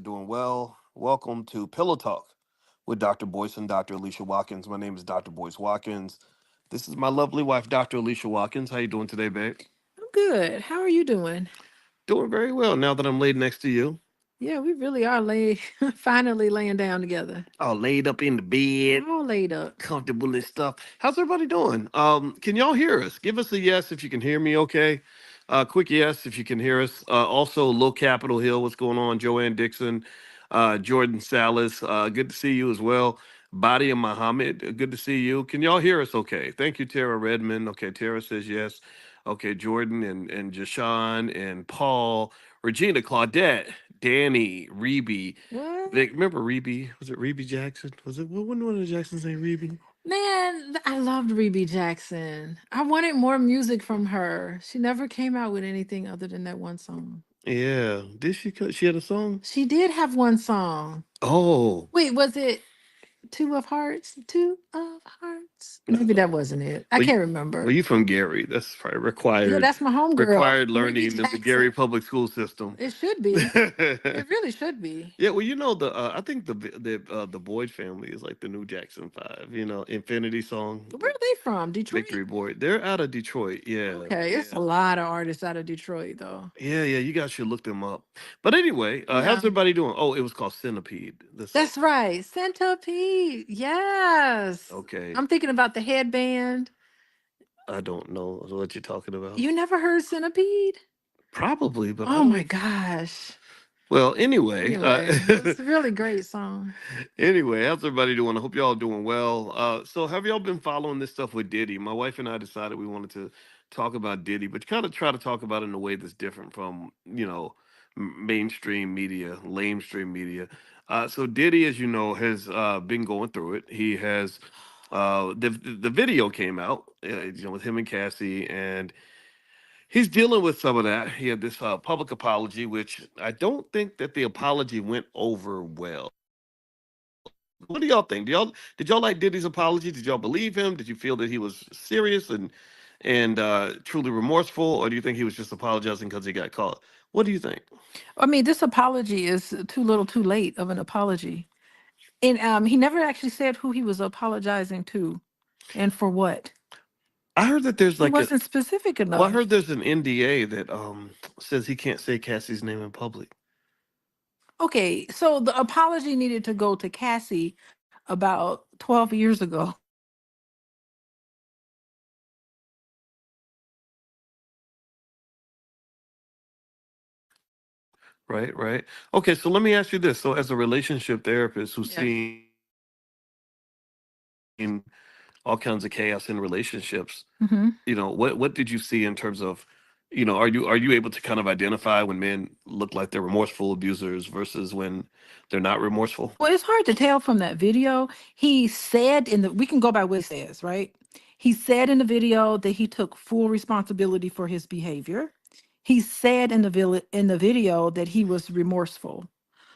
doing well. Welcome to Pillow Talk with Dr. Boyce and Dr. Alicia Watkins. My name is Dr. Boyce Watkins. This is my lovely wife, Dr. Alicia Watkins. How you doing today, babe? I'm good. How are you doing? Doing very well now that I'm laid next to you. Yeah, we really are finally laying down together. All laid up in the bed, All laid up. comfortable and stuff. How's everybody doing? Can y'all hear us? Give us a yes if you can hear me okay. Quick yes if you can hear us. Also, Low Capitol Hill, what's going on? Joanne Dixon, Jordan Salas, good to see you as well. Badi and Muhammad, good to see you. Can y'all hear us okay? Thank you, Tara Redmond. Okay, Tara says yes. Okay, Jordan and Jashawn and Paul, Regina, Claudette, Danny, Reby, What? Vic, remember Reby? Was it Reby Jackson? Was it what one of the Jacksons named Reby? Man, I loved Rebe Jackson. I wanted more music from her. She never came out with anything other than that one song. Yeah. Did she she had a song? She did have one song. Oh. Wait, was it Two of Hearts? Two of Hearts? Maybe No. that wasn't it. I Well, can't well, remember. you from Gary. That's probably Yeah, required that's my homegirl, required Rebe learning in the Jackson. Gary public school system. It should be. It really should be. Yeah, well, the I think the Boyd family is like the new Jackson Five. Infinity Song, Where are they from? Detroit? Victory Boyd. They're out of Detroit. Yeah, Okay, it's a lot of artists out of Detroit, though. yeah. You guys should look them up. But anyway, how's Yeah, everybody doing? Oh, it was called Centipede. The song. that's right. Centipede. Yes. Okay, I'm thinking about the headband. I don't know what you're talking about. You never heard Centipede? Probably, but I Oh my don't. gosh. Well, anyway, Anyway, it's a really great song. anyway, how's everybody doing? I hope y'all doing well. So have y'all been following this stuff with Diddy? My wife and I decided we wanted to talk about Diddy, but kind of try to talk about it in a way that's different from mainstream media, lamestream media. So Diddy, as you know, has been going through it. He has the video came out, with him and Cassie, and he's dealing with some of that. He had this public apology, which I don't think that the apology went over well. What do y'all think? Did y'all like Diddy's apology? Did y'all believe him? Did you feel that he was serious and truly remorseful, or do you think he was just apologizing because he got caught? What do you think? I mean, this apology is too little too late of an apology. And he never actually said who he was apologizing to and for what. I heard that there's He like a wasn't specific well, I heard enough. there's an NDA that says he can't say Cassie's name in public. Okay, so the apology needed to go to Cassie about 12 years ago. Right, right. Okay, so let me ask you this. So as a relationship therapist who's Yeah. seen all kinds of chaos in relationships, Hmm. what did you see in terms of, are you able to kind of identify when men look like they're remorseful abusers versus when they're not remorseful? Well, it's hard to tell from that video. He said we can go by what he says, right? He said in the video that he took full responsibility for his behavior. He said in the video that he was remorseful.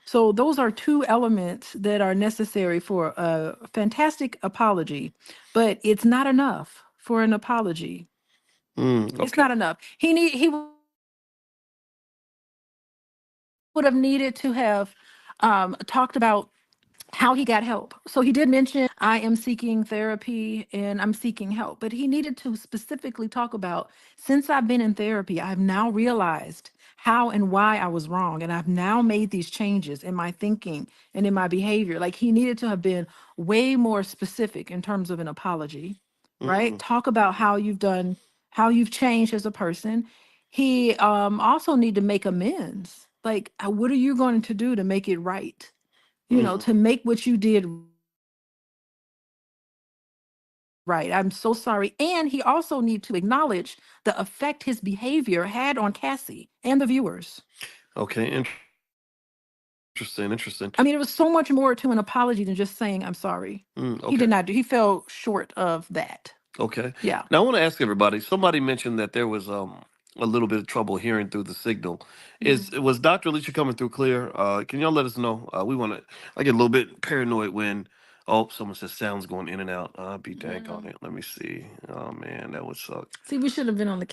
So those are two elements that are necessary for a fantastic apology, but it's not enough for an apology. It's Okay. not enough. He would have needed to have talked about how he got help. So he did mention, I am seeking therapy and I'm seeking help, but he needed to specifically talk about, since I've been in therapy, I've now realized how and why I was wrong. And I've now made these changes in my thinking and in my behavior. Like he needed to have been way more specific in terms of an apology, right? Mm, Talk about how you've done, how you've changed as a person. He also need to make amends. Like, what are you going to do to make it right? mm. To make what you did right. I'm so sorry. And he also need to acknowledge the effect his behavior had on Cassie and the viewers. Okay, interesting, interesting. I mean, it was so much more to an apology than just saying I'm sorry. He Okay, did not do. He fell short of that. okay. Yeah. Now I want to ask everybody. Somebody mentioned that there was a little bit of trouble hearing through the signal. Mm. Was Dr. Alicia coming through clear? Can y'all let us know? We want to. I get a little bit paranoid when someone says sounds going in and out. I'll be dang on Mm. it. Let me see. Oh man, that would suck. See, we should have been on the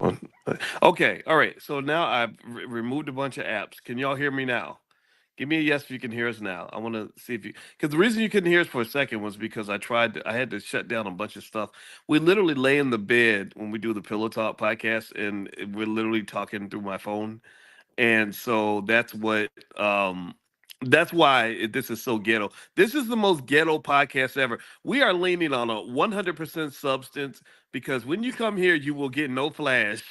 One. Okay, all right. So now I've removed a bunch of apps. Can y'all hear me now? Give me a yes if you can hear us now. I want to see if you, because the reason you couldn't hear us for a second was because I had to shut down a bunch of stuff. We literally lay in the bed when we do the Pillow Talk podcast, and we're literally talking through my phone, and so that's why this is so ghetto. This is the most ghetto podcast ever. We are leaning on a 100% substance because when you come here you will get no flash,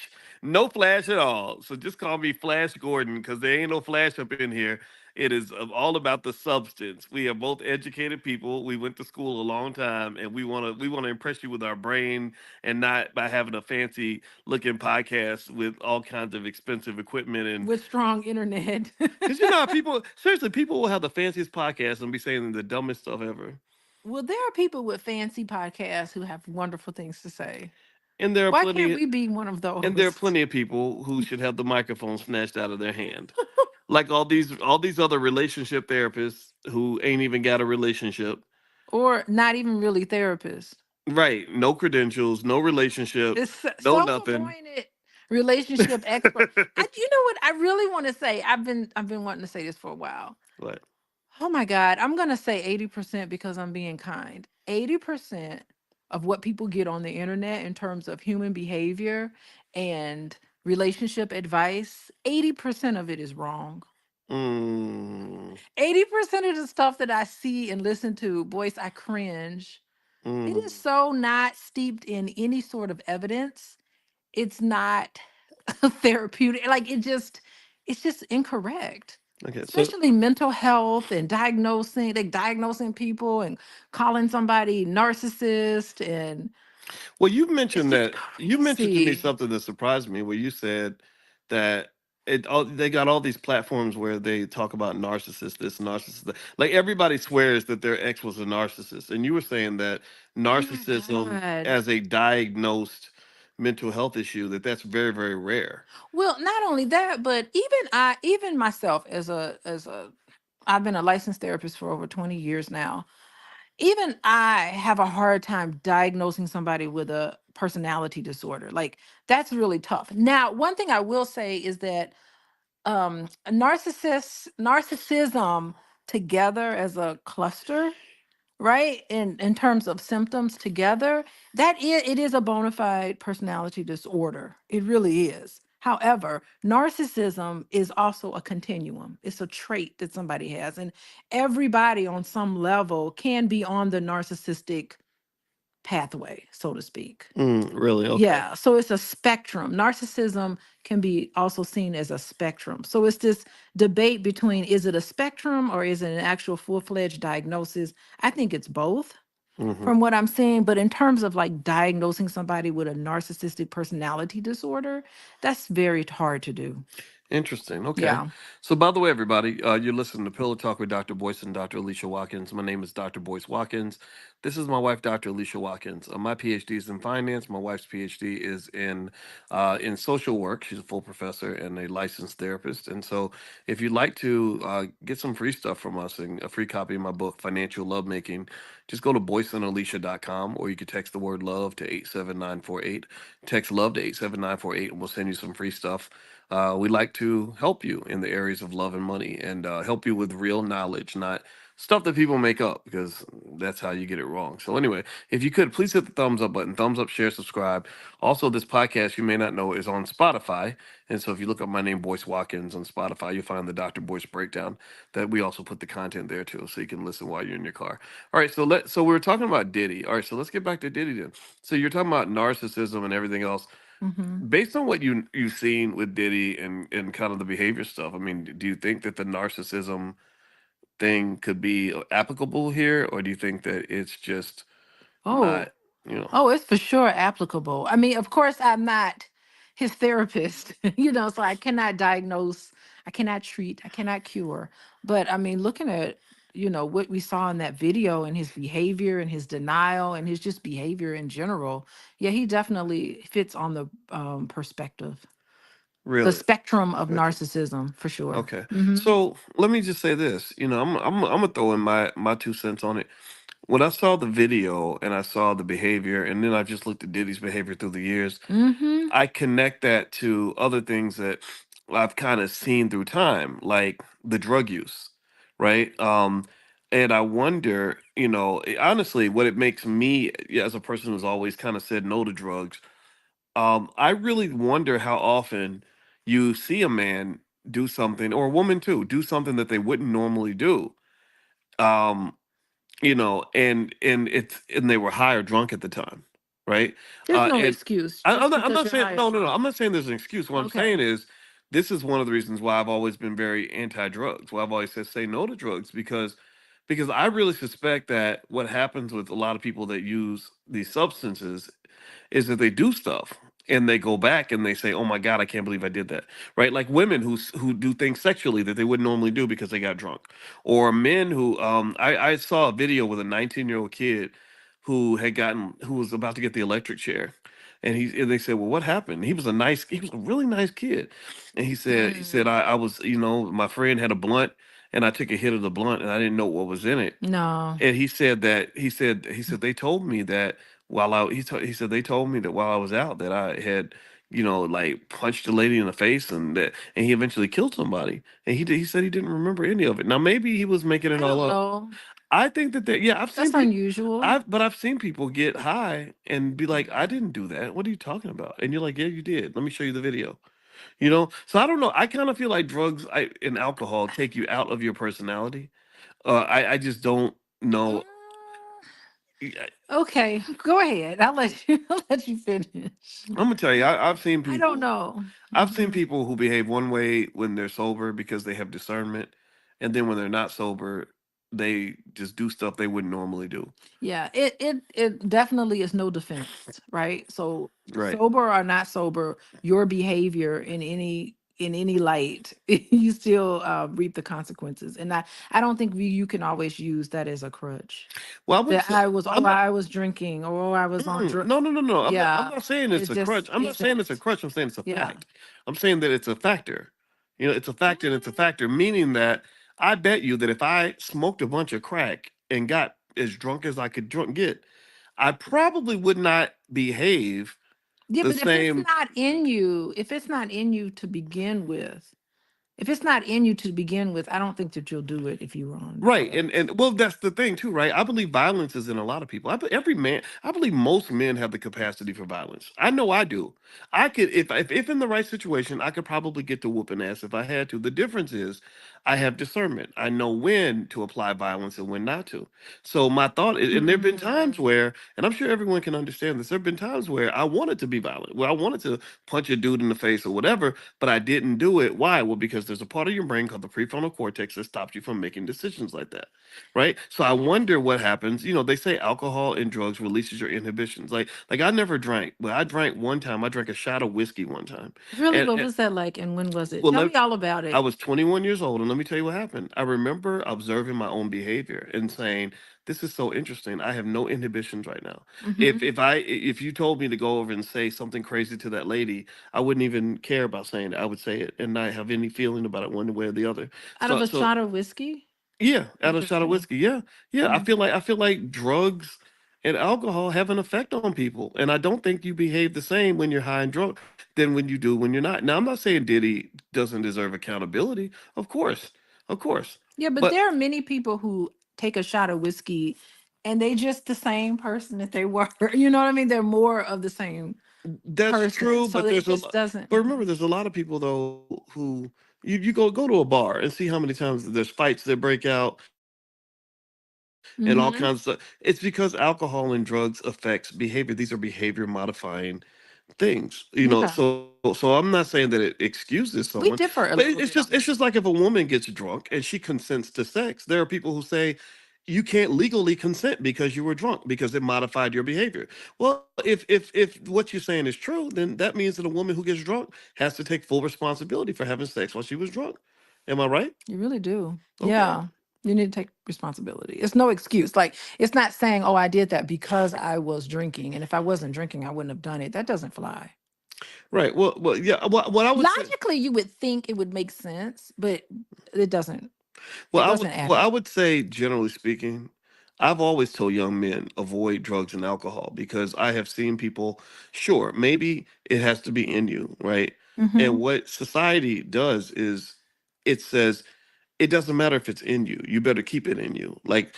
no flash at all. So just call me Flash Gordon because there ain't no flash up in here. It is all about the substance. We are both educated people. We went to school a long time, and we want to impress you with our brain and not by having a fancy looking podcast with all kinds of expensive equipment. And with strong internet. because you know how people, seriously, people will have the fanciest podcast and be saying the dumbest stuff ever. Well, there are people with fancy podcasts who have wonderful things to say. And there are Why can't plenty we be one of and there are those? plenty of people who should have the microphone snatched out of their hand. Like all these other relationship therapists who ain't even got a relationship. Or not even really therapists. Right. No credentials, no relationship, It's no nothing. self-appointed relationship expert. You know what I really want to say? I've been wanting to say this for a while. What? Oh my God, I'm gonna say 80% because I'm being kind. 80% of what people get on the internet in terms of human behavior and relationship advice, 80% of it is wrong. Mm, 80% of the stuff that I see and listen to, Boyce, I cringe. It is mm. so not steeped in any sort of evidence. It's not therapeutic. Like it's just incorrect. Okay. So, Especially mental health and diagnosing people and calling somebody narcissist, and well, it's just you mentioned to me crazy. something that surprised me, where you said that they got all these platforms where they talk about narcissist this, narcissist that. Like everybody swears that their ex was a narcissist, and you were saying that Oh my narcissism God. as a diagnosed mental health issue, that's very, very rare. Well, not only that, but even myself as a I've been a licensed therapist for over 20 years now. Even I have a hard time diagnosing somebody with a personality disorder. Like that's really tough. Now, one thing I will say is that narcissism together as a cluster, right, in terms of symptoms together, it is a bona fide personality disorder. It really is. However, narcissism is also a continuum. It's a trait that somebody has, and everybody on some level can be on the narcissistic pathway, so to speak. Really? Okay. Yeah, so it's a spectrum. Narcissism can be also seen as a spectrum. So it's this debate between, is it a spectrum or is it an actual full-fledged diagnosis? I think it's both Hmm. from what I'm seeing, but in terms of like diagnosing somebody with a narcissistic personality disorder, that's very hard to do. Interesting. Okay. Yeah. So, by the way, everybody, you're listening to Pillow Talk with Dr. Boyce and Dr. Alicia Watkins. My name is Dr. Boyce Watkins. This is my wife, Dr. Alicia Watkins. My PhD is in finance. My wife's PhD is in social work. She's a full professor and a licensed therapist. And so, if you'd like to get some free stuff from us and a free copy of my book, Financial Lovemaking, just go to boyceandalicia.com, or you can text the word love to 87948. Text love to 87948, and we'll send you some free stuff. We like to help you in the areas of love and money, and help you with real knowledge, not stuff that people make up, because that's how you get it wrong. So, anyway, if you could please hit the thumbs up button, thumbs up, share, subscribe. Also, this podcast, you may not know, is on Spotify. And so, if you look up my name, Boyce Watkins, on Spotify, you'll find the Dr. Boyce breakdown that we also put the content there too, so you can listen while you're in your car. All right, so we were talking about Diddy. All right, so let's get back to Diddy then. So, you're talking about narcissism and everything else. Hmm. Based on what you've seen with Diddy and kind of the behavior stuff, I mean, do you think that the narcissism thing could be applicable here, or do you think that it's just Oh, not, you know? Oh, it's for sure applicable. I mean, of course, I'm not his therapist, so I cannot diagnose, I cannot treat, I cannot cure. But I mean, looking at, what we saw in that video and his behavior and his denial and his just behavior in general, yeah, he definitely fits on the perspective, the Really? spectrum of Spectrum. narcissism for sure. Okay. Hmm. So let me just say this. I'm gonna throw in my 2 cents on it. When I saw the video and I saw the behavior, and then I just looked at Diddy's behavior through the years, Mm-hmm. I connect that to other things that I've kind of seen through time, like the drug use, right? And I wonder, honestly, what it makes me, yeah, as a person who's always kind of said no to drugs, I really wonder how often you see a man do something, or a woman too, do something that they wouldn't normally do. Um, and they were high or drunk at the time, right? There's no And excuse I'm just not, I'm because not you're saying high or no, no, no. drunk. I'm not saying there's an excuse. What I'm Okay. saying is, this is one of the reasons why I've always been very anti-drugs. Why I've always said say no to drugs, because I really suspect that what happens with a lot of people that use these substances is that they do stuff and they go back and they say, "Oh my God, I can't believe I did that." Right? Like women who do things sexually that they wouldn't normally do because they got drunk, or men who I saw a video with a 19-year-old kid who was about to get the electric chair. And they said, "Well, what happened?" He was a really nice kid. And he said, Mm. I was, my friend had a blunt and I took a hit of the blunt and I didn't know what was in it. No. And he said they told me that he said they told me that while I was out that I had, like punched a lady in the face, and he eventually killed somebody. And he said he didn't remember any of it. Now maybe he was making it I all don't up. know. I think yeah, That's unusual. I've seen people get high and be like, I didn't do that. What are you talking about? And you're like, yeah, you did. Let me show you the video. So I don't know. I kind of feel like and alcohol take you out of your personality. I just don't know. Mm. I- Okay, go ahead. I'll let you finish. I'm gonna tell you, I don't know. I've seen Mhm. people who behave one way when they're sober because they have discernment, and then when they're not sober, they just do stuff they wouldn't normally do. Yeah, it definitely is no defense, right? So Right. sober or not sober, your behavior in any light, you still reap the consequences. And I don't think you can always use that as a crutch. Well, I wouldn't That say I'm not. I was drinking, or I was on drug. No, no, no, no. I'm Yeah, not saying it it's a just crutch. I'm not saying it's a isn't. crutch. I'm saying it's a Yeah. fact. I'm saying that it's a factor. It's a fact and it's a Mm. factor, meaning that I bet you that if I smoked a bunch of crack and got as drunk as I could get, I probably would not behave Yeah, the but if it's same. not in you, if it's not in you to begin with, I don't think that you'll do it if you were on Right, drugs. and well, that's the thing too, right? I believe violence is in a lot of people. I believe most men have the capacity for violence. I know I do. I could, if in the right situation, I could probably get to whooping ass if I had to. The difference is, I have discernment. I know when to apply violence and when not to. So my thought, and there've been times Mm. where, and I'm sure everyone can understand this. There've been times where I wanted to be violent, where I wanted to punch a dude in the face or whatever, but I didn't do it. Why? Well, because there's a part of your brain called the prefrontal cortex that stops you from making decisions like that, right? So I wonder what happens. They say alcohol and drugs releases your inhibitions. Like I never drank, but I drank one time. I drank a shot of whiskey one time, Really, what and was that like, and when was it? well, Tell me all about I it. was 21 years old, and let me tell you what happened. I remember observing my own behavior and saying, "This is so interesting. I have no inhibitions right now. Hmm. If you told me to go over and say something crazy to that lady, I wouldn't even care about saying it. I would say it and not have any feeling about it one way or the other. Out of So a so shot of whiskey? yeah, out of a shot of Interesting. whiskey. Yeah, yeah. Mm. I feel like drugs and alcohol have an effect on people, and I don't think you behave the same when you're high and drunk than when you do when you're not. Now, I'm not saying Diddy doesn't deserve accountability. Of course, Yeah, but but there are many people who take a shot of whiskey and they just the same person that they were. You know what I mean? They're more of the same that's person. true. So But it just doesn't. but remember, there's a lot of people though who you go to a bar and see how many times there's fights that break out and all kinds of stuff. It's because Hmm. alcohol and drugs affects behavior. These are behavior modifying things. So Okay. I'm not saying that it excuses someone, but We it's differ a just little bit on like if a that. woman gets drunk and she consents to sex, there are people who say you can't legally consent because you were drunk because it modified your behavior. Well, if what you're saying is true, then that means that a woman who gets drunk has to take full responsibility for having sex while she was drunk. Am I right? You really do. Okay. Yeah. You need to take responsibility. It's no excuse. Like, it's not saying, oh, I did that because I was drinking. And if I wasn't drinking, I wouldn't have done it. That doesn't fly. Right. Well, yeah. What I would say. Logically, you would think it would make sense, but it doesn't. Well, It doesn't add I up. would say, generally speaking, I've always told young men avoid drugs and alcohol because I have seen people, sure, maybe it has to be in you, right? And Hmm. what society does is it says it doesn't matter if it's in you. You better keep it in you. Like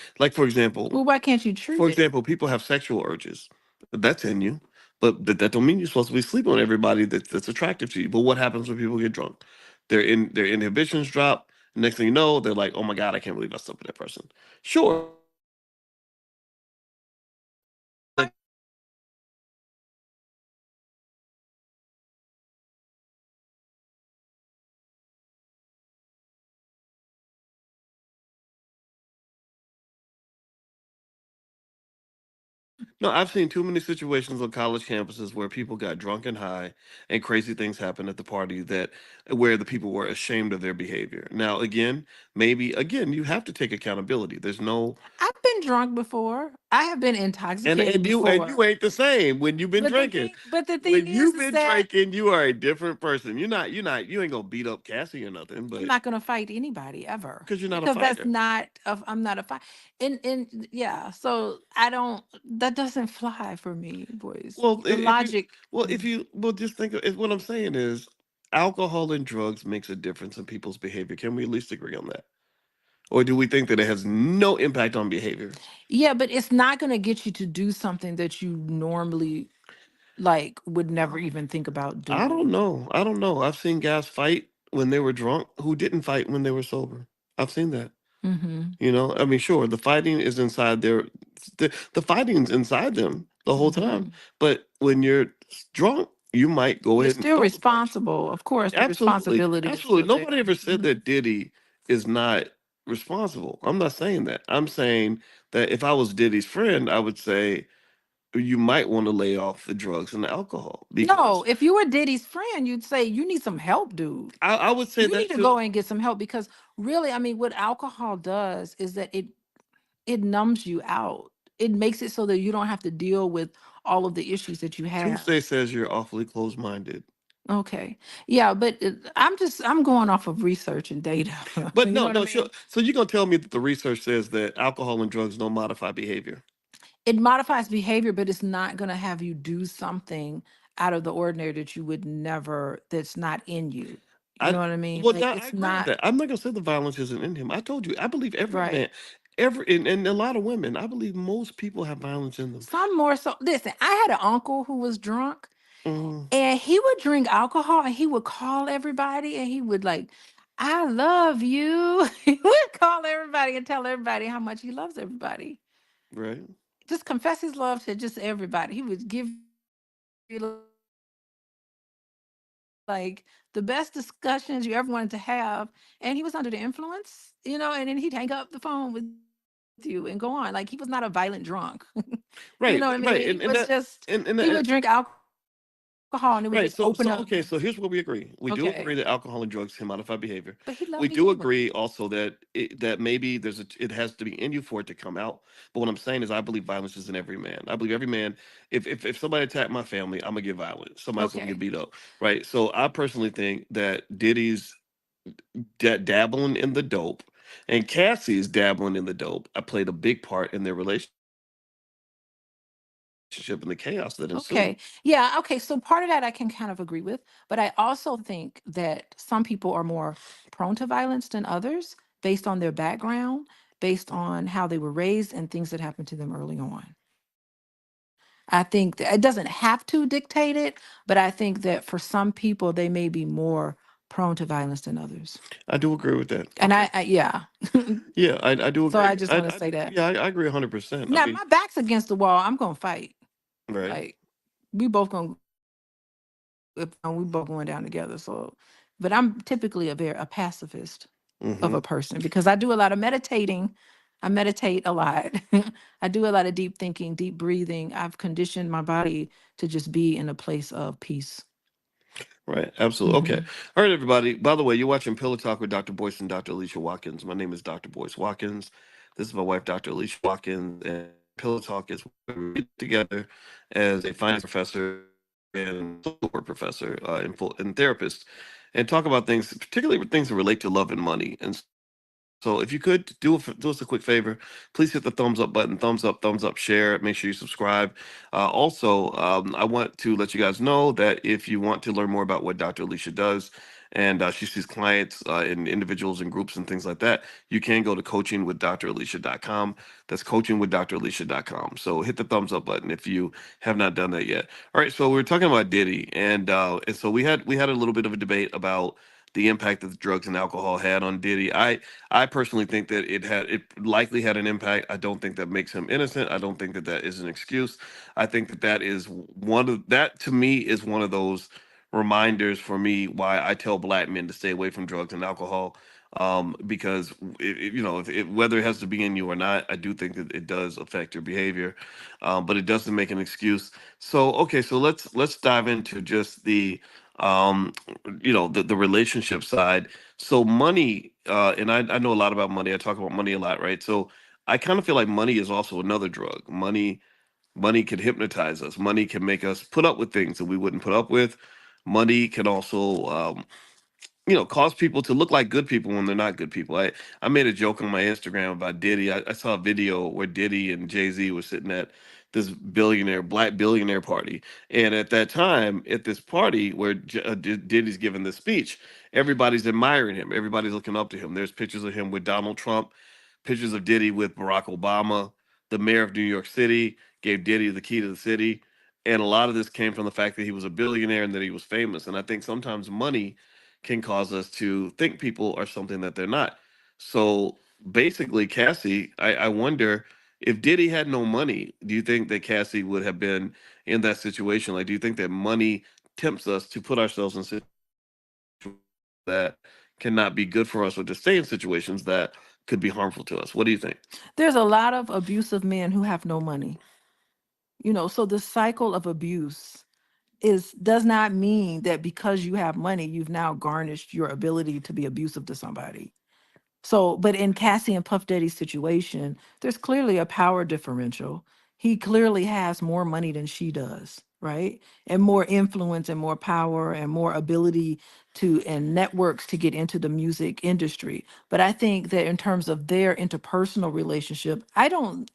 Well, why can't you treat for it? example, people have sexual urges. That's in you. But that don't mean you're supposed to be sleeping on everybody that's attractive to you. But what happens when people get drunk? Their inhibitions drop. Next thing you know, they're like, "Oh my God, I can't believe I slept with that person." Sure, you can have sex with them, but let you know that you have to keep it in you. No, I've seen too many situations on college campuses where people got drunk and high, and crazy things happened at the party that where the people were ashamed of their behavior. Now, again, maybe again, you have to take accountability. There's no I've been drunk before. I have been intoxicated and before. you ain't the same when you've been drinking. But the thing When you've is been that drinking, you are a different person. You ain't gonna beat up Cassie or nothing, I'm but not gonna fight anybody ever because you're not a because that's fighter. not. I'm not a fight. And yeah, so I don't. That doesn't fly for me, boys. Well, The logic. if you well, just think of what I'm saying is alcohol and drugs makes a difference in people's behavior. Can we at least agree on that? Or do we think that it has no impact on behavior? Yeah, but it's not gonna get you to do something that you normally like would never even think about I don't doing. know. I don't know. I've seen guys fight when they were drunk who didn't fight when they were sober. I've seen that. Mm-hmm. You know, I mean, sure, the fighting is inside the fighting's inside them the whole time. Mm-hmm. But when you're drunk, you might go You're ahead and still throw the punch. responsible. Of course, the Absolutely. responsibility is Absolutely. still there. Nobody ever said Mhm. that Diddy is not responsible. I'm not saying that. I'm saying that if I was Diddy's friend, I would say you might want to lay off the drugs and the alcohol No, because if you were Diddy's friend, you'd say you need some help, dude. I would say You need that to go too. and get some help because really, I mean, what alcohol does is that it numbs you out. It makes it so that you don't have to deal with all of the issues that you have. Tuesday says you're awfully close minded. Okay. Yeah, but I'm going off of research and data. But You know no, what I no, sure. mean? So you're gonna tell me that the research says that alcohol and drugs don't modify behavior. It modifies behavior, but it's not going to have you do something out of the ordinary that you would never, that's not in you. You I know what I mean? well, Like that, I it's agree with not that. I'm not gonna say the violence isn't in him. I told you, I believe every right. man, every and a lot of women. I believe most people have violence in them. Some more so. Listen, I had an uncle who was drunk Mm, and he would drink alcohol and he would call everybody and he would like, I love you. He would call everybody and tell everybody how much he loves everybody. right, Just confess his love to just everybody. He would give you like the best discussions you ever wanted to have. And he was under the influence, and then he'd hang up the phone with you and go on. Like he was not a violent drunk. You know what I mean? He was just right, right, he would drink alcohol and it would just open up. right. So Okay. okay. So here's where we agree. We do agree that alcohol and drugs can modify But he behavior. loved you We anyway. do agree also that that maybe it has to be in you for it to come out. But what I'm saying is, I believe violence is in every man. I believe every man. If somebody attacked my family, I'm gonna get violent. Somebody's gonna get Okay. beat up, right? So I personally think that Diddy's dabbling in the dope, and Cassie's dabbling in the dope. I played a big part in their relationship and the chaos that ensued. Okay. Yeah. Okay. So part of that I can kind of agree with, but I also think that some people are more prone to violence than others based on their background, based on how they were raised and things that happened to them early on. I think that it doesn't have to dictate it, but I think that for some people they may be more prone to violence than others. I do agree with that. And Okay. I yeah. Yeah, I do So I agree. just want to say that. I agree 100%. I Now mean, my back's against the wall, I'm gonna fight. right. Like we both gonna if we both going down together. So, but I'm typically a pacifist of a person Hmm. because I do a lot of meditating. I meditate a lot. I do a lot of deep thinking, deep breathing. I've conditioned my body to just be in a place of peace. Right. Absolutely. Okay. Hmm. All right, everybody. By the way, you're watching Pillow Talk with Dr. Boyce and Dr. Alicia Watkins. My name is Dr. Boyce Watkins. This is my wife, Dr. Alicia Watkins. And Pillow Talk is where we get together as a finance professor and social work professor and therapist and talk about things, particularly things that relate to love and money. And so So if you could do us a quick favor, please hit the thumbs up button, thumbs up, share it. Make sure you subscribe. Also, I want to let you guys know that if you want to learn more about what Dr. Alicia does, and she sees clients and individuals and groups and things like that, you can go to coachingwithdralicia.com. That's coachingwithdralicia.com. So hit the thumbs up button if you have not done that yet. All right, so we are talking about Diddy, and so we had a little bit of a debate about the impact that the drugs and alcohol had on Diddy. I personally think that it likely had an impact. I don't think that makes him innocent. I don't think that that is an excuse. I think that that is one of that to me is one of those reminders for me why I tell black men to stay away from drugs and alcohol. Because whether it has to be in you or not, I do think that it does affect your behavior, but it doesn't make an excuse. So okay, so let's dive into just um, the relationship side. So money, and I know a lot about money. I talk about money a lot, right? So I kind of feel like money is also another drug. Money can hypnotize us. Money can make us put up with things that we wouldn't put up with. Money can also cause people to look like good people when they're not good people. I made a joke on my Instagram about Diddy. I saw a video where Diddy and Jay-Z were sitting at this black billionaire party. And at that time, at this party where Diddy's giving this speech, everybody's admiring him. Everybody's looking up to him. There's pictures of him with Donald Trump, pictures of Diddy with Barack Obama. The mayor of New York City gave Diddy the key to the city. And a lot of this came from the fact that he was a billionaire and that he was famous. And I think sometimes money can cause us to think people are something that they're not. So basically, Cassie, I wonder if Diddy had no money, do you think that Cassie would have been in that situation? Like, do you think that money tempts us to put ourselves in situations that cannot be good for us, or to stay in situations that could be harmful to us? What do you think? There's a lot of abusive men who have no money. So the cycle of abuse is does not mean that because you have money, you've now garnished your ability to be abusive to somebody. So, but in Cassie and Puff Daddy's situation, there's clearly a power differential. He clearly has more money than she does, right? And more influence and more power and more ability and networks to get into the music industry. But I think that in terms of their interpersonal relationship, I don't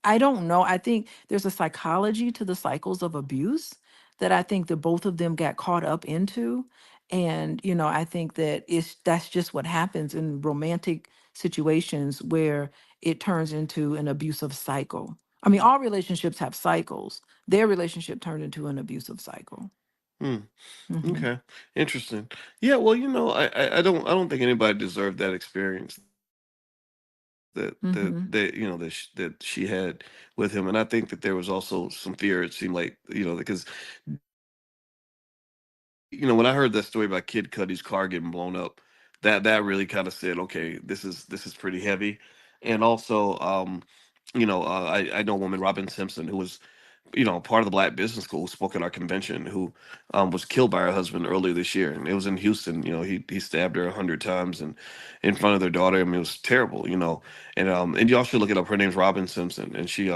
know. I think there's a psychology to the cycles of abuse that I think that both of them got caught up into. And, I think that that's just what happens in romantic situations where it turns into an abusive cycle. I mean, all relationships have cycles. Their relationship turned into an abusive cycle. Hmm. Hmm. Okay. Interesting. Yeah. Well, I don't think anybody deserved that experience Hmm. that she had with him, and I think that there was also some fear. It seemed like because when I heard that story about Kid Cudi's car getting blown up, that really kind of said, okay, this is pretty heavy. And also, I know a woman, Robin Simpson, who was part of the Black Business School, who spoke at our convention, who was killed by her husband earlier this year, and it was in Houston. He stabbed her 100 times and in front of their daughter. I mean, it was terrible. And y'all should look it up. Her name's Robin Simpson, and she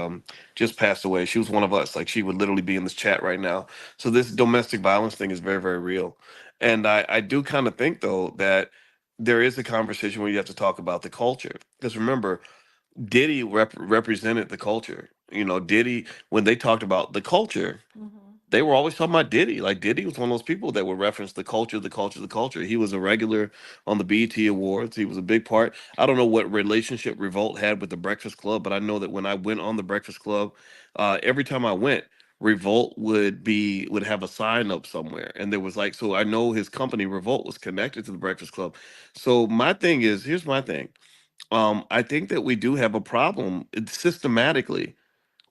just passed away. She was one of us. Like, she would literally be in this chat right now. So this domestic violence thing is very, very real. And I do kind of think though that there is a conversation where you have to talk about the culture, because remember, Diddy represented the culture. Diddy, when they talked about the culture, Hmm. they were always talking about Diddy. Like, Diddy was one of those people that would reference the culture, the culture, the culture. He was a regular on the BET Awards. He was a big part. I don't know what relationship Revolt had with the Breakfast Club, but I know that when I went on the Breakfast Club, every time I went, Revolt would have a sign up somewhere, and there was like, so I know his company Revolt was connected to the Breakfast Club. So my thing is, here's my thing. I think that we do have a problem systematically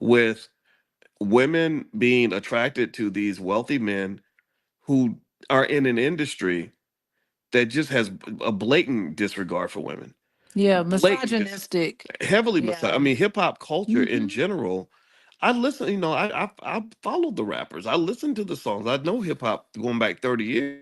with women being attracted to these wealthy men who are in an industry that just has a blatant disregard for women. Yeah, Blatant, just misogynistic. heavily I Yeah. mean, hip hop culture in Hmm. general. I listen, I followed the rappers. I listened to the songs. I know hip hop going back 30 years.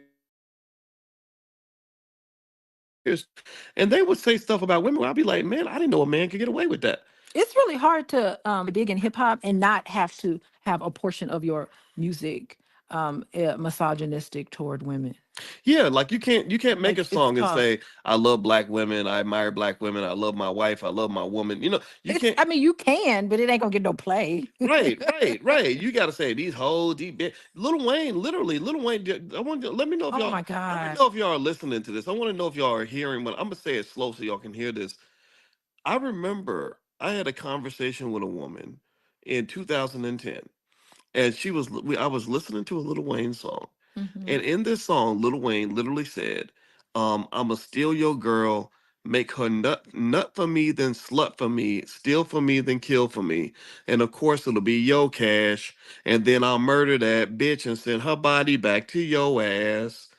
And they would say stuff about women where I'd be like, man, I didn't know a man could get away with that. It's really hard to be big in hip hop and not have to have a portion of your music misogynistic toward women. Yeah, like you can't make a Like it's song and tough. say I love black women, I admire black women, I love my wife, I love my woman. You It's can't. I mean you can, but it ain't gonna get no play. Right. You got to say these hoes, Little Wayne, literally, Little Wayne. I want to let me know if Oh y'all. my Let me God. know if y'all are listening to this. I want to know if y'all are hearing. What I'm gonna say it slow so y'all can hear this. I remember I had a conversation with a woman in 2010, and I was listening to a Little Wayne song, Hmm. and in this song, Little Wayne literally said, "I'ma steal your girl, make her nut for me, then slut for me, steal for me, then kill for me, and of course it'll be your cash, and then I'll murder that bitch and send her body back to your ass."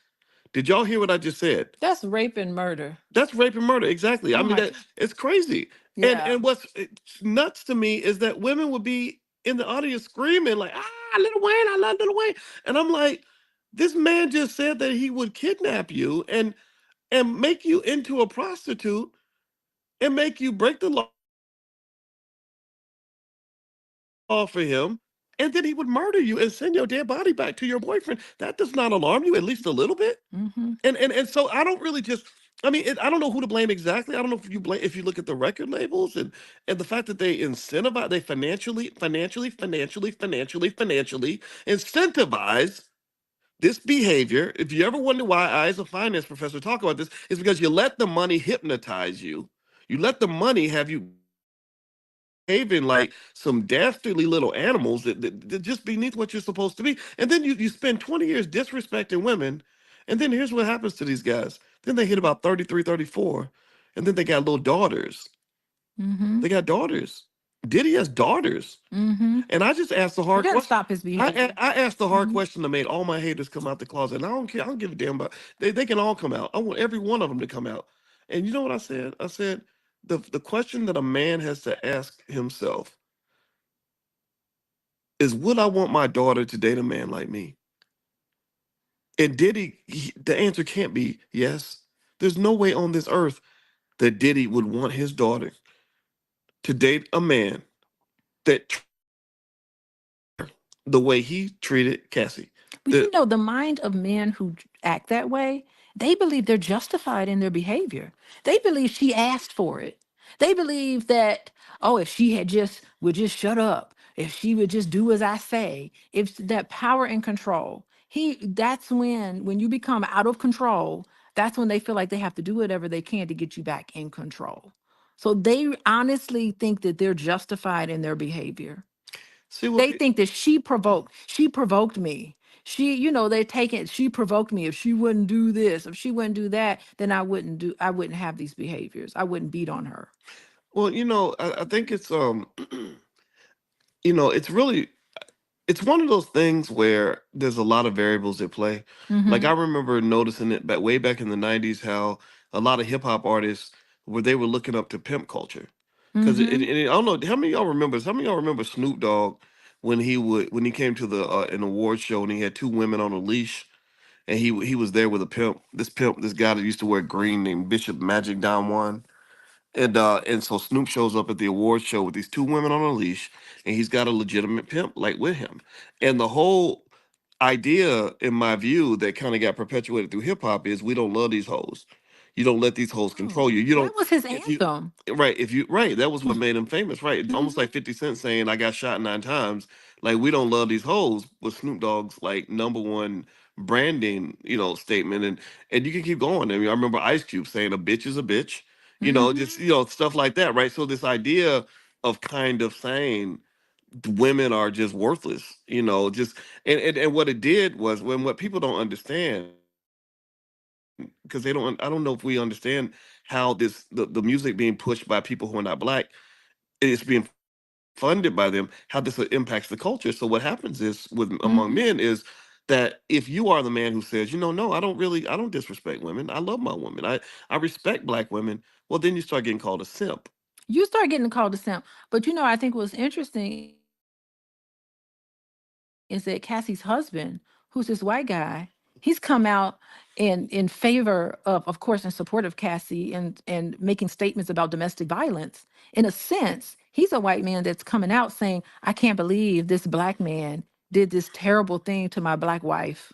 Did y'all hear what I just said? That's rape and murder. That's rape and murder, exactly. I Oh mean, my. that it's crazy. And Yeah. and what's nuts to me is that women would be in the audience screaming like, "Ah, Little Wayne, I love Little Wayne," and I'm like, this man just said that he would kidnap you and make you into a prostitute and make you break the law for him, and then he would murder you and send your dead body back to your boyfriend. That does not alarm you, at least a little bit? And so I don't really just. I mean, Hmm. I don't know who to blame exactly. I don't know if you blame if you look at the record labels and the fact that they incentivize, they financially incentivize this behavior. If you ever wonder why I, as a finance professor, talk about this, it's because you let the money hypnotize you. You let the money have you behaving like some dastardly little animals that just beneath what you're supposed to be. And then you spend 20 years disrespecting women. And then here's what happens to these guys. Then they hit about 33, 34, and then they got little daughters. Hmm. They got daughters. Diddy has daughters. Hmm. And I just asked the We hard got to question. stop his behavior. I asked the hard Hmm. question that made all my haters come out the closet. And I don't care. I don't give a damn about. They can all come out. I want every one of them to come out. And you know what I said? I said the question that a man has to ask himself is, would I want my daughter to date a man like me? And the answer can't be yes. There's no way on this earth that Diddy would want his daughter to date a man that the way he treated Cassie. But The, you know, the mind of men who act that way, they believe they're justified in their behavior. They believe she asked for it. They believe that, oh, if she had just would just shut up, if she would just do as I say, if that power and control. That's when you become out of control, that's when they feel like they have to do whatever they can to get you back in control. So they honestly think that they're justified in their behavior. see what They think that she provoked me. They take it, she provoked me. If she wouldn't do this, if she wouldn't do that, then I wouldn't have these behaviors. I wouldn't beat on her. well, I think it's it's really it's one of those things where there's a lot of variables at play. Like Mm-hmm. I remember noticing it way back in the '90s how a lot of hip hop artists where they were looking up to pimp culture. Because Mm-hmm. I don't know how many of y'all remember. Some of y'all remember Snoop Dogg when he came to the an award show and he had two women on a leash and he was there with a pimp. This guy that used to wear green named Bishop Magic Don Juan. And so Snoop shows up at the award show with these two women on a leash, and he's got a legitimate pimp like with him. And the whole idea, in my view, that kind of got perpetuated through hip hop is we don't love these hoes. You don't let these hoes control Oh, you. You that don't was his if you anthem. right if you right that was what made him famous. Right, almost Mm-hmm. like 50 Cent saying I got shot 9 times. Like we don't love these hoes was Snoop Dogg's like number one branding statement, and you can keep going. I mean, I remember Ice Cube saying a bitch is a bitch, just Mm-hmm. stuff like that, right? So this idea of kind of saying women are just worthless, just and what it did was when what people don't understand because they don't I don't know if we understand how the music being pushed by people who are not black is being funded by them, how this impacts the culture. So what happens is with among men Mm-hmm. is that if you are the man who says, no, I don't disrespect women. I love my women. I respect black women. Well, then you start getting called a simp. You start getting called a simp. But I think what's interesting is that Cassie's husband, who's this white guy, he's come out in favor of course, in support of Cassie and making statements about domestic violence. In a sense, he's a white man that's coming out saying, I can't believe this black man did this terrible thing to my black wife,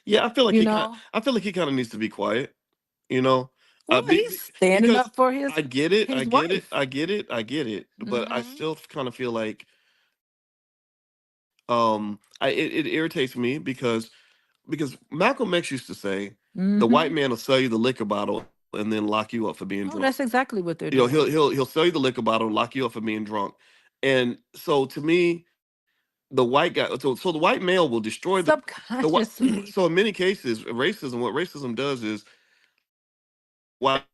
Yeah, you know? I feel like he kind of needs to be quiet. You know, Well, he's standing because up for I get it, I his get it, wife. I get it, but I Mhm. still kind of feel like it irritates me because Malcolm X used to say the white Mhm. man will sell you the liquor bottle and then lock you up for being drunk. Oh, that's exactly what You they're know, doing. he'll sell you the liquor bottle, lock you up for being drunk, and so to me, the white guy, so the white male will destroy the white. Subconsciously. So in many cases, what racism does is white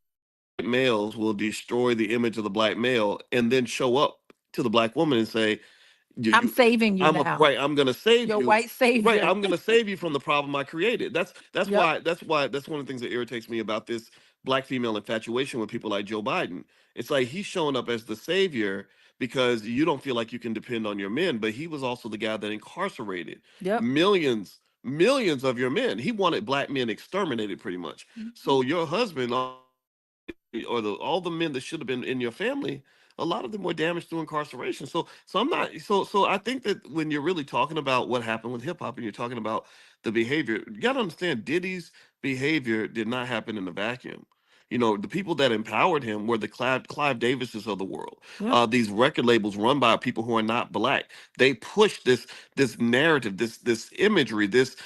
males will destroy the image of the black male and then show up to the black woman and say, I'm saving you now. I'm gonna save Your you. white Right, savior. I'm gonna save you from the problem I created. Yep. That's one of the things that irritates me about this black female infatuation with people like Joe Biden. It's like he's showing up as the savior because you don't feel like you can depend on your men, but he was also the guy that incarcerated Yep. millions of your men. He wanted black men exterminated pretty much. Mhm. So your husband or all the men that should have been in your family, a lot of them were damaged through incarceration. So I'm not so I think that when you're really talking about what happened with hip hop and you're talking about the behavior, you gotta understand Diddy's behavior did not happen in a vacuum. You know, the people that empowered him were the Clive Davises of the world. Yep. These record labels run by people who are not black. They push this narrative, this imagery, this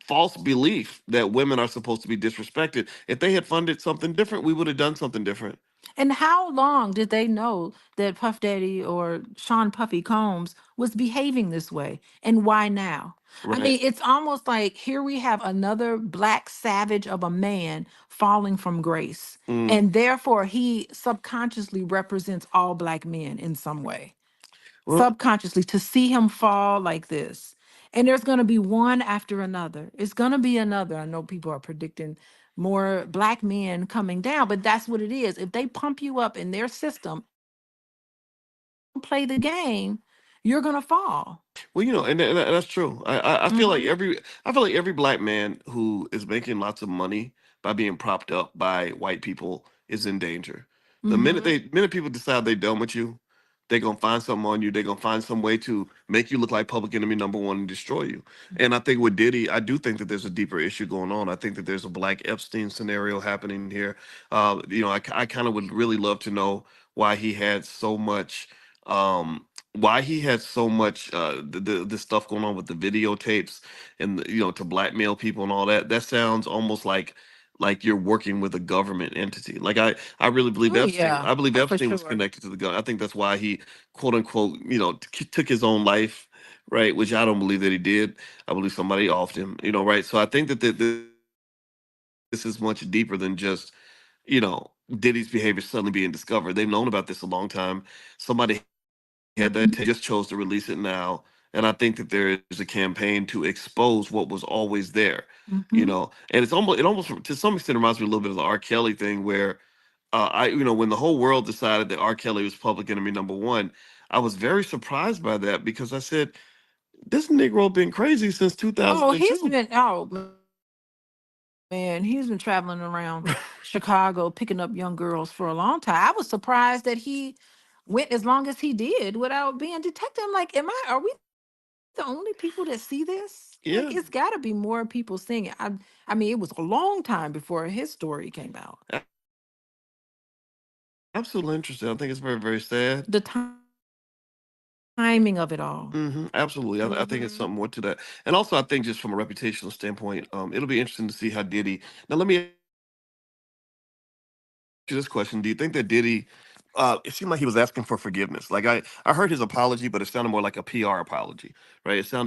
false belief that women are supposed to be disrespected. If they had funded something different, we would have done something different. And how long did they know that Puff Daddy or Sean Puffy Combs was behaving this way? And why now? I Right. mean, it's almost like here we have another black savage of a man falling from grace. Mm. And therefore, he subconsciously represents all black men in some way, Well, subconsciously, to see him fall like this. And there's going to be one after another. It's going to be another. I know people are predicting more black men coming down, but that's what it is. If they pump you up in their system, play the game, you're going to fall. well, and that's true. Hmm. I feel like every black man who is making lots of money by being propped up by white people is in danger. Hmm. The minute people decide they're done with you, they're gonna find something on you. They're gonna find some way to make you look like public enemy number one and destroy you. And I think with Diddy, I do think that there's a deeper issue going on. I think that there's a black Epstein scenario happening here. I kind of would really love to know why he had so much. Why he had so much the stuff going on with the videotapes and to blackmail people and all that. That sounds almost like you're working with a government entity. Like I really believe Oh, Epstein. yeah. I believe Oh, for Epstein was sure. connected to the gun. I think that's why he quote unquote took his own life, right? Which I don't believe that he did. I believe somebody offed him, right? So I think that this is much deeper than just Diddy's behavior suddenly being discovered. They've known about this a long time. Somebody had that tape, they just chose to release it now. And I think that there is a campaign to expose what was always there. And it's Hmm. it almost to some extent reminds me a little bit of the R. Kelly thing where when the whole world decided that R. Kelly was public enemy number one, I was very surprised by that because I said, this Negro been crazy since Oh, he's 2002. been, oh man, he's been traveling around Chicago picking up young girls for a long time. I was surprised that he went as long as he did without being detected. I'm like, are we the only people that see this? Like, it's got to be more people Yeah, seeing it. I mean, it was a long time before his story came out. absolutely interesting. I think it's very, very sad. The timing of it all. Absolutely. Hmm. I think it's something more to that. And also, I think just from a reputational standpoint, it'll be interesting to see how Diddy. Now, let me ask you this question: do you think that Diddy? It seemed like he was asking for forgiveness. I heard his apology, but it sounded more like a PR apology, right? It sounded like, okay,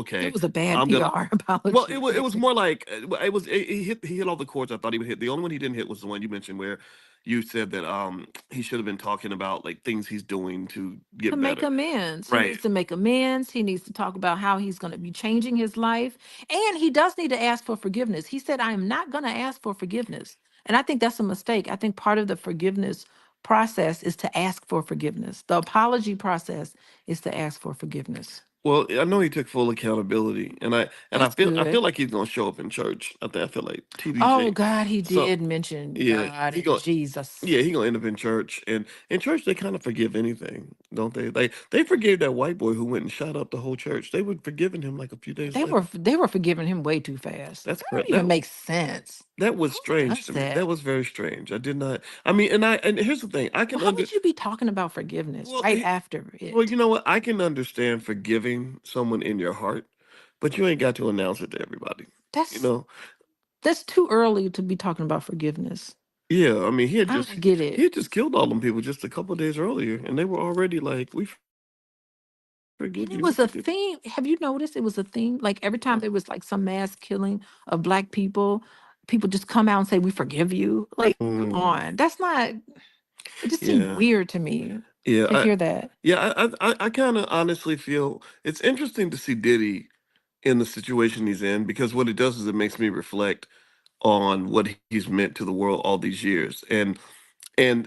I'm It gonna. was a bad Well, PR it apology. was more like he hit all the chords I thought he would hit. The only one he didn't hit was the one you mentioned where you said that he should have been talking about like things he's doing to To get make better. amends. He Right. needs to make amends. He needs to talk about how he's going to be changing his life. And he does need to ask for forgiveness. He said, I am not going to ask for forgiveness. And I think that's a mistake. I think part of the forgiveness process is to ask for forgiveness. The apology process is to ask for forgiveness. Well, I know he took full accountability, and That's I feel good. like he's gonna show up in church. I feel like Oh TDJ. God, he So did mention yeah, God he and go Jesus. yeah he gonna end up in church, and in church they kind of forgive anything, don't they? Like they forgave that white boy who went and shot up the whole church. They were forgiving him like a few days later. They were forgiving him way too fast. That's That correct. don't even make sense. That was Who strange does to me. That that? was very strange. I did not. And here's the thing. I can Why under. would you be talking about forgiveness Well, right after well, it? you know what? I can understand forgiving someone in your heart, but you ain't got to announce it to everybody. You That's know. that's too early to be talking about forgiveness. Yeah, I mean, I don't get he it. had just killed all them people just a couple of days earlier, and they were already like, "We forgive you, we forgive you." And it was a theme. Have you noticed it was a theme? Like every time there was like some mass killing of black people just come out and say, "We forgive you." Like, come Mm, on. That's not, it just seemed yeah, weird to me yeah, to hear that. I kind of honestly feel it's interesting to see Diddy in the situation he's in because what it does is it makes me reflect on what he's meant to the world all these years, and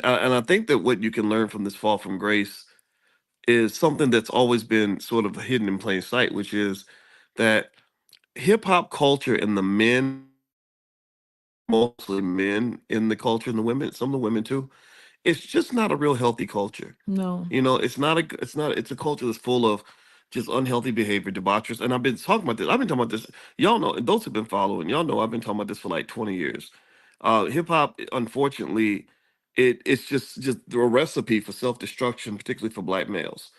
I think that what you can learn from this fall from grace is something that's always been sort of hidden in plain sight, which is that hip hop culture and the men, mostly men in the culture and the women, some of the women too, it's just not a real healthy culture. No. You know, it's a culture that's full of just unhealthy behavior, debaucherous. And I've been talking about this. I've been talking about this. Y'all know, and those who've been following, y'all know I've been talking about this for like 20 years. Hip hop, unfortunately, it's just a recipe for self-destruction, particularly for black males.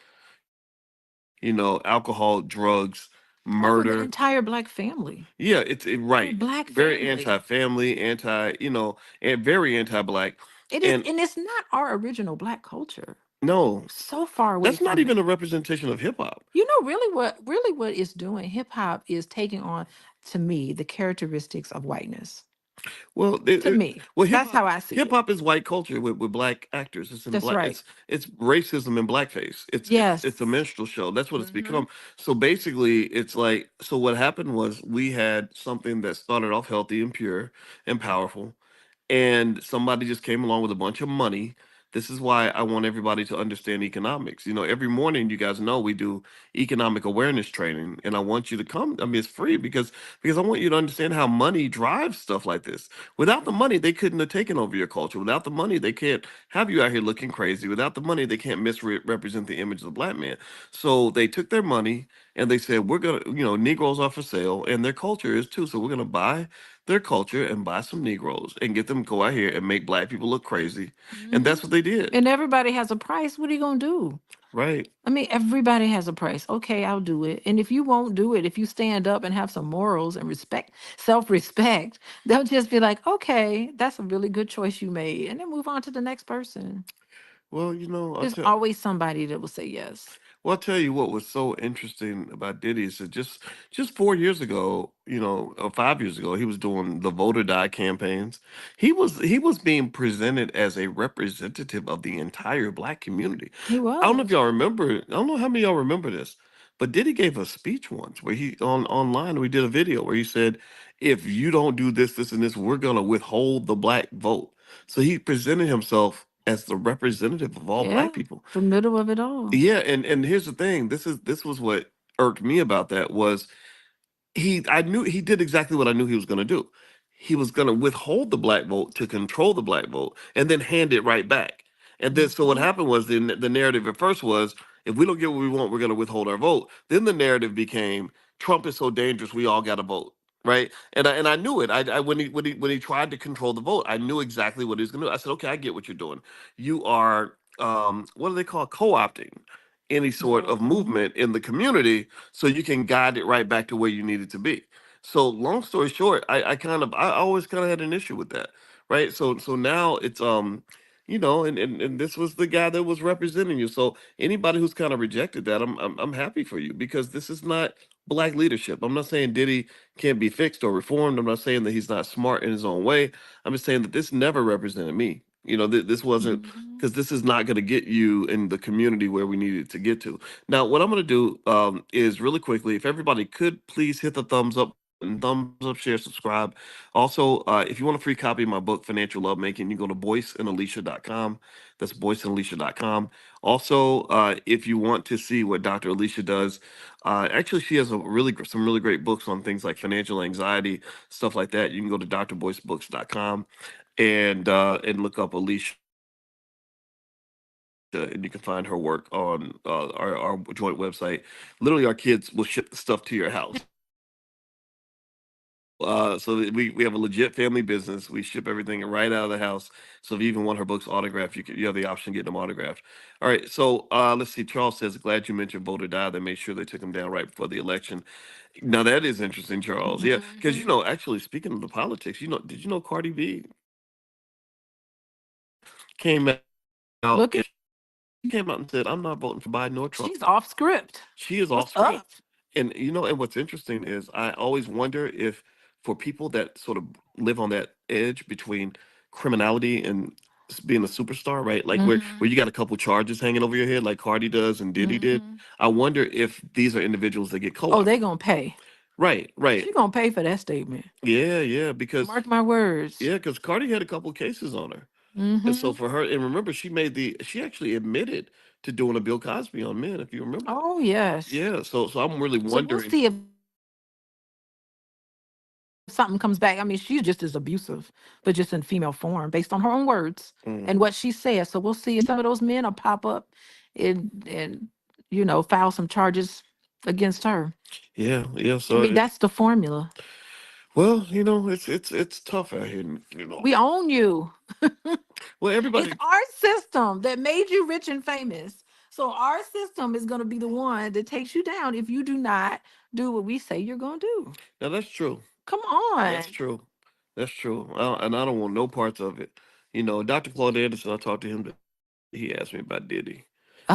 Alcohol, drugs, murder. Oh, for the entire black family. Yeah, The right. black Very family. anti-family, and very anti-black. It is, And and it's not our original black culture. no, So far away that's not from even a it. representation of hip hop. You know, really what it's doing, hip hop is taking on, to me, the characteristics of whiteness. Well, To me. well, That's how I see hip it. hop is white culture with black actors. That's right. It's racism and blackface. It's a Yes. minstrel show. That's what it's Hmm. become. So basically, it's like so. What happened was we had something that started off healthy and pure and powerful, and somebody just came along with a bunch of money. This is why I want everybody to understand economics. Every morning, you guys know we do economic awareness training, and I want you to come. I mean, it's free because I want you to understand how money drives stuff like this. Without the money, they couldn't have taken over your culture. Without the money, they can't have you out here looking crazy. Without the money, they can't misrepresent the image of the black man. So they took their money and they said, we're gonna, Negroes are for sale, and their culture is too. So we're gonna buy their culture and buy some Negroes and get them to go out here and make black people look crazy. And Hmm. that's what they did. And everybody has a price. What are you gonna do? Right. I mean, everybody has a price. Okay, I'll do it. And if you won't do it, if you stand up and have some morals and respect, self-respect, they'll just be like, okay, that's a really good choice you made. And then move on to the next person. Well, There's always somebody that will say yes. I'll tell you what was so interesting about Diddy is that just 4 years ago, or 5 years ago, he was doing the voter die campaigns. He was being presented as a representative of the entire black community. He I don't know if was. y'all remember. I don't know how many of y'all remember this, but Diddy gave a speech once where he online we did a video where he said, "If you don't do this, this, and this, we're gonna withhold the black vote." So he presented himself as the representative of all Yeah. black people. The middle of it all. Yeah, and here's the thing. This was what irked me about that was I knew he did exactly what I knew he was going to do. He was going to withhold the black vote to control the black vote and then hand it right back. And then so what Mhm. happened was the narrative at first was if we don't get what we want, we're going to withhold our vote. Then the narrative became Trump is so dangerous, we all got to vote. Right, and I knew it. I when he tried to control the vote, I knew exactly what he was going to do. I said, okay, I get what you're doing. You are what do they call co-opting any sort of Mhm. movement in the community so you can guide it right back to where you need it to be. So long story short, I always kind of had an issue with that, right? So now it's and this was the guy that was representing you. So anybody who's kind of rejected that, I'm happy for you because this is not black leadership. I'm not saying Diddy can't be fixed or reformed. I'm not saying that he's not smart in his own way. I'm just saying that this never represented me. This wasn't Mhm. because this is not going to get you in the community where we needed to get to. Now, what I'm going to do is really quickly, if everybody could please hit the thumbs up button, thumbs up, share, subscribe. Also, if you want a free copy of my book, Financial Lovemaking, you go to boyceandalicia.com. That's boyceandalicia.com. Also, if you want to see what Dr. Alicia does, actually, she has some really great books on things like financial anxiety, stuff like that. You can go to drboycebooks.com and look up Alicia, and you can find her work on our joint website. Literally, our kids will ship the stuff to your house. We have a legit family business. We ship everything right out of the house. So if you even want her books autographed, you have the option of getting them autographed. All right. So let's see. Charles says, glad you mentioned vote or die. They made sure they took him down right before the election. Now that is interesting, Charles. Yeah, because actually, speaking of the politics, did you know Cardi B came out Look and at she came out and said, "I'm not voting for Biden or Trump." she's off script. She is off What's script. up? And what's interesting is I always wonder if for people that sort of live on that edge between criminality and being a superstar, right? Like where you got a couple charges hanging over your head, like Cardi does and Diddy did. I wonder if these are individuals that get Oh, they co-opted. gonna pay. Right, right. She gonna pay for that statement. Yeah, yeah, because Mark my words. yeah, because Cardi had a couple cases on her. And so Mm-hmm. for her, and remember, she actually admitted to doing a Bill Cosby on men, if you remember. Oh yes. Yeah, so I'm really So we'll wondering. see if something comes back. I mean, she's just as abusive, but just in female form, based on her own words and Mhm. what she says. So we'll see if some of those men will pop up and file some charges against her. Yeah, yeah. I So mean, that's the formula. well, it's tough out here. We own you. Well, It's everybody. our system that made you rich and famous. So our system is going to be the one that takes you down if you do not do what we say you're going to do. Now that's true. Come That's on. true. That's true. And I don't want no parts of it. Dr. Claude Anderson. I talked to him today. He asked me about Diddy.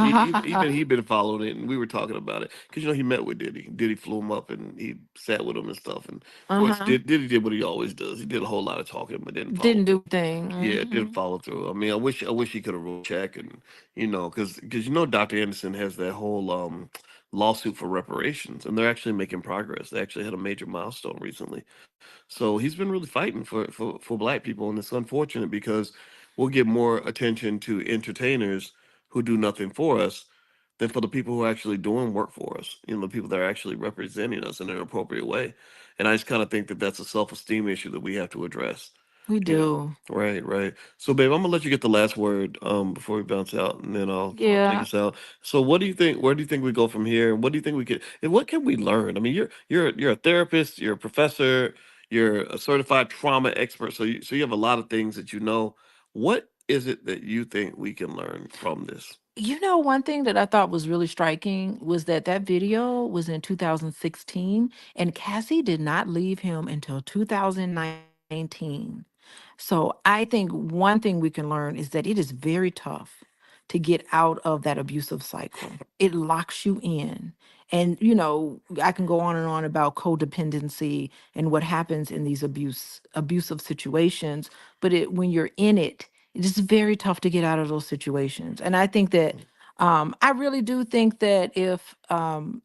He been following it, and we were talking about it because he met with Diddy. Diddy flew him up, and he sat with him and stuff. And of course, Uh-huh. Diddy did what he always does. He did a whole lot of talking, but didn't follow Didn't through. do a thing. Yeah, didn't Mhm. follow through. I mean, I wish he could have wrote a check, and because Dr. Anderson has that whole lawsuit for reparations, and they're actually making progress. They actually had a major milestone recently. So he's been really fighting for black people, and it's unfortunate because we'll get more attention to entertainers who do nothing for us than for the people who are actually doing work for us. The people that are actually representing us in an appropriate way. And I just kind of think that that's a self-esteem issue that we have to address. We You know. do. Right, right. So, babe, I'm gonna let you get the last word before we bounce out, and then I'll take Yeah. us out. So, what do you think? Where do you think we go from here? And what do you think we can? And what can we learn? I mean, you're a therapist, you're a professor, you're a certified trauma expert. So you have a lot of things that you know. What is it that you think we can learn from this? One thing that I thought was really striking was that video was in 2016 and Cassie did not leave him until 2019. So I think one thing we can learn is that it is very tough to get out of that abusive cycle. It locks you in. And I can go on and on about codependency and what happens in these abusive situations, but when you're in it, it's very tough to get out of those situations. And I think that I really do think that if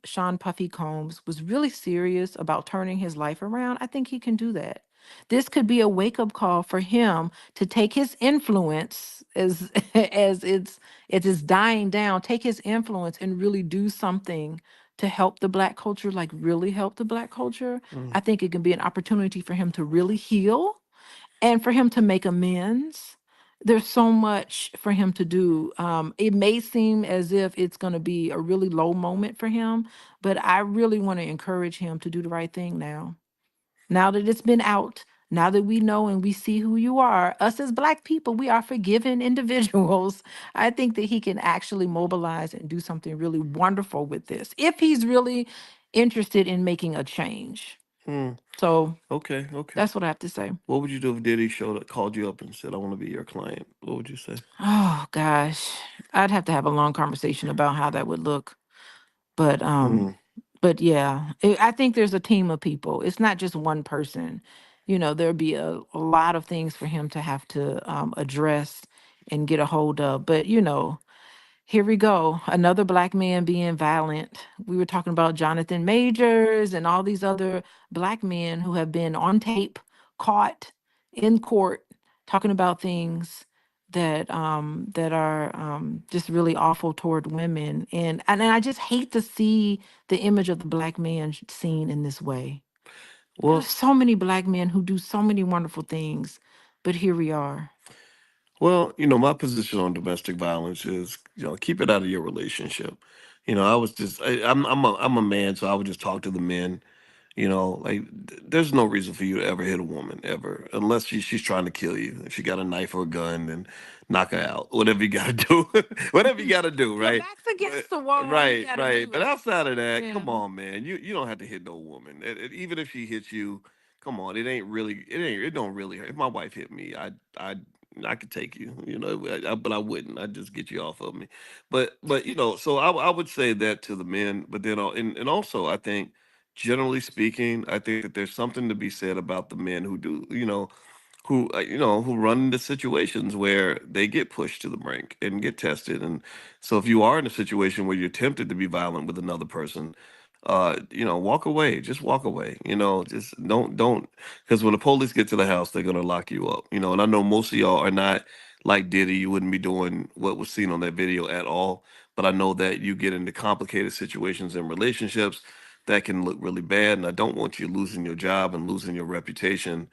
Sean Puffy Combs was really serious about turning his life around, I think he can do that. This could be a wake-up call for him to take his influence as as it's dying down, take his influence and really do something to help the Black culture, like really help the Black culture. Mm, I think it can be an opportunity for him to really heal and for him to make amends. There's so much for him to do. It may seem as if it's going to be a really low moment for him, but I really want to encourage him to do the right thing now. Now that it's been out, now that we know and we see who you are, us as Black people, we are forgiven individuals. I think that he can actually mobilize and do something really wonderful with this if he's really interested in making a change. mm, So okay, okay. that's what I have to say. What would you do if Diddy showed up, called you up, and said, "I want to be your client"? What would you say? Oh gosh, I'd have to have a long conversation about how that would look. But Mm, yeah, I think there's a team of people. It's not just one person. There'd be a lot of things for him to have to address and get a hold of. But Here we go. Another black man being violent. We were talking about Jonathan Majors and all these other black men who have been on tape, caught in court, talking about things that are just really awful toward women. And I just hate to see the image of the black man seen in this way. There are Well, so many black men who do so many wonderful things, but here we are. well, my position on domestic violence is, keep it out of your relationship. I was just, I'm a man, so I would just talk to the men. Like there's no reason for you to ever hit a woman ever, unless she's trying to kill you. If she got a knife or a gun, then knock her out. Whatever you gotta do, whatever you gotta do, Your right? back's But against the wall, you right, gotta right. do But it. outside of that, Yeah. come on, man. You don't have to hit no woman. Even if she hits you, come on. It ain't really. It ain't. It don't really hurt. If my wife hit me, I could take you. But I wouldn't. I'd just get you off of me. But so I would say that to the men. But then, and also, I think generally speaking, I think that there's something to be said about the men who do, who run into situations where they get pushed to the brink and get tested. And so, if you are in a situation where you're tempted to be violent with another person, walk away. Just walk away. Just don't, because when the police get to the house, they're gonna lock you up. And I know most of y'all are not like Diddy. You wouldn't be doing what was seen on that video at all. But I know that you get into complicated situations in relationships that can look really bad. And I don't want you losing your job and losing your reputation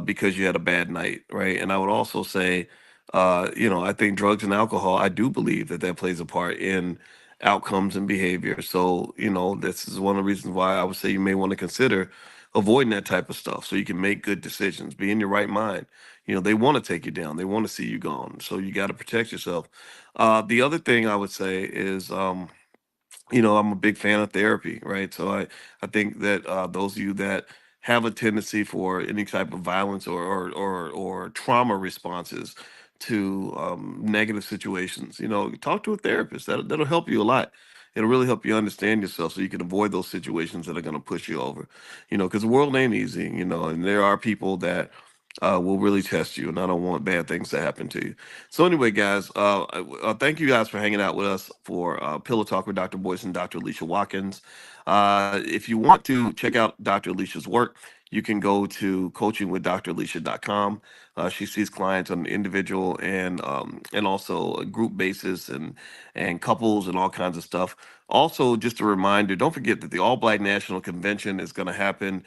because you had a bad night, right? And I would also say, I think drugs and alcohol, I do believe that that plays a part in outcomes and behavior. So, this is one of the reasons why I would say you may want to consider avoiding that type of stuff so you can make good decisions, be in your right mind. They want to take you down, they want to see you gone. So you got to protect yourself. The other thing I would say is, I'm a big fan of therapy, right? So I think that those of you that have a tendency for any type of violence or trauma responses to negative situations, talk to a therapist. That'll help you a lot. It'll really help you understand yourself so you can avoid those situations that are going to push you over, because the world ain't easy, and there are people that will really test you, and I don't want bad things to happen to you. So anyway, guys, thank you guys for hanging out with us for Pillow Talk with Dr. Boyce and Dr. Alicia Watkins. If you want to check out Dr. Alicia's work, you can go to coachingwithdralicia.com. She sees clients on an individual and also a group basis and couples and all kinds of stuff. Also, just a reminder, don't forget that the All Black National Convention is going to happen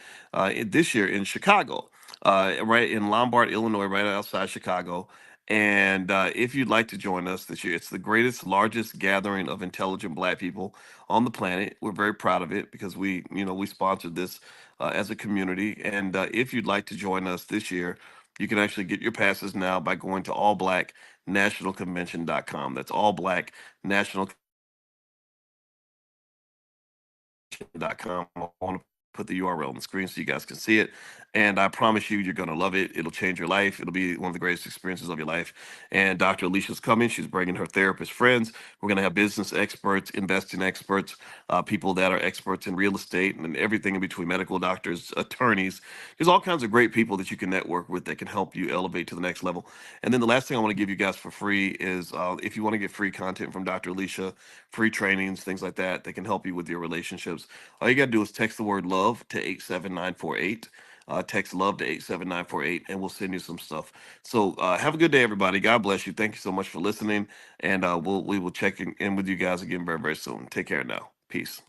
this year in Chicago, right in Lombard, Illinois, right outside Chicago. And if you'd like to join us this year, it's the greatest, largest gathering of intelligent Black people on the planet. We're very proud of it because we sponsored this as a community. And if you'd like to join us this year, you can actually get your passes now by going to allblacknationalconvention.com. That's allblacknationalconvention.com. I want to put the URL on the screen so you guys can see it. And I promise you, you're going to love it. It'll change your life. It'll be one of the greatest experiences of your life. And Dr. Alicia's coming. She's bringing her therapist friends. We're going to have business experts, investing experts, people that are experts in real estate and everything in between, medical doctors, attorneys. There's all kinds of great people that you can network with that can help you elevate to the next level. And then the last thing I want to give you guys for free is if you want to get free content from Dr. Alicia, free trainings, things like that, that can help you with your relationships. All you got to do is text the word love to 87948. Text love to 87948, and we'll send you some stuff. So have a good day, everybody. God bless you. Thank you so much for listening. And we will check in with you guys again very, very soon. Take care now. Peace.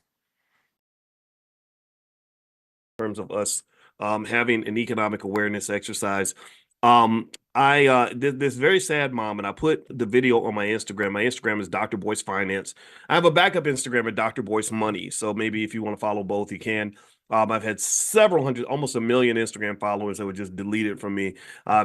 Terms of us having an economic awareness exercise. I did this very sad mom, and I put the video on my Instagram. My Instagram is Dr. Boyce Finance. I have a backup Instagram at Dr. Boyce Money. So maybe if you want to follow both, you can. I've had several hundred, almost a million Instagram followers that would just delete it from me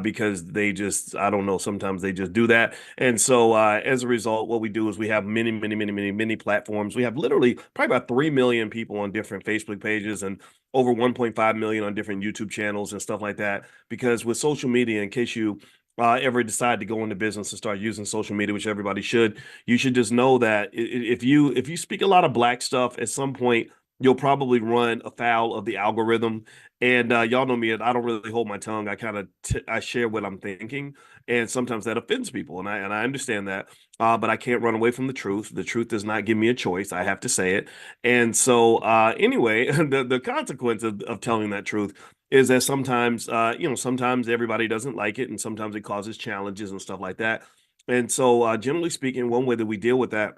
because they just, I don't know, sometimes they just do that. And so as a result, what we do is we have many platforms. We have literally probably about 3 million people on different Facebook pages and over 1.5 million on different YouTube channels and stuff like that. Because with social media, in case you ever decide to go into business and start using social media, which everybody should, you should just know that if you speak a lot of Black stuff, at some point you'll probably run afoul of the algorithm. And y'all know me, I don't really hold my tongue. I kind of I share what I'm thinking, and sometimes that offends people, and I understand that. But I can't run away from the truth. The truth does not give me a choice. I have to say it. And so anyway, the consequence of telling that truth is that sometimes sometimes everybody doesn't like it, and sometimes it causes challenges and stuff like that. And so generally speaking, one way that we deal with that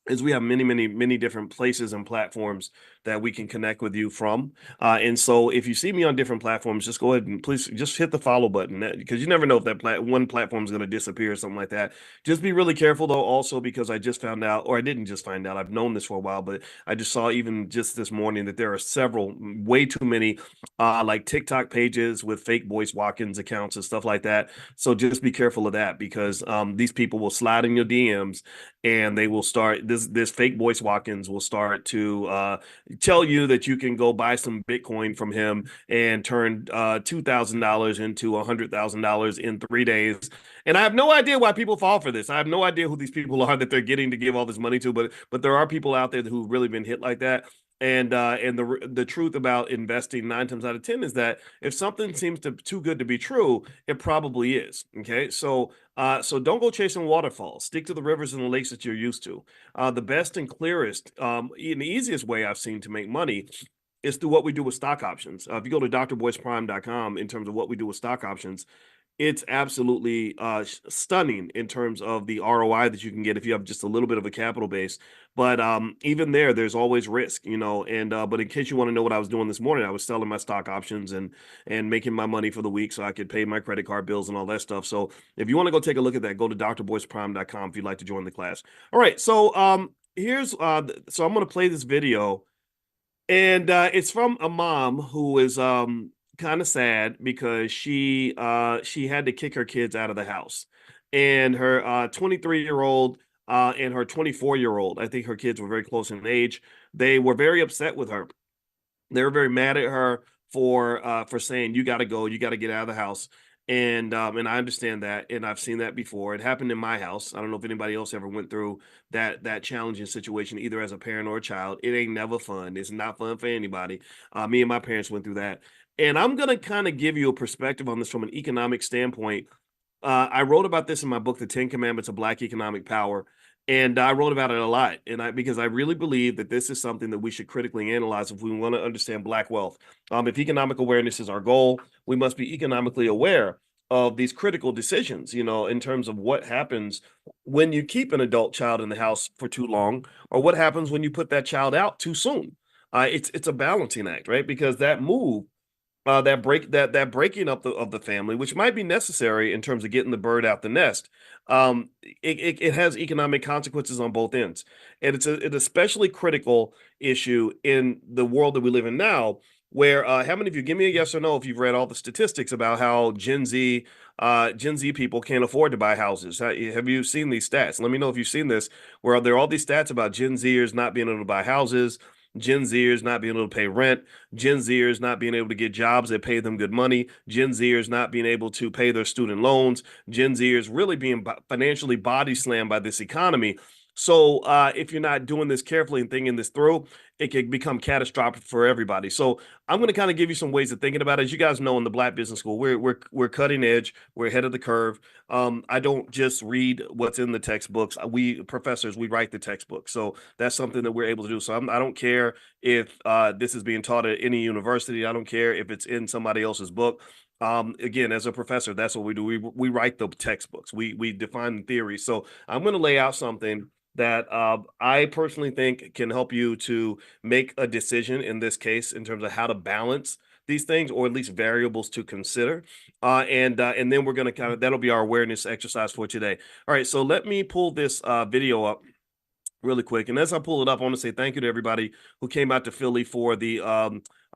is we have many, many, many different places and platforms that we can connect with you from. And so if you see me on different platforms, just go ahead and please just hit the follow button, because you never know if one platform is going to disappear or something like that. Just be really careful though, also, because I just found out, or I didn't just find out, I've known this for a while, but I just saw even just this morning that there are several, way too many, like TikTok pages with fake Boyce Watkins accounts and stuff like that. So just be careful of that, because these people will slide in your DMs, and they will start this fake Boyce Watkins will start to tell you that you can go buy some Bitcoin from him and turn $2,000 into $100,000 in 3 days. And I have no idea why people fall for this. I have no idea who these people are that they're getting to give all this money to, but there are people out there who've really been hit like that. And the truth about investing 9 times out of 10 is that if something seems too good to be true, it probably is. Okay, so don't go chasing waterfalls. Stick to the rivers and the lakes that you're used to. The best and clearest, and the easiest way I've seen to make money is through what we do with stock options. If you go to drboyceprime.com, in terms of what we do with stock options, it's absolutely stunning in terms of the ROI that you can get if you have just a little bit of a capital base. But even there's always risk, And but in case you want to know what I was doing this morning, I was selling my stock options and making my money for the week so I could pay my credit card bills and all that stuff. So if you want to go take a look at that, go to drboyceprime.com if you'd like to join the class. All right, so here's so I'm going to play this video, and it's from a mom who is kind of sad because she had to kick her kids out of the house. And her 23-year-old and her 24-year-old, I think her kids were very close in age, they were very upset with her. They were very mad at her for saying, you got to go, you got to get out of the house. And I understand that, and I've seen that before. It happened in my house. I don't know if anybody else ever went through that challenging situation, either as a parent or a child. It ain't never fun. It's not fun for anybody. Me and my parents went through that. And I'm gonna kind of give you a perspective on this from an economic standpoint. I wrote about this in my book, The 10 Commandments of Black Economic Power, and I wrote about it a lot. And because I really believe that this is something that we should critically analyze if we want to understand Black wealth. If economic awareness is our goal, we must be economically aware of these critical decisions, in terms of what happens when you keep an adult child in the house for too long, or what happens when you put that child out too soon. It's a balancing act, right? Because that move that breaking up of the family, which might be necessary in terms of getting the bird out the nest, it has economic consequences on both ends, and it's an especially critical issue in the world that we live in now. Where how many of you, give me a yes or no if you've read all the statistics about how Gen Z people can't afford to buy houses? Have you seen these stats? Let me know if you've seen this, where there are all these stats about Gen Zers not being able to buy houses, Gen Zers not being able to pay rent, Gen Zers not being able to get jobs that pay them good money, Gen Zers not being able to pay their student loans, Gen Zers really being financially body slammed by this economy. So if you're not doing this carefully and thinking this through, it can become catastrophic for everybody. So I'm going to kind of give you some ways of thinking about it. As you guys know, in the Black Business School, we're cutting edge, we're ahead of the curve. I don't just read what's in the textbooks. We professors, we write the textbook. So that's something that we're able to do. So I don't care if this is being taught at any university. I don't care if it's in somebody else's book. Again, as a professor, that's what we do. We write the textbooks. We define the theory. So I'm going to lay out something that I personally think can help you to make a decision in this case in terms of how to balance these things, or at least variables to consider. And then we're going to that'll be our awareness exercise for today. All right, so let me pull this video up really quick. And as I pull it up, I want to say thank you to everybody who came out to Philly for the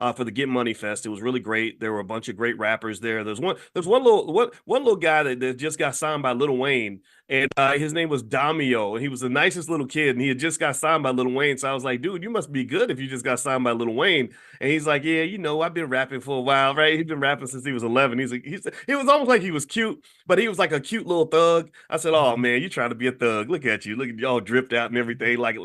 for the Get Money Fest. It was really great. There were a bunch of great rappers there. There's one little guy that just got signed by Lil Wayne, and his name was Damio, and he was the nicest little kid, and he had just got signed by Lil Wayne. So I was like, dude, you must be good if you just got signed by Lil Wayne. And he's like, yeah, I've been rapping for a while, right? He's been rapping since he was 11. It was almost like he was cute, but he was like a cute little thug. I said, oh man, you trying to be a thug? Look at you, look at you all dripped out and everything, like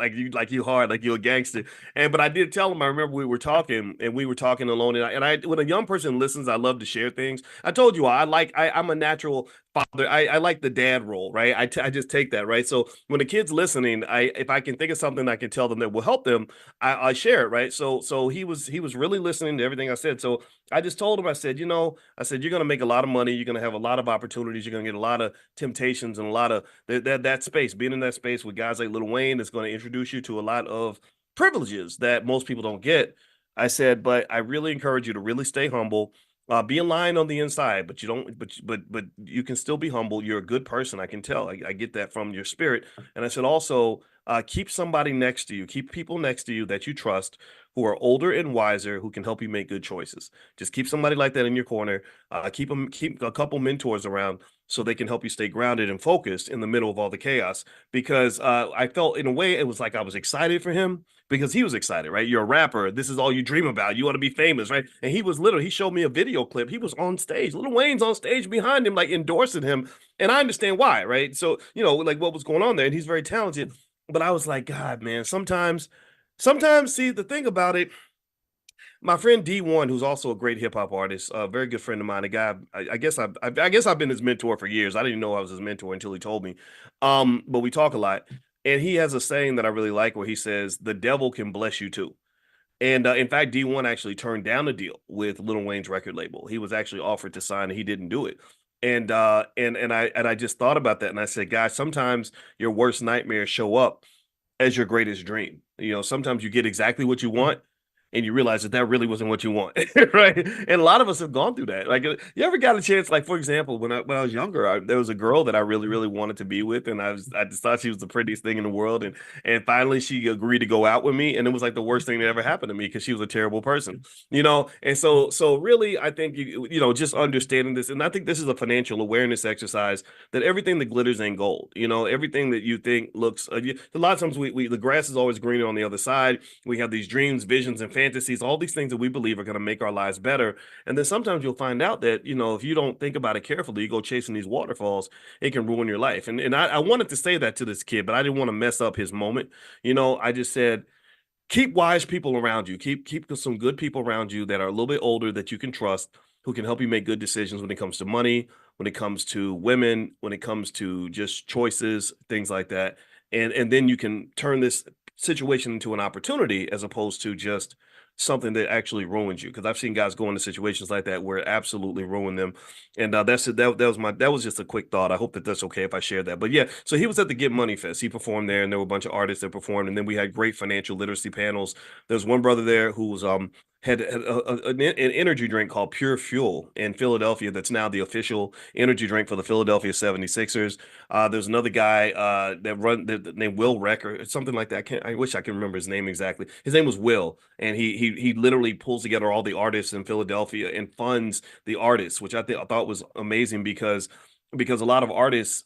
you hard, like you a gangster. And but I did tell him. I remember we were talking alone, and I when a young person listens, I love to share things. I told you I'm a natural father. I like the dad role, right? I just take that, right? So when the kid's listening, if I can think of something I can tell them that will help them, I share it, right? So he was really listening to everything I said. So I just told him, I said, you're gonna make a lot of money, you're gonna have a lot of opportunities, you're gonna get a lot of temptations and a lot of that space. Being in that space with guys like Lil Wayne is going to introduce you to a lot of privileges that most people don't get. I said, but I really encourage you to really stay humble. Be in line on the inside, but you don't. But you can still be humble. You're a good person. I can tell. I get that from your spirit. And I said also, keep somebody next to you. Keep people next to you that you trust, who are older and wiser, who can help you make good choices. Just keep somebody like that in your corner. Keep a couple mentors around so they can help you stay grounded and focused in the middle of all the chaos. Because I felt in a way it was like I was excited for him because he was excited, right? You're a rapper. This is all you dream about. You want to be famous, right? And he showed me a video clip. He was on stage. Lil Wayne's on stage behind him, like endorsing him. And I understand why, right? So, like what was going on there. And he's very talented. But I was like, God, man, sometimes, see, the thing about it, my friend D1, who's also a great hip hop artist, a very good friend of mine, a guy. I guess I've been his mentor for years. I didn't know I was his mentor until he told me. But we talk a lot, and he has a saying that I really like, where he says, "The devil can bless you too." And in fact, D1 actually turned down a deal with Lil Wayne's record label. He was actually offered to sign, and he didn't do it. And I just thought about that, and I said, guys, sometimes your worst nightmares show up as your greatest dream. Sometimes you get exactly what you want and you realize that really wasn't what you want, right? And a lot of us have gone through that. Like, you ever got a chance? Like, for example, when I was younger, there was a girl that I really really wanted to be with, and I just thought she was the prettiest thing in the world, and finally she agreed to go out with me, and it was like the worst thing that ever happened to me because she was a terrible person, And so really, I think just understanding this, and I think this is a financial awareness exercise, that everything that glitters ain't gold. Everything that you think looks. A lot of times the grass is always greener on the other side. We have these dreams, visions, and fantasies, all these things that we believe are going to make our lives better. And then sometimes you'll find out that, if you don't think about it carefully, you go chasing these waterfalls, it can ruin your life. And I wanted to say that to this kid, but I didn't want to mess up his moment. I just said, keep wise people around you. Keep some good people around you that are a little bit older that you can trust, who can help you make good decisions when it comes to money, when it comes to women, when it comes to just choices, things like that. And then you can turn this situation into an opportunity as opposed to just something that actually ruins you. Because I've seen guys go into situations like that where it absolutely ruined them. And that's it. That was just a quick thought. I hope that that's okay if I share that. But yeah, so he was at the Get Money Fest. He performed there, and there were a bunch of artists that performed. And then we had great financial literacy panels. There's one brother there who was had an energy drink called Pure Fuel in Philadelphia. That's now the official energy drink for the Philadelphia 76ers. There's another guy named Will Reck or something like that. I wish I can remember his name exactly. His name was Will, and he literally pulls together all the artists in Philadelphia and funds the artists, which I thought was amazing because a lot of artists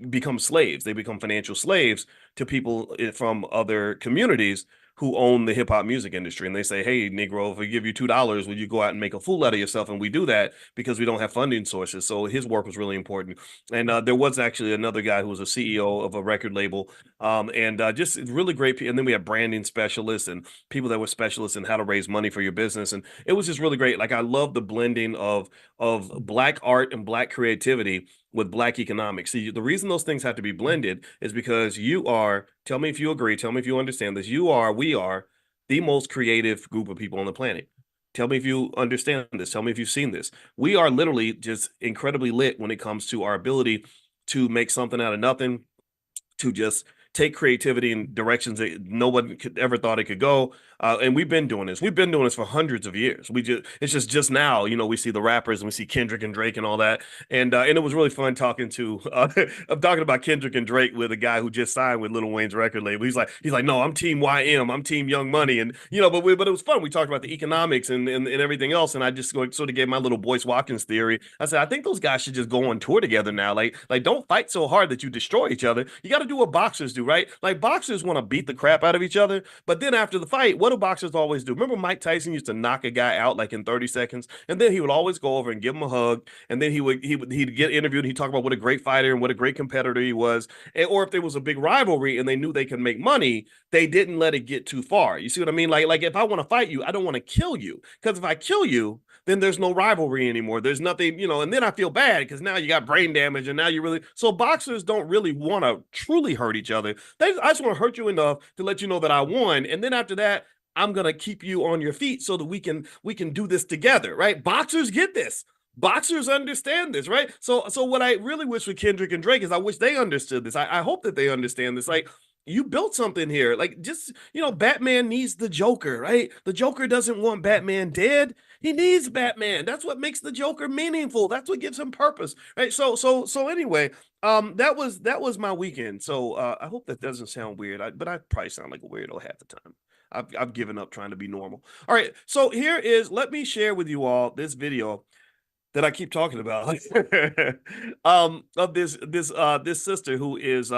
become slaves. They become financial slaves to people from other communities who own the hip hop music industry. And they say, hey, Negro, if we give you $2, will you go out and make a fool out of yourself? And we do that because we don't have funding sources. So his work was really important. And there was actually another guy who was a CEO of a record label, and just really great. And then we had branding specialists and people that were specialists in how to raise money for your business. And it was just really great. Like, I love the blending of Black art and Black creativity with Black economics. See, the reason those things have to be blended is because tell me if you agree, tell me if you understand this, we are the most creative group of people on the planet. Tell me if you understand this. Tell me if you've seen this. We are literally just incredibly lit when it comes to our ability to make something out of nothing, to just take creativity in directions that no one could ever thought it could go. And we've been doing this. We've been doing this for hundreds of years. It's just now, we see the rappers and we see Kendrick and Drake and all that. And it was really fun talking to I'm talking about Kendrick and Drake with a guy who just signed with Lil Wayne's record label. He's like, no, I'm Team YM, I'm Team Young Money, and but it was fun. We talked about the economics and everything else, and I just sort of gave my little Boyce Watkins theory. I said I think those guys should just go on tour together now. Like don't fight so hard that you destroy each other. You got to do what boxers do, right? Like boxers want to beat the crap out of each other, but then after the fight, what do boxers always do? Remember Mike Tyson used to knock a guy out like in 30 seconds, and then he would always go over and give him a hug, and then he'd get interviewed and he'd talk about what a great fighter and what a great competitor he was. Or if there was a big rivalry and they knew they could make money, they didn't let it get too far. You see what I mean? Like if I want to fight you, I don't want to kill you, because if I kill you, then there's no rivalry anymore. There's nothing, and then I feel bad because now you got brain damage and now you really. So boxers don't really want to truly hurt each other. I just want to hurt you enough to let you know that I won, and then after that, I'm gonna keep you on your feet so that we can do this together, right? Boxers get this. Boxers understand this, right? So what I really wish with Kendrick and Drake is I wish they understood this. I hope that they understand this. Like, you built something here. Like, just, Batman needs the Joker, right? The Joker doesn't want Batman dead. He needs Batman. That's what makes the Joker meaningful. That's what gives him purpose, right? So anyway, that was my weekend. So I hope that doesn't sound weird. But I probably sound like a weirdo half the time. I've given up trying to be normal. All right, so let me share with you all this video that I keep talking about of this sister who is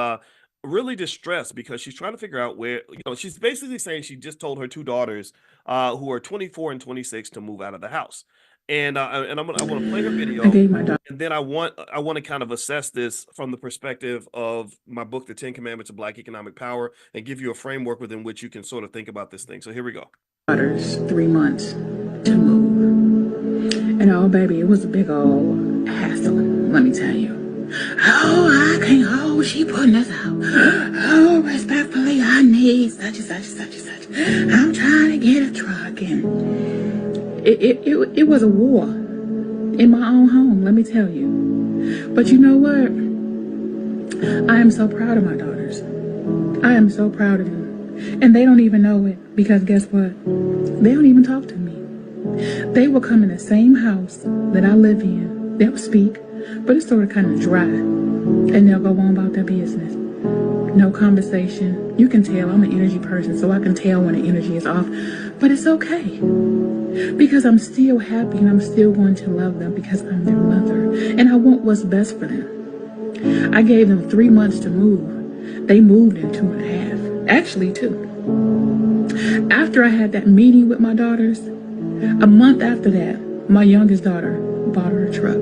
really distressed because she's trying to figure out where, she's basically saying she just told her two daughters who are 24 and 26 to move out of the house. And I want to play her video, and then I want to kind of assess this from the perspective of my book, The 10 Commandments of Black Economic Power, and give you a framework within which you can sort of think about this thing. So here we go. 3 months to move. And oh baby, it was a big old hassle, let me tell you. Oh, I can't, oh, she putting us out. Oh, respectfully, I need such and such and such and such. I'm trying to get a truck, and it was a war in my own home, let me tell you. But you know what? I am so proud of my daughters. I am so proud of them. And they don't even know it, because guess what? They don't even talk to me. They will come in the same house that I live in. They'll speak, but it's sort of kind of dry. And they'll go on about their business. No conversation. You can tell I'm an energy person, so I can tell when the energy is off. But it's okay. Because I'm still happy and I'm still going to love them because I'm their mother. And I want what's best for them. I gave them 3 months to move. They moved in 2.5. Actually, 2. After I had that meeting with my daughters, a month after that, my youngest daughter bought her a truck.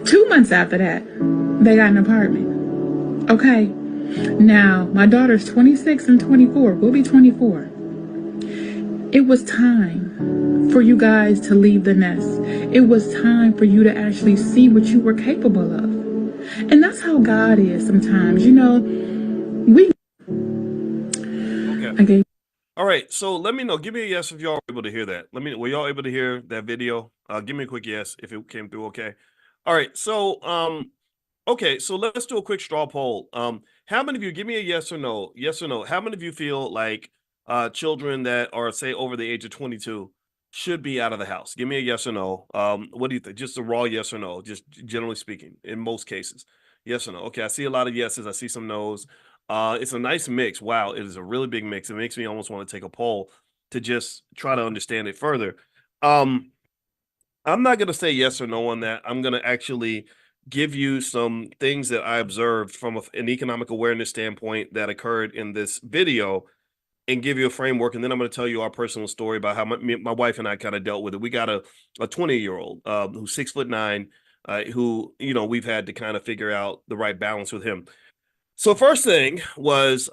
2 months after that, they got an apartment. Okay. Now, my daughter's 26 and 24. We'll be 24. It was time for you guys to leave the nest. It was time for you to actually see what you were capable of. And that's how God is sometimes. We... Okay. Okay. All right, so let me know. Give me a yes if y'all were able to hear that. Were y'all able to hear that video? Give me a quick yes if it came through okay. All right, so so let's do a quick straw poll. How many of you, give me a yes or no? Yes or no. How many of you feel like children that are, say, over the age of 22 should be out of the house? Give me a yes or no. What do you think? Just a raw yes or no, just generally speaking, in most cases. Yes or no. Okay, I see a lot of yeses. I see some no's. It's a nice mix. Wow, it is a really big mix. It makes me almost want to take a poll to just try to understand it further. I'm not going to say yes or no on that. I'm going to actually give you some things that I observed from an economic awareness standpoint that occurred in this video, and give you a framework. And then I'm going to tell you our personal story about how my wife and I kind of dealt with it. We got a 20-year-old who's 6'9", who, we've had to kind of figure out the right balance with him. So first thing was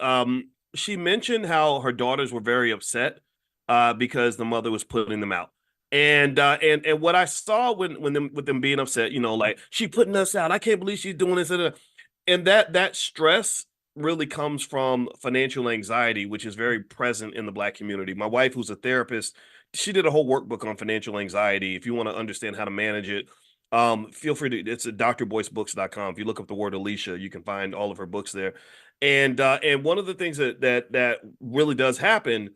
she mentioned how her daughters were very upset because the mother was putting them out. And what I saw with them being upset, like, she putting us out. I can't believe she's doing this. And that stress really comes from financial anxiety, which is very present in the Black community. My wife, who's a therapist, she did a whole workbook on financial anxiety. If you want to understand how to manage it, Feel free to, it's at drboycebooks.com. If you look up the word Alicia, you can find all of her books there. And one of the things that really does happen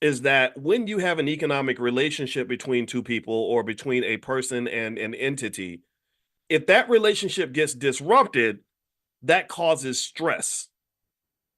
is that when you have an economic relationship between two people or between a person and an entity, if that relationship gets disrupted, that causes stress.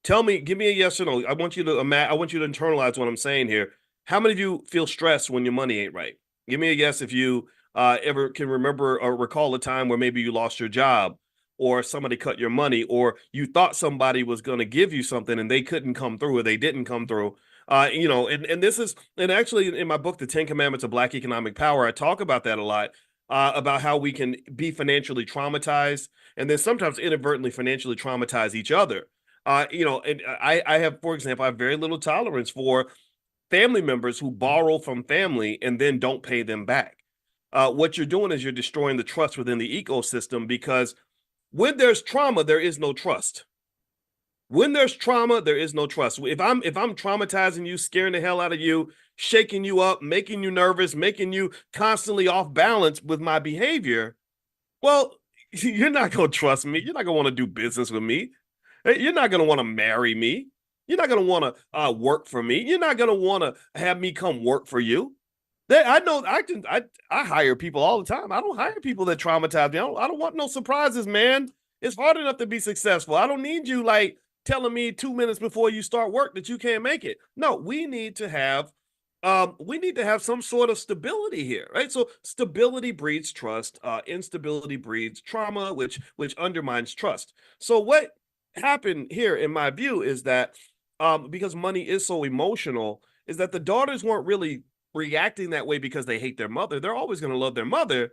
Tell me, give me a yes or no. I want you to internalize what I'm saying here. How many of you feel stressed when your money ain't right? Give me a yes if you ever can remember or recall a time where maybe you lost your job, or somebody cut your money, or you thought somebody was going to give you something and they couldn't come through, or they didn't come through. And this is, and actually in my book, The 10 Commandments of Black Economic Power, I talk about that a lot, about how we can be financially traumatized and then sometimes inadvertently financially traumatize each other. And I have, for example, I have very little tolerance for family members who borrow from family and then don't pay them back. What you're doing is you're destroying the trust within the ecosystem, because when there's trauma, there is no trust. When there's trauma, there is no trust. If I'm traumatizing you, scaring the hell out of you, shaking you up, making you nervous, making you constantly off balance with my behavior, well, you're not going to trust me. You're not going to want to do business with me. You're not going to want to marry me. You're not going to want to work for me. You're not going to want to have me come work for you. I know I hire people all the time. I don't hire people that traumatize me. I don't want no surprises, man. It's hard enough to be successful. I don't need you like telling me 2 minutes before you start work that you can't make it. No, we need to have some sort of stability here, right? So stability breeds trust. Instability breeds trauma, which undermines trust. So what happened here, in my view, is that because money is so emotional, is that the daughters weren't really reacting that way because they hate their mother. They're always going to love their mother,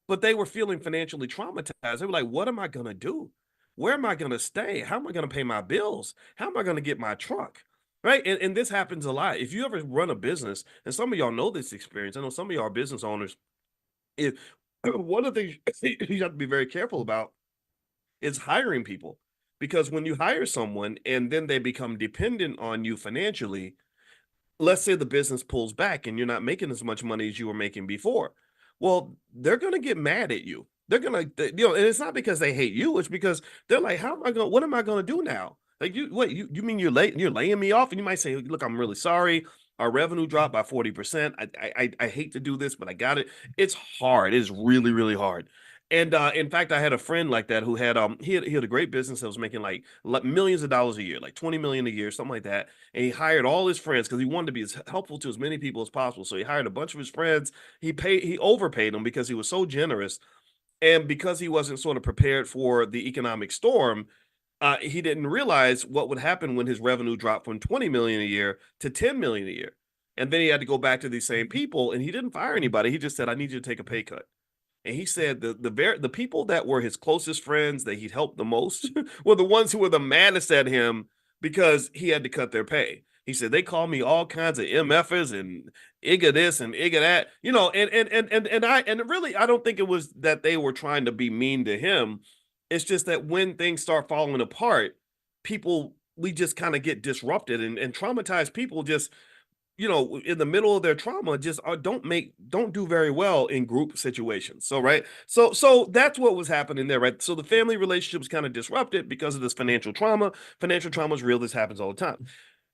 but they were feeling financially traumatized. They were like, what am I going to do? Where am I going to stay? How am I going to pay my bills? How am I going to get my truck? Right. And this happens a lot. If you ever run a business, and some of y'all know this experience, I know some of y'all are business owners. If one of the things you have to be very careful about is hiring people, because when you hire someone and then they become dependent on you financially, let's say the business pulls back and you're not making as much money as you were making before. Well, they're going to get mad at you. They're going to, and it's not because they hate you. It's because they're like, what am I going to do now? Like you mean you're laying me off? And you might say, look, I'm really sorry. Our revenue dropped by 40%. I hate to do this, but I got it. It's hard. It's really, really hard. And in fact, I had a friend like that who had he had a great business that was making like millions of dollars a year, like 20 million a year, something like that. And he hired all his friends because he wanted to be as helpful to as many people as possible. So he hired a bunch of his friends. He overpaid them because he was so generous, and because he wasn't sort of prepared for the economic storm. He didn't realize what would happen when his revenue dropped from 20 million a year to 10 million a year. And then he had to go back to these same people, and he didn't fire anybody. He just said, I need you to take a pay cut. And he said the people that were his closest friends that he'd helped the most were the ones who were the maddest at him because he had to cut their pay. He said they called me all kinds of MFers and IGA this and IGA that, and really I don't think it was that they were trying to be mean to him. It's just that when things start falling apart, we just kind of get disrupted, and traumatized people just, in the middle of their trauma, just don't do very well in group situations. So, right. So that's what was happening there, right? So the family relationship was kind of disrupted because of this financial trauma. Financial trauma is real. This happens all the time.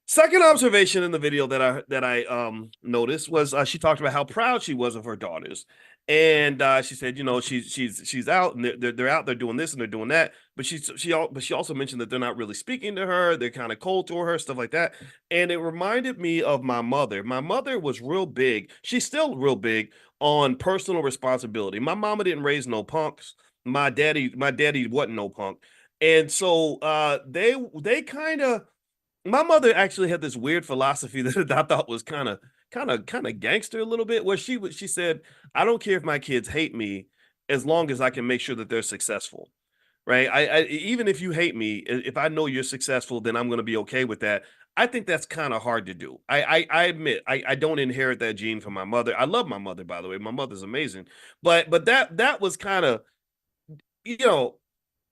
Second observation in the video that I noticed was she talked about how proud she was of her daughters, and she said, she's out and they're out there doing this and they're doing that, but she also mentioned that they're not really speaking to her, they're kind of cold to her, stuff like that, and it reminded me of my mother. My mother was real big. She's still real big on personal responsibility. My mama didn't raise no punks. My daddy wasn't no punk, and so they kind of my mother actually had this weird philosophy that I thought was kind of gangster a little bit, where she said, I don't care if my kids hate me as long as I can make sure that they're successful. Right. Even if you hate me, if I know you're successful, then I'm going to be okay with that. I think that's kind of hard to do. I admit I don't inherit that gene from my mother. I love my mother, by the way. My mother's amazing. But that was kind of, you know,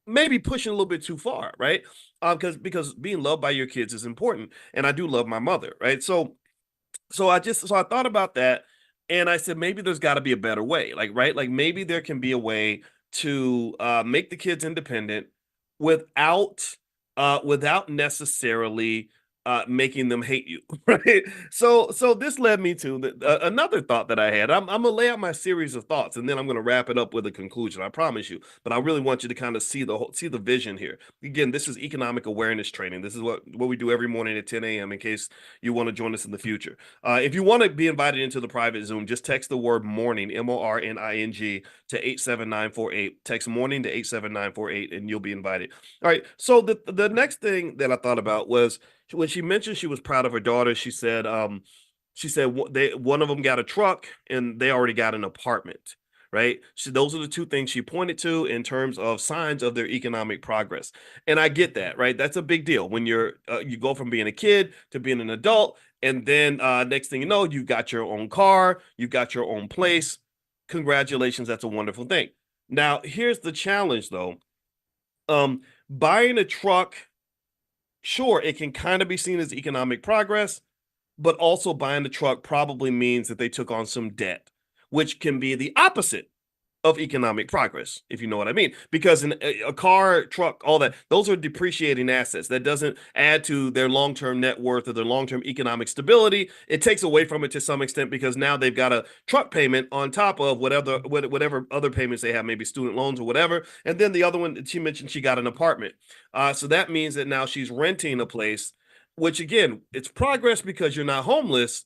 maybe pushing a little bit too far, right? Because being loved by your kids is important, and I do love my mother, right? So I thought about that, And I said, maybe there's got to be a better way. Like, right? Like maybe there can be a way to make the kids independent without without necessarily making them hate you, right? So this led me to another thought that I had. I'm gonna lay out my series of thoughts, and then I'm gonna wrap it up with a conclusion. I promise you. But I really want you to kind of see the vision here. Again, this is economic awareness training. This is what we do every morning at 10 a.m. in case you want to join us in the future. If you want to be invited into the private Zoom, just text the word morning, MORNING, to 87948. Text morning to 87948, and you'll be invited. All right. So the next thing that I thought about was when she mentioned she was proud of her daughter. She said one of them got a truck and they already got an apartment. Right. So those are the two things she pointed to in terms of signs of their economic progress. And I get that. Right. That's a big deal when you go from being a kid to being an adult. And then next thing you know, you got your own car, you got your own place. Congratulations. That's a wonderful thing. Now, here's the challenge, though. Buying a truck, sure, it can kind of be seen as economic progress, but also buying the truck probably means that they took on some debt, which can be the opposite of economic progress, if you know what I mean. Because in a car, truck, all that, those are depreciating assets. That doesn't add to their long-term net worth or their long-term economic stability. It takes away from it to some extent because now they've got a truck payment on top of whatever other payments they have, maybe student loans or whatever. And then the other one, she mentioned she got an apartment. So that means that now she's renting a place, which again, it's progress because you're not homeless,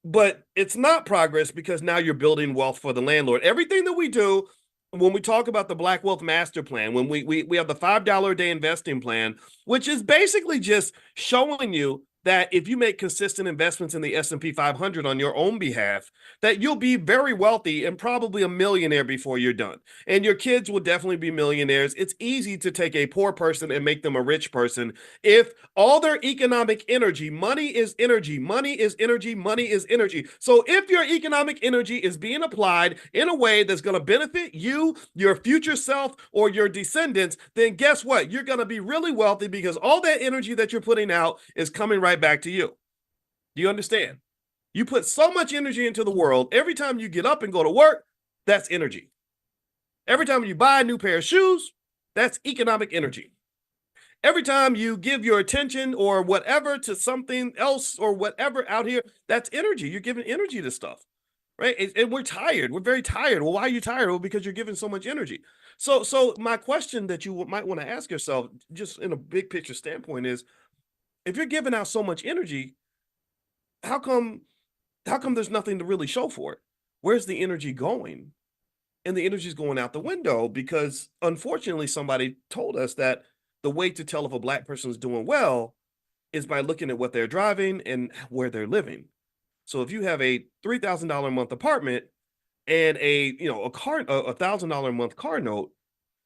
but it's not progress because now you're building wealth for the landlord. Everything that we do when we talk about the Black Wealth Master Plan, when we have the $5 a day investing plan, which is basically just showing you that if you make consistent investments in the S&P 500 on your own behalf, that you'll be very wealthy and probably a millionaire before you're done. And your kids will definitely be millionaires. It's easy to take a poor person and make them a rich person if all their economic energy, money is energy, money is energy, money is energy. So if your economic energy is being applied in a way that's going to benefit you, your future self, or your descendants, then guess what? You're going to be really wealthy because all that energy that you're putting out is coming right back to you. Do you understand? You put so much energy into the world. Every time you get up and go to work, that's energy. Every time you buy a new pair of shoes, that's economic energy. Every time you give your attention or whatever to something else or whatever out here, that's energy. You're giving energy to stuff, right? And we're tired. We're very tired. Well, why are you tired? Well, because you're giving so much energy. So my question that you might want to ask yourself, just in a big picture standpoint, is if you're giving out so much energy, how come there's nothing to really show for it? Where's the energy going? And the energy is going out the window because unfortunately somebody told us that the way to tell if a Black person is doing well is by looking at what they're driving and where they're living. So if you have a $3,000 a month apartment and a $1,000 a month car note,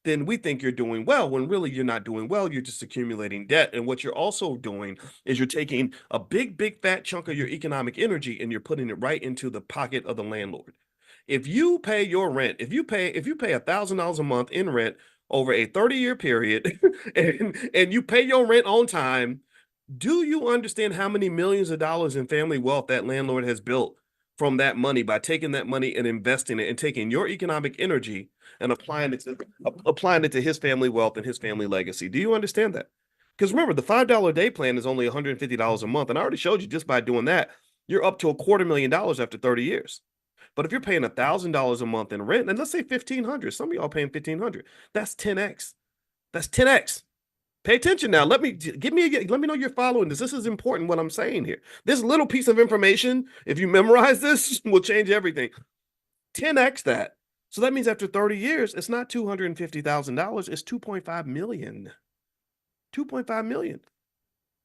then we think you're doing well when really you're not doing well. You're just accumulating debt. And what you're also doing is you're taking a big fat chunk of your economic energy and you're putting it right into the pocket of the landlord. If you pay your rent, if you pay $1,000 a month in rent over a 30-year period and you pay your rent on time, do you understand how many millions of dollars in family wealth that landlord has built from that money by taking that money and investing it and taking your economic energy and applying it to his family wealth and his family legacy? Do you understand that? Because remember, the $5 a day plan is only $150 a month. And I already showed you just by doing that, you're up to $250,000 after 30 years. But if you're paying $1,000 a month in rent, and let's say $1,500, some of y'all paying $1,500, that's 10x. That's 10x. Pay attention now. Let me know you're following this. This is important what I'm saying here. This little piece of information, if you memorize this, will change everything. 10x that. So that means after 30 years, it's not $250,000, it's 2.5 million. 2.5 million.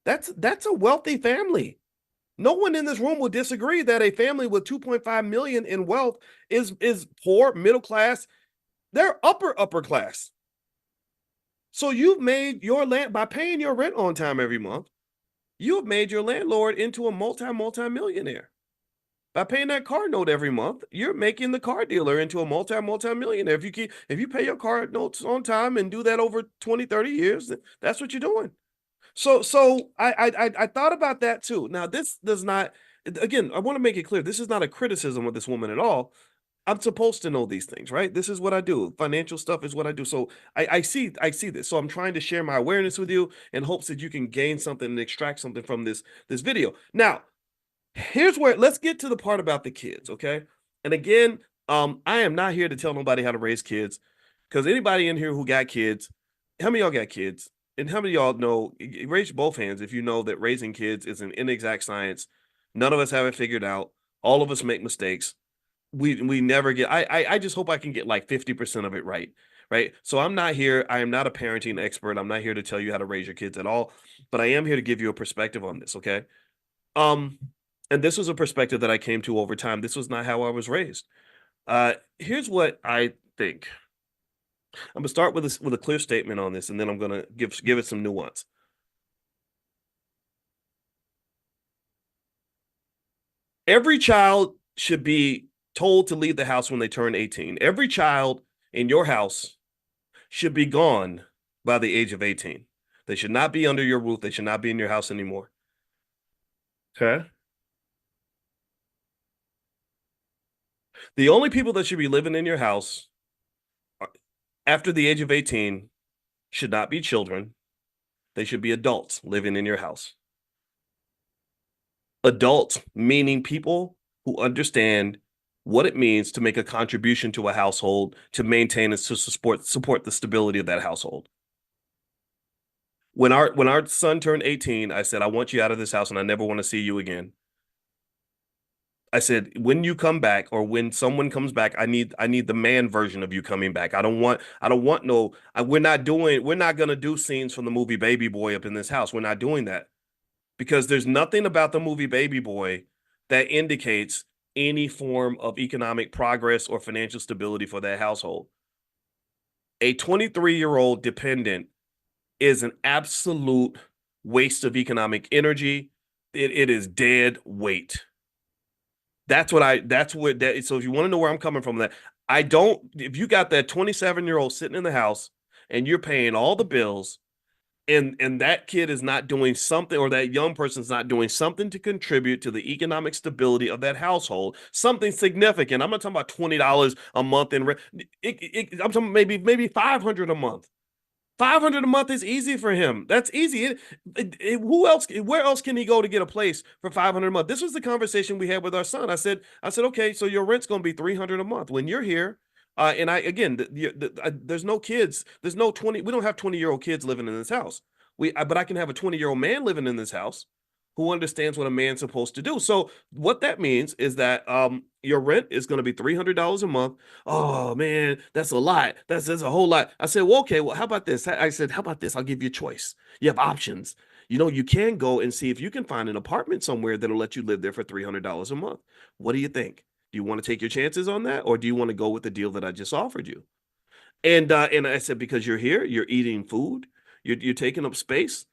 That's a wealthy family. No one in this room will disagree that a family with 2.5 million in wealth is poor, middle class. They're upper class. So you've made your land by paying your rent on time every month. You've made your landlord into a multi-millionaire. By paying that car note every month, you're making the car dealer into a multi-millionaire. If you pay your car notes on time and do that over 20, 30 years, that's what you're doing. So I thought about that too. Now, this does not again, I want to make it clear, this is not a criticism of this woman at all. I'm supposed to know these things, right? This is what I do. Financial stuff is what I do. So I see this. So I'm trying to share my awareness with you in hopes that you can gain something and extract something from this video. Now, here's where let's get to the part about the kids, okay? And again, I am not here to tell nobody how to raise kids, because anybody in here who got kids, how many of y'all got kids? And how many of y'all know, raise both hands if you know that raising kids is an inexact science. None of us have it figured out. All of us make mistakes. We never get, I just hope I can get like 50% of it right. Right. So I'm not here. I am not a parenting expert. I'm not here to tell you how to raise your kids at all, but I am here to give you a perspective on this. Okay. Um, and this was a perspective that I came to over time. This was not how I was raised. Here's what I think. I'm gonna start with a clear statement on this, and then I'm gonna give it some nuance. Every child should be told to leave the house when they turn 18. Every child in your house should be gone by the age of 18. They should not be under your roof. They should not be in your house anymore. Okay. The only people that should be living in your house after the age of 18 should not be children. They should be adults living in your house. Adults, meaning people who understand what it means to make a contribution to a household, to maintain and to support the stability of that household. When our son turned 18, I said, I want you out of this house and I never want to see you again. I said, when you come back, or when someone comes back, I need the man version of you coming back. I don't want no, we're not gonna do scenes from the movie Baby Boy up in this house. We're not doing that, because there's nothing about the movie Baby Boy that indicates any form of economic progress or financial stability for that household. A 23-year-old dependent is an absolute waste of economic energy. It is dead weight. So if you want to know where I'm coming from, if you got that 27-year-old sitting in the house and you're paying all the bills, and that kid is not doing something, or that young person's not doing something to contribute to the economic stability of that household, something significant. I'm not talking about $20 a month in rent. I'm talking maybe $500 a month. $500 a month is easy for him. That's easy. Who else? Where else can he go to get a place for $500 a month? This was the conversation we had with our son. I said, okay, so your rent's going to be $300 a month when you're here. And there's no kids. There's no 20. We don't have 20-year-old kids living in this house. But I can have a 20-year-old man living in this house who understands what a man's supposed to do. So what that means is that your rent is going to be $300 a month. Oh man, that's a lot. That's a whole lot. I said, well, okay, well, how about this? I said, how about this? I'll give you a choice. You have options. You can go and see if you can find an apartment somewhere that'll let you live there for $300 a month. What do you think? Do you want to take your chances on that, or do you want to go with the deal that I just offered you? And I said, because you're here, you're eating food, you're taking up space.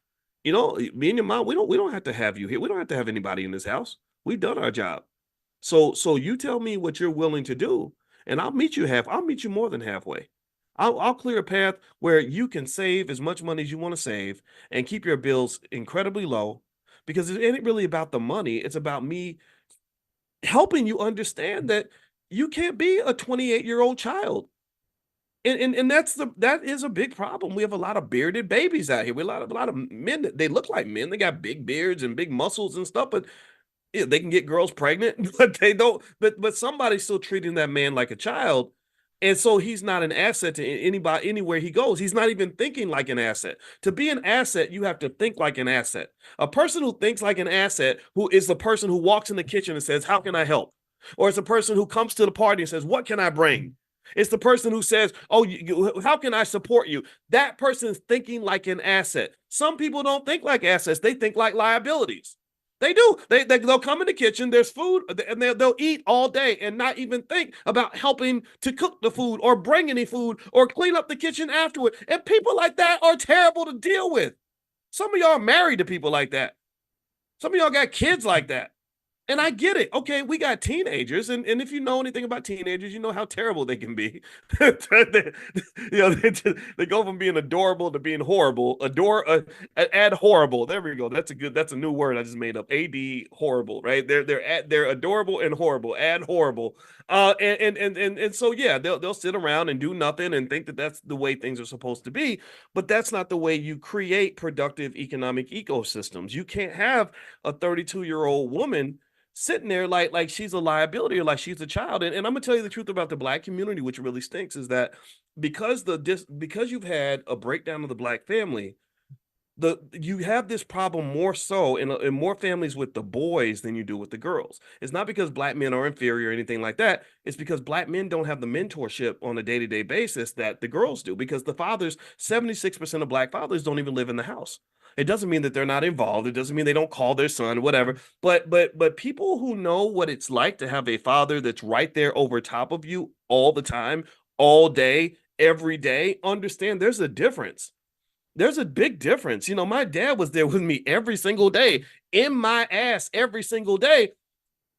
Me and your mom, we don't have to have you here. We don't have to have anybody in this house. We've done our job. So you tell me what you're willing to do, and I'll meet you more than halfway. I'll clear a path where you can save as much money as you want to save and keep your bills incredibly low, because it ain't really about the money. It's about me helping you understand that you can't be a 28-year-old child. And that is a big problem. We have a lot of bearded babies out here. We have a lot of men that they look like men. They got big beards and big muscles and stuff, but yeah, they can get girls pregnant, but they don't. But somebody's still treating that man like a child, and so he's not an asset to anybody anywhere he goes. He's not even thinking like an asset. To be an asset, you have to think like an asset. A person who thinks like an asset, who is the person who walks in the kitchen and says, "How can I help?" Or it's a person who comes to the party and says, "What can I bring?" It's the person who says, "Oh, how can I support you?" That person is thinking like an asset. Some people don't think like assets. They think like liabilities. They do. They'll come in the kitchen, there's food, and they'll eat all day and not even think about helping to cook the food or bring any food or clean up the kitchen afterward. And people like that are terrible to deal with. Some of y'all are married to people like that. Some of y'all got kids like that. And I get it. Okay, we got teenagers, and if you know anything about teenagers, you know how terrible they can be. They go from being adorable to being horrible. Add horrible. There we go. That's a new word I just made up. AD horrible, right? They're adorable and horrible. Add horrible. And so yeah, they'll sit around and do nothing and think that that's the way things are supposed to be, but that's not the way you create productive economic ecosystems. You can't have a 32-year-old woman sitting there like she's a liability or like she's a child. And I'm gonna tell you the truth about the black community, which really stinks, is that because you've had a breakdown of the black family, you have this problem more so in more families with the boys than you do with the girls. It's not because black men are inferior or anything like that. It's because black men don't have the mentorship on a day-to-day basis that the girls do, because the fathers, 76% of black fathers don't even live in the house. It doesn't mean that they're not involved. It doesn't mean they don't call their son, whatever. But people who know what it's like to have a father that's right there over top of you all the time, all day, every day, understand there's a difference. There's a big difference. You know, my dad was there with me every single day, in my ass every single day.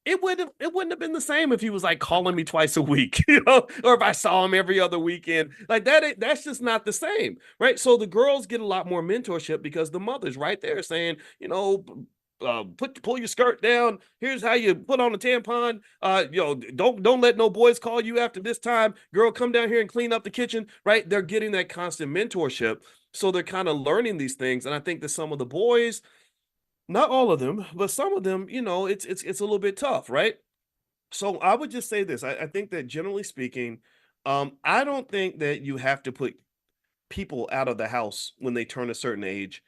It wouldn't have been the same if he was like calling me twice a week, or if I saw him every other weekend. Like that's just not the same, right? So the girls get a lot more mentorship because the mother's right there saying, pull your skirt down. Here's how you put on a tampon. Don't let no boys call you after this time. Girl, come down here and clean up the kitchen, right? They're getting that constant mentorship. So they're kind of learning these things. And I think that some of the boys, not all of them, but some of them, it's a little bit tough, right? So I would just say this. I think that generally speaking, I don't think that you have to put people out of the house when they turn a certain age.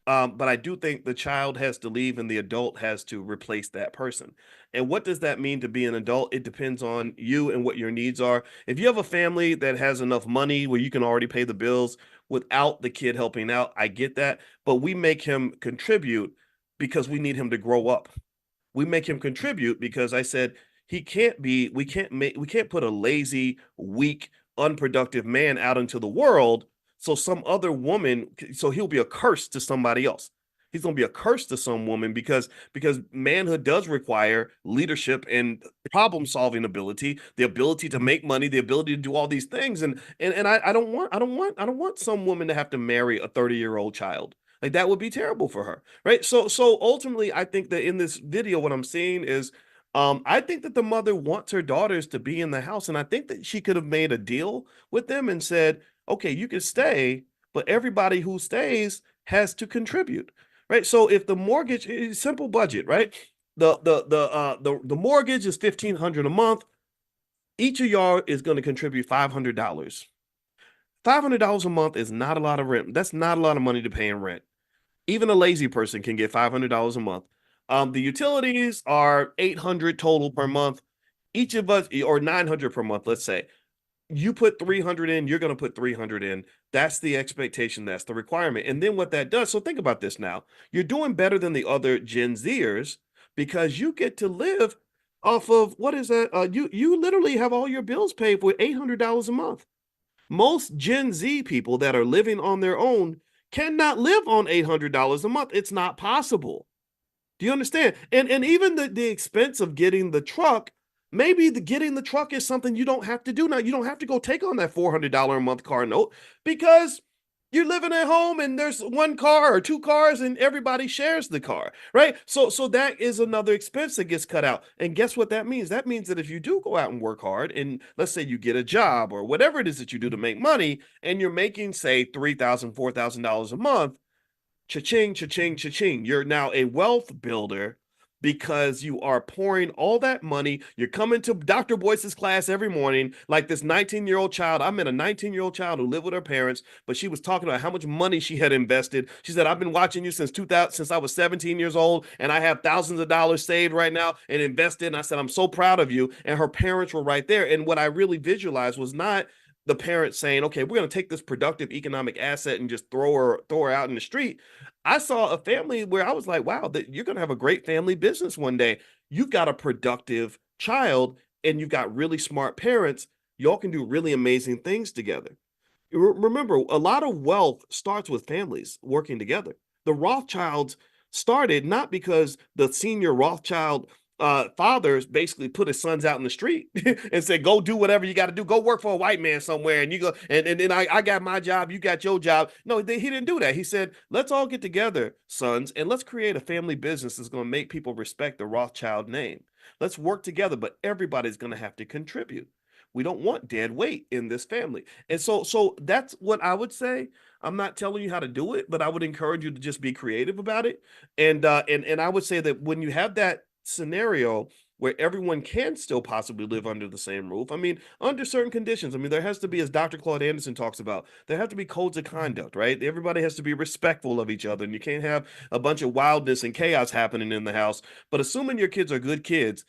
But I do think the child has to leave and the adult has to replace that person. And what does that mean to be an adult? It depends on you and what your needs are. If you have a family that has enough money where you can already pay the bills without the kid helping out, I get that. But we make him contribute because we need him to grow up. We make him contribute because I said we can't put a lazy, weak, unproductive man out into the world so some other woman, so he'll be a curse to somebody else. He's going to be a curse to some woman because manhood does require leadership and problem solving ability, the ability to make money, the ability to do all these things. And I don't want some woman to have to marry a 30-year-old child. Like that would be terrible for her, right? So ultimately, I think that in this video, what I'm seeing is, I think that the mother wants her daughters to be in the house, and I think that she could have made a deal with them and said, okay, you can stay, but everybody who stays has to contribute, right? So if the mortgage is simple budget, right? The mortgage is $1,500 a month. Each of y'all is going to contribute $500. $500 a month is not a lot of rent. That's not a lot of money to pay in rent. Even a lazy person can get $500 a month. The utilities are 800 total per month. Each of us, or 900 per month, let's say. You put 300 in, you're going to put 300 in. That's the expectation. That's the requirement. And then what that does, so think about this now. You're doing better than the other Gen Zers because you get to live off of, what is that? You literally have all your bills paid for $800 a month. Most Gen Z people that are living on their own cannot live on $800 a month. It's not possible. Do you understand? And even the expense of getting the truck, maybe getting the truck is something you don't have to do now. You don't have to go take on that $400 a month car note because you're living at home and there's one car or two cars and everybody shares the car, right? So that is another expense that gets cut out. And guess what that means? That means that if you do go out and work hard and let's say you get a job or whatever it is that you do to make money and you're making say $3,000, $4,000 a month, cha-ching, cha-ching, cha-ching. You're now a wealth builder because you are pouring all that money. You're coming to Dr. Boyce's class every morning like this 19-year-old child. I met a 19-year-old child who lived with her parents, but she was talking about how much money she had invested. She said, I've been watching you since 2000, since I was 17 years old, and I have thousands of dollars saved right now and invested. And I said, I'm so proud of you. And her parents were right there. And what I really visualized was not the parents saying, okay, we're going to take this productive economic asset and just throw her out in the street. I saw a family where I was like, wow, that you're going to have a great family business one day. You've got a productive child and you've got really smart parents. Y'all can do really amazing things together. Remember, a lot of wealth starts with families working together. The Rothschilds started not because the senior Rothschild fathers basically put his sons out in the street and said, go do whatever you got to do. Go work for a white man somewhere. And you go, and then I got my job. You got your job. No, he didn't do that. He said, let's all get together, sons, and let's create a family business that's going to make people respect the Rothschild name. Let's work together, but everybody's going to have to contribute. We don't want dead weight in this family. And so that's what I would say. I'm not telling you how to do it, but I would encourage you to just be creative about it. And I would say that when you have that scenario where everyone can still possibly live under the same roof. I mean, under certain conditions. I mean, there has to be, as Dr. Claude Anderson talks about, there have to be codes of conduct, right? Everybody has to be respectful of each other, and you can't have a bunch of wildness and chaos happening in the house. But assuming your kids are good kids,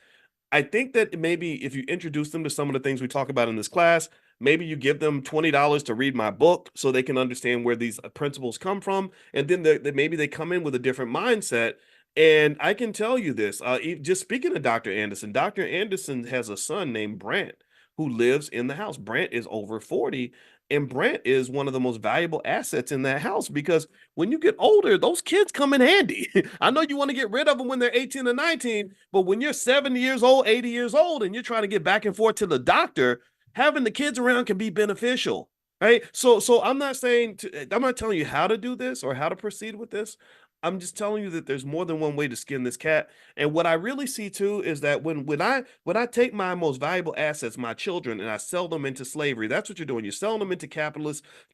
I think that maybe if you introduce them to some of the things we talk about in this class, maybe you give them $20 to read my book so they can understand where these principles come from. And then maybe they come in with a different mindset. And I can tell you this, just speaking of Dr. Anderson has a son named Brant who lives in the house. Brant is over 40, and Brant is one of the most valuable assets in that house because when you get older, those kids come in handy. I know you want to get rid of them when they're 18 or 19, but when you're 70 years old, 80 years old, and you're trying to get back and forth to the doctor, having the kids around can be beneficial. Right. So I'm not I'm not telling you how to do this or how to proceed with this. I'm just telling you that there's more than one way to skin this cat. And what I really see too is that when I take my most valuable assets, my children, and I sell them into slavery, that's what you're doing. You're selling them into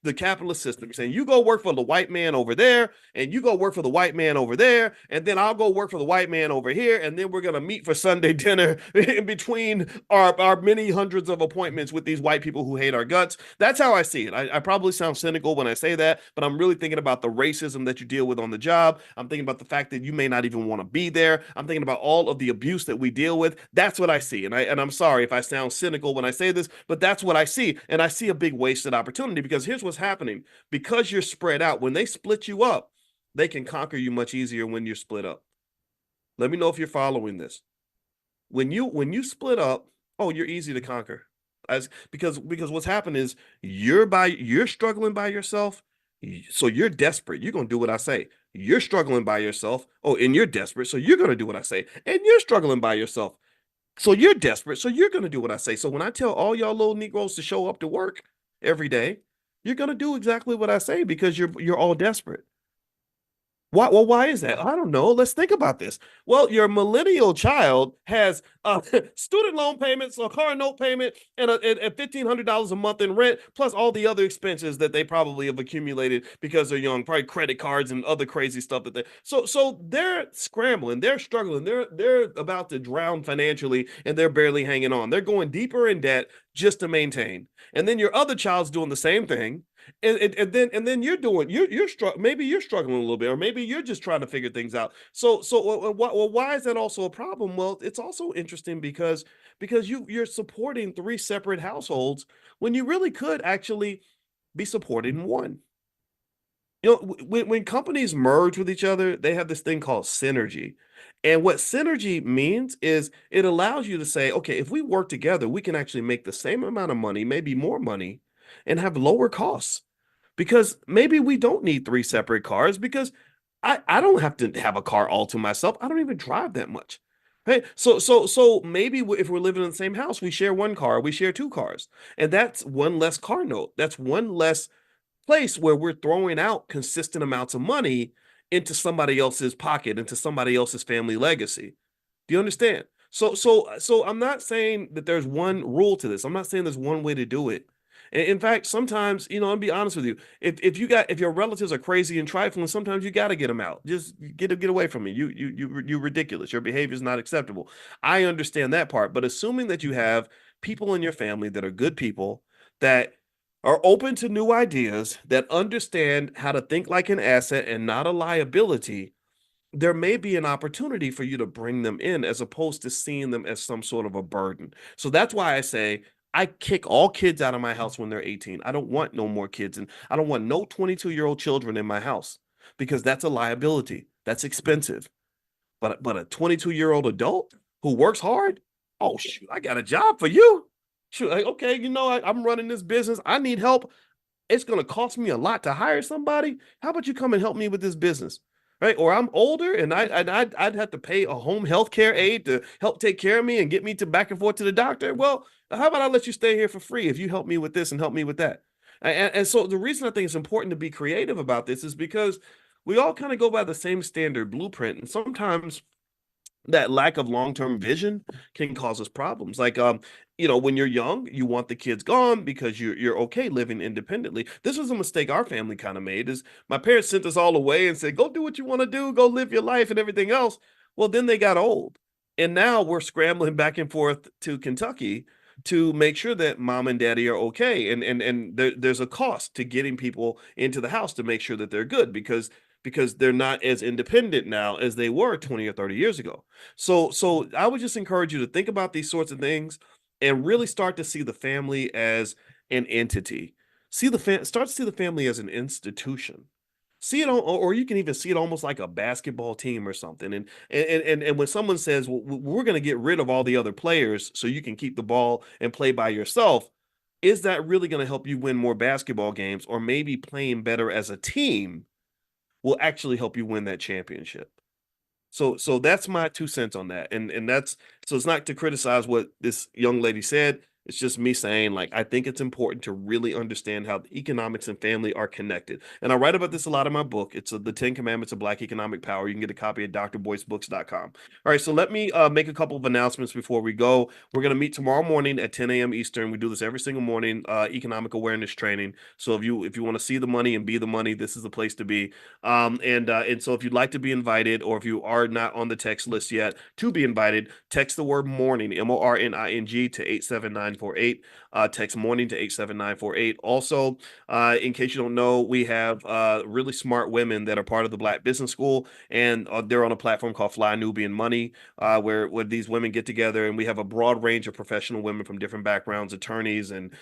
the capitalist system. You're saying you go work for the white man over there, and you go work for the white man over there, and then I'll go work for the white man over here, and then we're gonna meet for Sunday dinner in between our many hundreds of appointments with these white people who hate our guts. That's how I see it. I probably sound cynical when I say that, but I'm really thinking about the racism that you deal with on the job. I'm thinking about the fact that you may not even want to be there. I'm thinking about all of the abuse that we deal with. That's what I see. And I'm sorry if I sound cynical when I say this, but that's what I see. And I see a big wasted opportunity because here's what's happening. Because you're spread out, when they split you up, they can conquer you much easier when you're split up. Let me know if you're following this. When you split up, oh, you're easy to conquer. Because what's happened is you're struggling by yourself, so you're desperate. You're gonna do what I say. You're struggling by yourself. Oh, and you're desperate, so you're gonna do what I say. And you're struggling by yourself, so you're desperate, so you're gonna do what I say. So when I tell all y'all little Negroes to show up to work every day, you're gonna do exactly what I say because you're all desperate. Why? Well, why is that? I don't know. Let's think about this. Well, your millennial child has student loan payments, a car note payment, and $1,500 a month in rent, plus all the other expenses that they probably have accumulated because they're young, probably credit cards and other crazy stuff that they. So they're scrambling, they're struggling, they're about to drown financially, and they're barely hanging on. They're going deeper in debt just to maintain. And then your other child's doing the same thing. And then maybe you're struggling a little bit, or maybe you're just trying to figure things out. So why is that also a problem? Well, it's also interesting because you're supporting three separate households when you really could actually be supporting one. You know, when companies merge with each other, they have this thing called synergy. And what synergy means is it allows you to say, okay, if we work together, we can actually make the same amount of money, maybe more money, and have lower costs. Because maybe we don't need three separate cars because I don't have to have a car all to myself. I don't even drive that much. Hey, so maybe if we're living in the same house, we share one car, we share two cars, and that's one less car note. That's one less place where we're throwing out consistent amounts of money into somebody else's pocket, into somebody else's family legacy. Do you understand? So I'm not saying that there's one rule to this. I'm not saying there's one way to do it. In fact, sometimes, I'll be honest with you. If your relatives are crazy and trifling, sometimes you got to get them out. Just get away from me. You're ridiculous. Your behavior is not acceptable. I understand that part, but assuming that you have people in your family that are good people that are open to new ideas, that understand how to think like an asset and not a liability, there may be an opportunity for you to bring them in as opposed to seeing them as some sort of a burden. So that's why I say I kick all kids out of my house when they're 18. I don't want no more kids, and I don't want no 22-year-old children in my house because that's a liability. That's expensive. But a 22-year-old adult who works hard, oh shoot, I got a job for you. Shoot, okay, I'm running this business. I need help. It's going to cost me a lot to hire somebody. How about you come and help me with this business? right? Or I'm older and I'd have to pay a home health care aide to help take care of me and get me to back and forth to the doctor. Well, how about I let you stay here for free if you help me with this and help me with that? And so the reason I think it's important to be creative about this is because we all kind of go by the same standard blueprint. And sometimes that lack of long-term vision can cause us problems. Like, when you're young, you want the kids gone because you're okay living independently. This was a mistake our family kind of made. Is my parents sent us all away and said, go do what you want to do, go live your life and everything else. Well, then they got old. And now we're scrambling back and forth to Kentucky to make sure that mom and daddy are okay. And there's a cost to getting people into the house to make sure that they're good because they're not as independent now as they were 20 or 30 years ago. So I would just encourage you to think about these sorts of things and really start to see the family as an entity. Start to see the family as an institution. See it or you can even see it almost like a basketball team or something. And when someone says, well, we're going to get rid of all the other players so you can keep the ball and play by yourself, is that really going to help you win more basketball games, or maybe playing better as a team will actually help you win that championship? So that's my 2 cents on that. And that's, so it's not to criticize what this young lady said. It's just me saying, like, I think it's important to really understand how the economics and family are connected. And I write about this a lot in my book. It's the 10 Commandments of Black Economic Power. You can get a copy at drboycebooks.com. All right, so let me make a couple of announcements before we go. We're going to meet tomorrow morning at 10 a.m. Eastern. We do this every single morning, economic awareness training. So if you want to see the money and be the money, this is the place to be. And so if you'd like to be invited, or if you are not on the text list yet to be invited, text the word morning, MORNING, to 87948. Text morning to 87948. Also, in case you don't know, we have really smart women that are part of the Black Business School, and they're on a platform called Fly Nubian Money, where these women get together, and we have a broad range of professional women from different backgrounds, attorneys and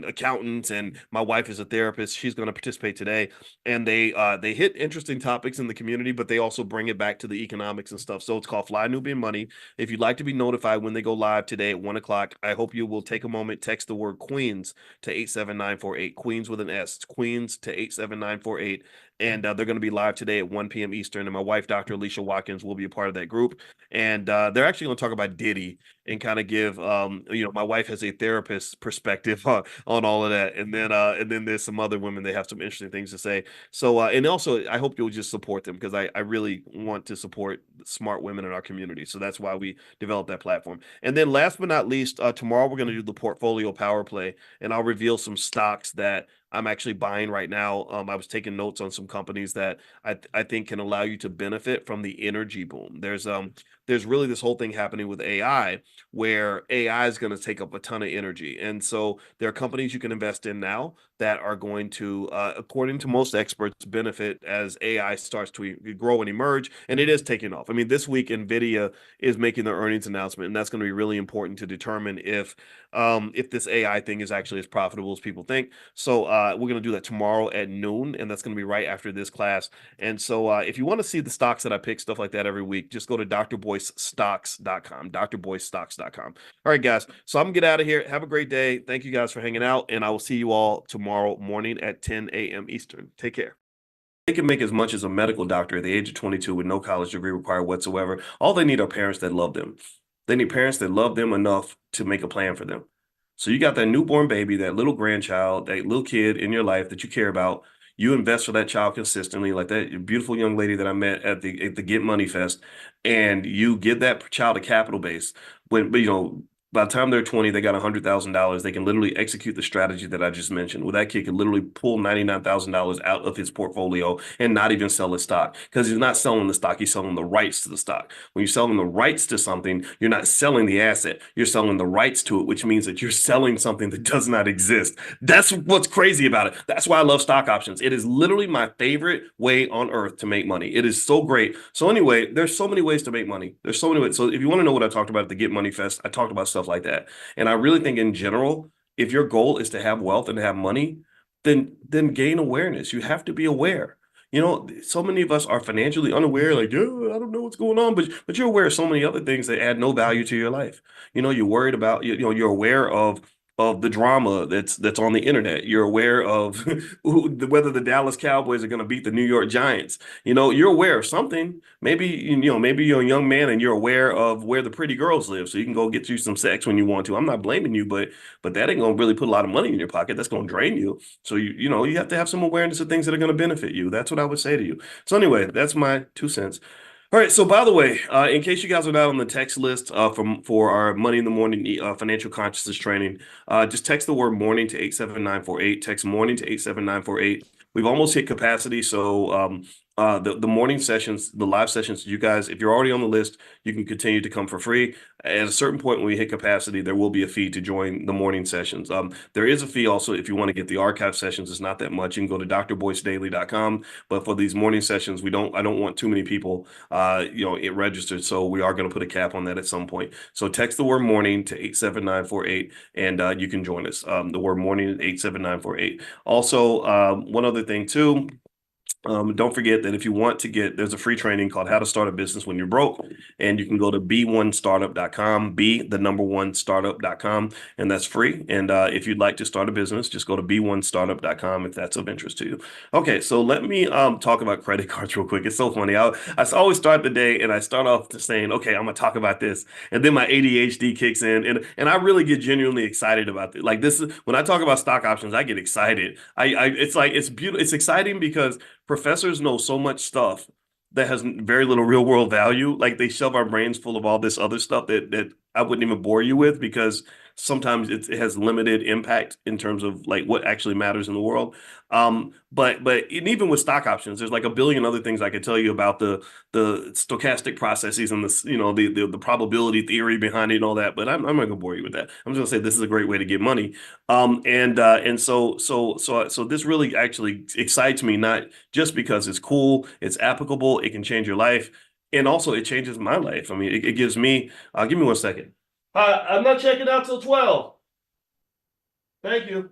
accountants, and my wife is a therapist. She's going to participate today, and they hit interesting topics in the community, but they also bring it back to the economics and stuff. So it's called Fly Nubian Money. If you'd like to be notified when they go live today at 1 o'clock, I hope you will take a moment, text the word Queens to 87948. Queens with an S. It's Queens to 87948. And they're going to be live today at 1 p.m. Eastern. And my wife, Dr. Alicia Watkins, will be a part of that group. And they're actually going to talk about Diddy and kind of give, my wife has a therapist perspective on all of that. And then there's some other women, they have some interesting things to say. So, and also, I hope you'll just support them, because I really want to support smart women in our community. So that's why we developed that platform. And then last but not least, tomorrow we're going to do the portfolio power play, and I'll reveal some stocks that I'm actually buying right now. I was taking notes on some companies that I think can allow you to benefit from the energy boom. There's really this whole thing happening with AI, where AI is going to take up a ton of energy. And so there are companies you can invest in now that are going to, according to most experts, benefit as AI starts to grow and emerge. And it is taking off. I mean, this week, NVIDIA is making their earnings announcement, and that's going to be really important to determine if this AI thing is actually as profitable as people think. So we're going to do that tomorrow at noon, and that's going to be right after this class. And so if you want to see the stocks that I pick, stuff like that every week, just go to drboycestocks.com, drboycestocks.com. All right, guys. So I'm going to get out of here. Have a great day. Thank you guys for hanging out, and I will see you all tomorrow morning at 10 a.m. Eastern. Take care. They can make as much as a medical doctor at the age of 22 with no college degree required whatsoever. All they need are parents that love them. They need parents that love them enough to make a plan for them. So you got that newborn baby, that little grandchild, that little kid in your life that you care about. You invest for that child consistently, like that beautiful young lady that I met at the Get Money Fest, and you give that child a capital base. But by the time they're 20, they got $100,000. They can literally execute the strategy that I just mentioned, where that kid could literally pull $99,000 out of his portfolio and not even sell his stock, because he's not selling the stock, he's selling the rights to the stock. When you're selling the rights to something, you're not selling the asset, you're selling the rights to it, which means that you're selling something that does not exist. That's what's crazy about it. That's why I love stock options. It is literally my favorite way on earth to make money. It is so great. So anyway, there's so many ways to make money. There's so many ways. So if you want to know what I talked about at the Get Money Fest, I talked about stuff like that. And I really think in general, if your goal is to have wealth and to have money, then gain awareness. You have to be aware. So many of us are financially unaware, like, oh, I don't know what's going on, but you're aware of so many other things that add no value to your life. You're worried about, you're aware of of the drama that's on the internet. You're aware of whether the Dallas Cowboys are going to beat the New York Giants. You're aware of something. Maybe you're a young man and you're aware of where the pretty girls live, so you can go get you some sex when you want to. I'm not blaming you, but that ain't gonna really put a lot of money in your pocket. That's gonna drain you. So you have to have some awareness of things that are gonna benefit you. That's what I would say to you. So anyway, that's my 2 cents. All right. So by the way, in case you guys are not on the text list for our Money in the Morning financial consciousness training, just text the word morning to 87948. Text morning to 87948. We've almost hit capacity, so the morning sessions, the live sessions, you guys, if you're already on the list, you can continue to come for free. At a certain point when we hit capacity, there will be a fee to join the morning sessions. There is a fee also if you want to get the archive sessions. It's not that much. You can go to drboycedaily.com. But for these morning sessions, I don't want too many people it registered. So we are going to put a cap on that at some point. So text the word morning to 87948 and you can join us. The word morning is 87948. Also, one other thing too. Don't forget that if you want to there's a free training called How to Start a Business When You're Broke, and you can go to b1startup.com, startup.com, and that's free. And if you'd like to start a business, just go to b1startup.com if that's of interest to you. Okay, so let me talk about credit cards real quick. It's so funny. I always start the day and I start off saying, okay, I'm gonna talk about this, and then my ADHD kicks in, and I really get genuinely excited about it. Like this is when I talk about stock options, I get excited. It's beautiful. It's exciting because professors know so much stuff that has very little real world value. Like they shove our brains full of all this other stuff that I wouldn't even bore you with because sometimes it has limited impact in terms of like what actually matters in the world. But even with stock options, there's like a billion other things I could tell you about the stochastic processes and the probability theory behind it and all that. But I'm not gonna bore you with that. I'm just gonna say this is a great way to get money. So this really actually excites me, not just because it's cool, it's applicable, it can change your life, and also it changes my life. I mean, it gives me. Give me 1 second. I'm not checking out till 12. Thank you.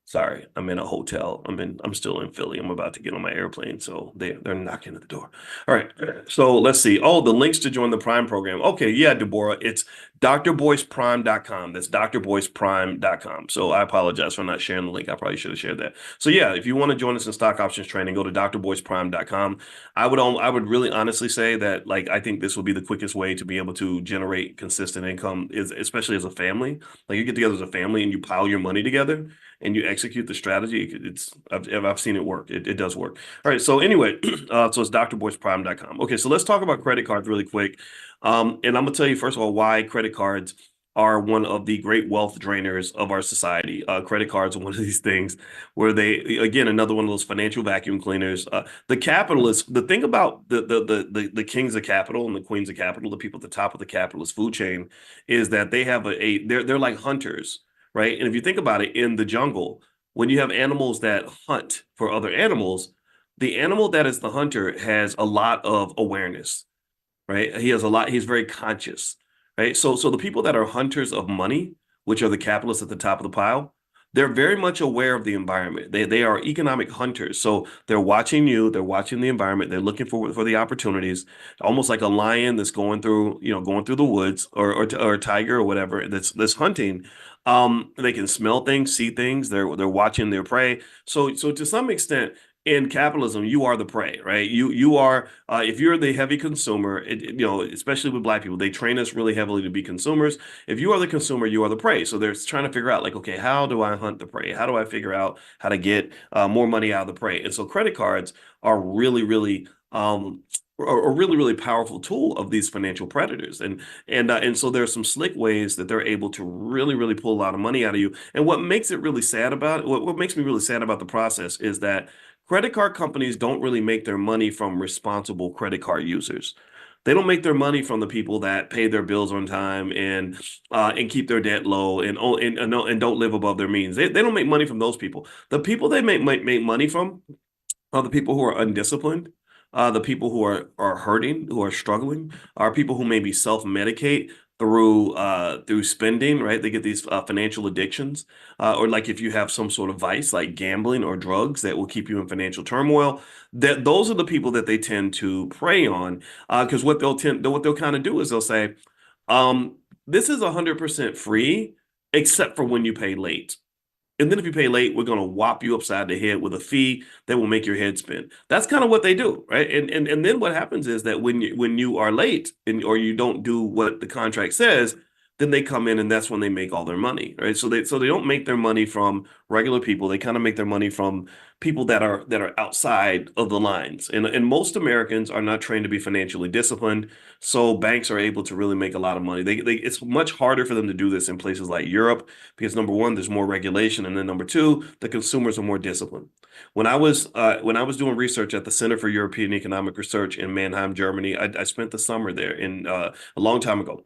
Sorry, I'm in a hotel. I'm still in Philly. I'm about to get on my airplane, so they're knocking at the door. All right, so let's see. Oh, the links to join the Prime program. Okay, yeah, Deborah, it's drboyceprime.com. That's drboyceprime.com. So I apologize for not sharing the link. I probably should have shared that. So yeah, if you want to join us in stock options training, go to drboyceprime.com. I would really honestly say that like I think this would be the quickest way to be able to generate consistent income, especially as a family. Like you get together as a family and you pile your money together and you execute the strategy. I've seen it work. It does work. All right. So anyway, so it's drboyceprime.com. Okay. So let's talk about credit cards really quick. And I'm gonna tell you first of all why credit cards are one of the great wealth drainers of our society. Credit cards are one of these things where again, another one of those financial vacuum cleaners. The capitalists, the thing about the kings of capital and the queens of capital, the people at the top of the capitalist food chain, is that they have they're like hunters. Right. And if you think about it, in the jungle, when you have animals that hunt for other animals, the animal that is the hunter has a lot of awareness, right? He's very conscious, right? So the people that are hunters of money, which are the capitalists at the top of the pile, they're very much aware of the environment. They are economic hunters. So they're watching you, they're watching the environment, they're looking for the opportunities, almost like a lion that's going through the woods or a tiger or whatever that's hunting. They can smell things, see things, they're watching their prey. So to some extent, in capitalism, you are the prey, right? You are if you're the heavy consumer, especially with Black people, they train us really heavily to be consumers. If you are the consumer, you are the prey. So they're trying to figure out like, okay, how do I hunt the prey? How do I figure out how to get more money out of the prey? And so credit cards are really a really powerful tool of these financial predators, and so there's some slick ways that they're able to really pull a lot of money out of you. And what makes it really sad about it, what makes me really sad about the process is that credit card companies don't really make their money from responsible credit card users. They don't make their money from the people that pay their bills on time and keep their debt low and don't live above their means. They don't make money from those people. The people they make money from are the people who are undisciplined, the people who are hurting, who are struggling, are people who maybe self-medicate through spending, right? They get these financial addictions, or like if you have some sort of vice like gambling or drugs that will keep you in financial turmoil. Those are the people that they tend to prey on, because what they'll kind of do is they'll say, this is 100% free, except for when you pay late. And then if you pay late, we're going to whop you upside the head with a fee that will make your head spin. That's kind of what they do, right? And then what happens is that when you are late or you don't do what the contract says, then they come in and that's when they make all their money, right? So they don't make their money from regular people. They kind of make their money from people that are outside of the lines. And most Americans are not trained to be financially disciplined, so banks are able to really make a lot of money. It's much harder for them to do this in places like Europe because number one, there's more regulation, and then number two, the consumers are more disciplined. When I was doing research at the Center for European Economic Research in Mannheim, Germany, I spent the summer there in a long time ago.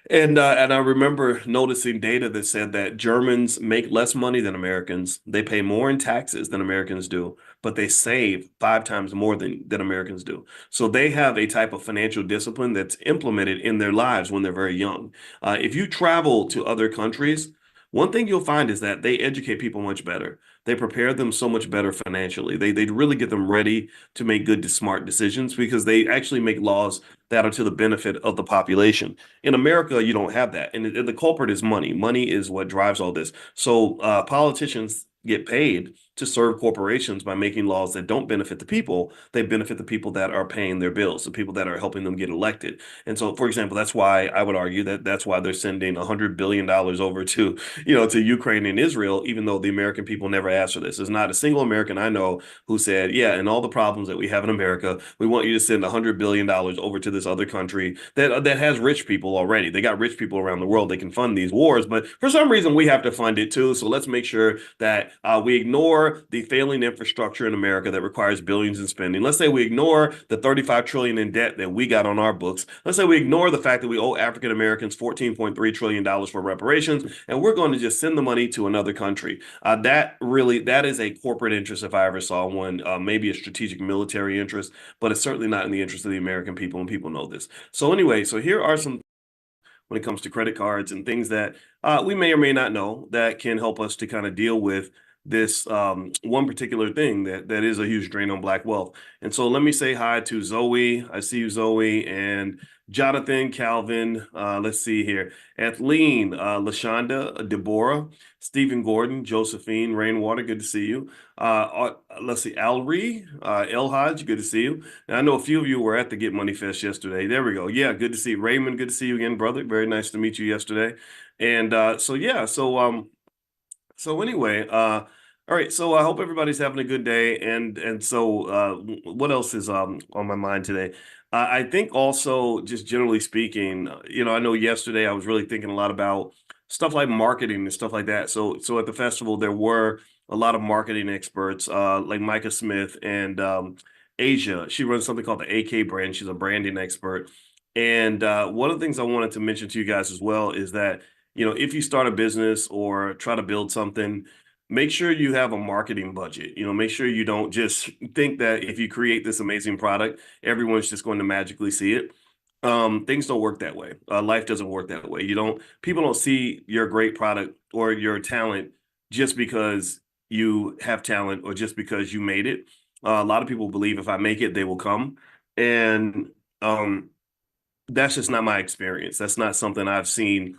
And I remember noticing data that said that Germans make less money than Americans. They pay more in taxes than Americans do, but they save 5 times more than Americans do. So they have a type of financial discipline that's implemented in their lives when they're very young. If you travel to other countries, one thing you'll find is that they educate people much better. They prepare them so much better financially. They really get them ready to make good, smart decisions because they actually make laws that are to the benefit of the population. In America, you don't have that. And the culprit is money. Money is what drives all this. So politicians get paid to serve corporations by making laws that don't benefit the people. They benefit the people that are paying their bills, the people that are helping them get elected. And so, for example, that's why I would argue that that's why they're sending $100 billion over to Ukraine and Israel, even though the American people never asked for this. There's not a single American I know who said, yeah, and all the problems that we have in America, we want you to send $100 billion over to this other country that has rich people already. They got rich people around the world. They can fund these wars, but for some reason we have to fund it too. So let's make sure that we ignore the failing infrastructure in America that requires billions in spending. Let's say we ignore the 35 trillion in debt that we got on our books. Let's say we ignore the fact that we owe African Americans $14.3 trillion for reparations, and we're going to just send the money to another country. That is a corporate interest if I ever saw one, maybe a strategic military interest, but it's certainly not in the interest of the American people, and people know this. So anyway, so here are some when it comes to credit cards and things that we may or may not know that can help us to kind of deal with this one particular thing that is a huge drain on Black wealth. And so let me say hi to Zoe. I see you, Zoe, and Jonathan, Calvin. Let's see here. Athleen, Lashonda, Deborah, Stephen Gordon, Josephine, Rainwater, good to see you. Let's see, Alri, El Hodge, good to see you. And I know a few of you were at the Get Money Fest yesterday. There we go. Yeah, good to see you. Raymond, good to see you again, brother. Very nice to meet you yesterday. And so anyway, all right. So I hope everybody's having a good day. And so what else is on my mind today? I think also just generally speaking, I know yesterday I was really thinking a lot about stuff like marketing and stuff like that. So at the festival there were a lot of marketing experts like Micah Smith and Asia. She runs something called the AK brand. She's a branding expert. And one of the things I wanted to mention to you guys as well is that if you start a business or try to build something, make sure you have a marketing budget. Make sure you don't just think that if you create this amazing product, everyone's just going to magically see it. Things don't work that way. Life doesn't work that way. People don't see your great product or your talent just because you have talent or just because you made it. A lot of people believe if I make it, they will come. And that's just not my experience. That's not something I've seen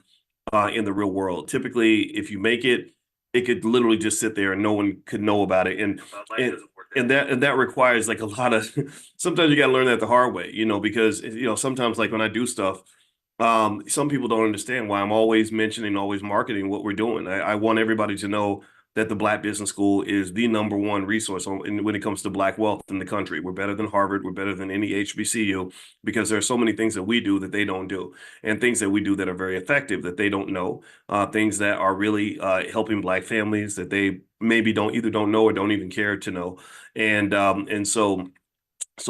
in the real world. Typically, if you make it, it could literally just sit there and no one could know about it. And that requires like a lot of sometimes you got to learn that the hard way, because sometimes like when I do stuff, some people don't understand why I'm always mentioning, always marketing what we're doing. I want everybody to know that the Black Business School is the number one resource when it comes to Black wealth in the country. We're better than Harvard. We're better than any HBCU because there are so many things that we do that they don't do, and things that we do that are very effective that they don't know, things that are really helping Black families that they maybe don't know or don't even care to know. And so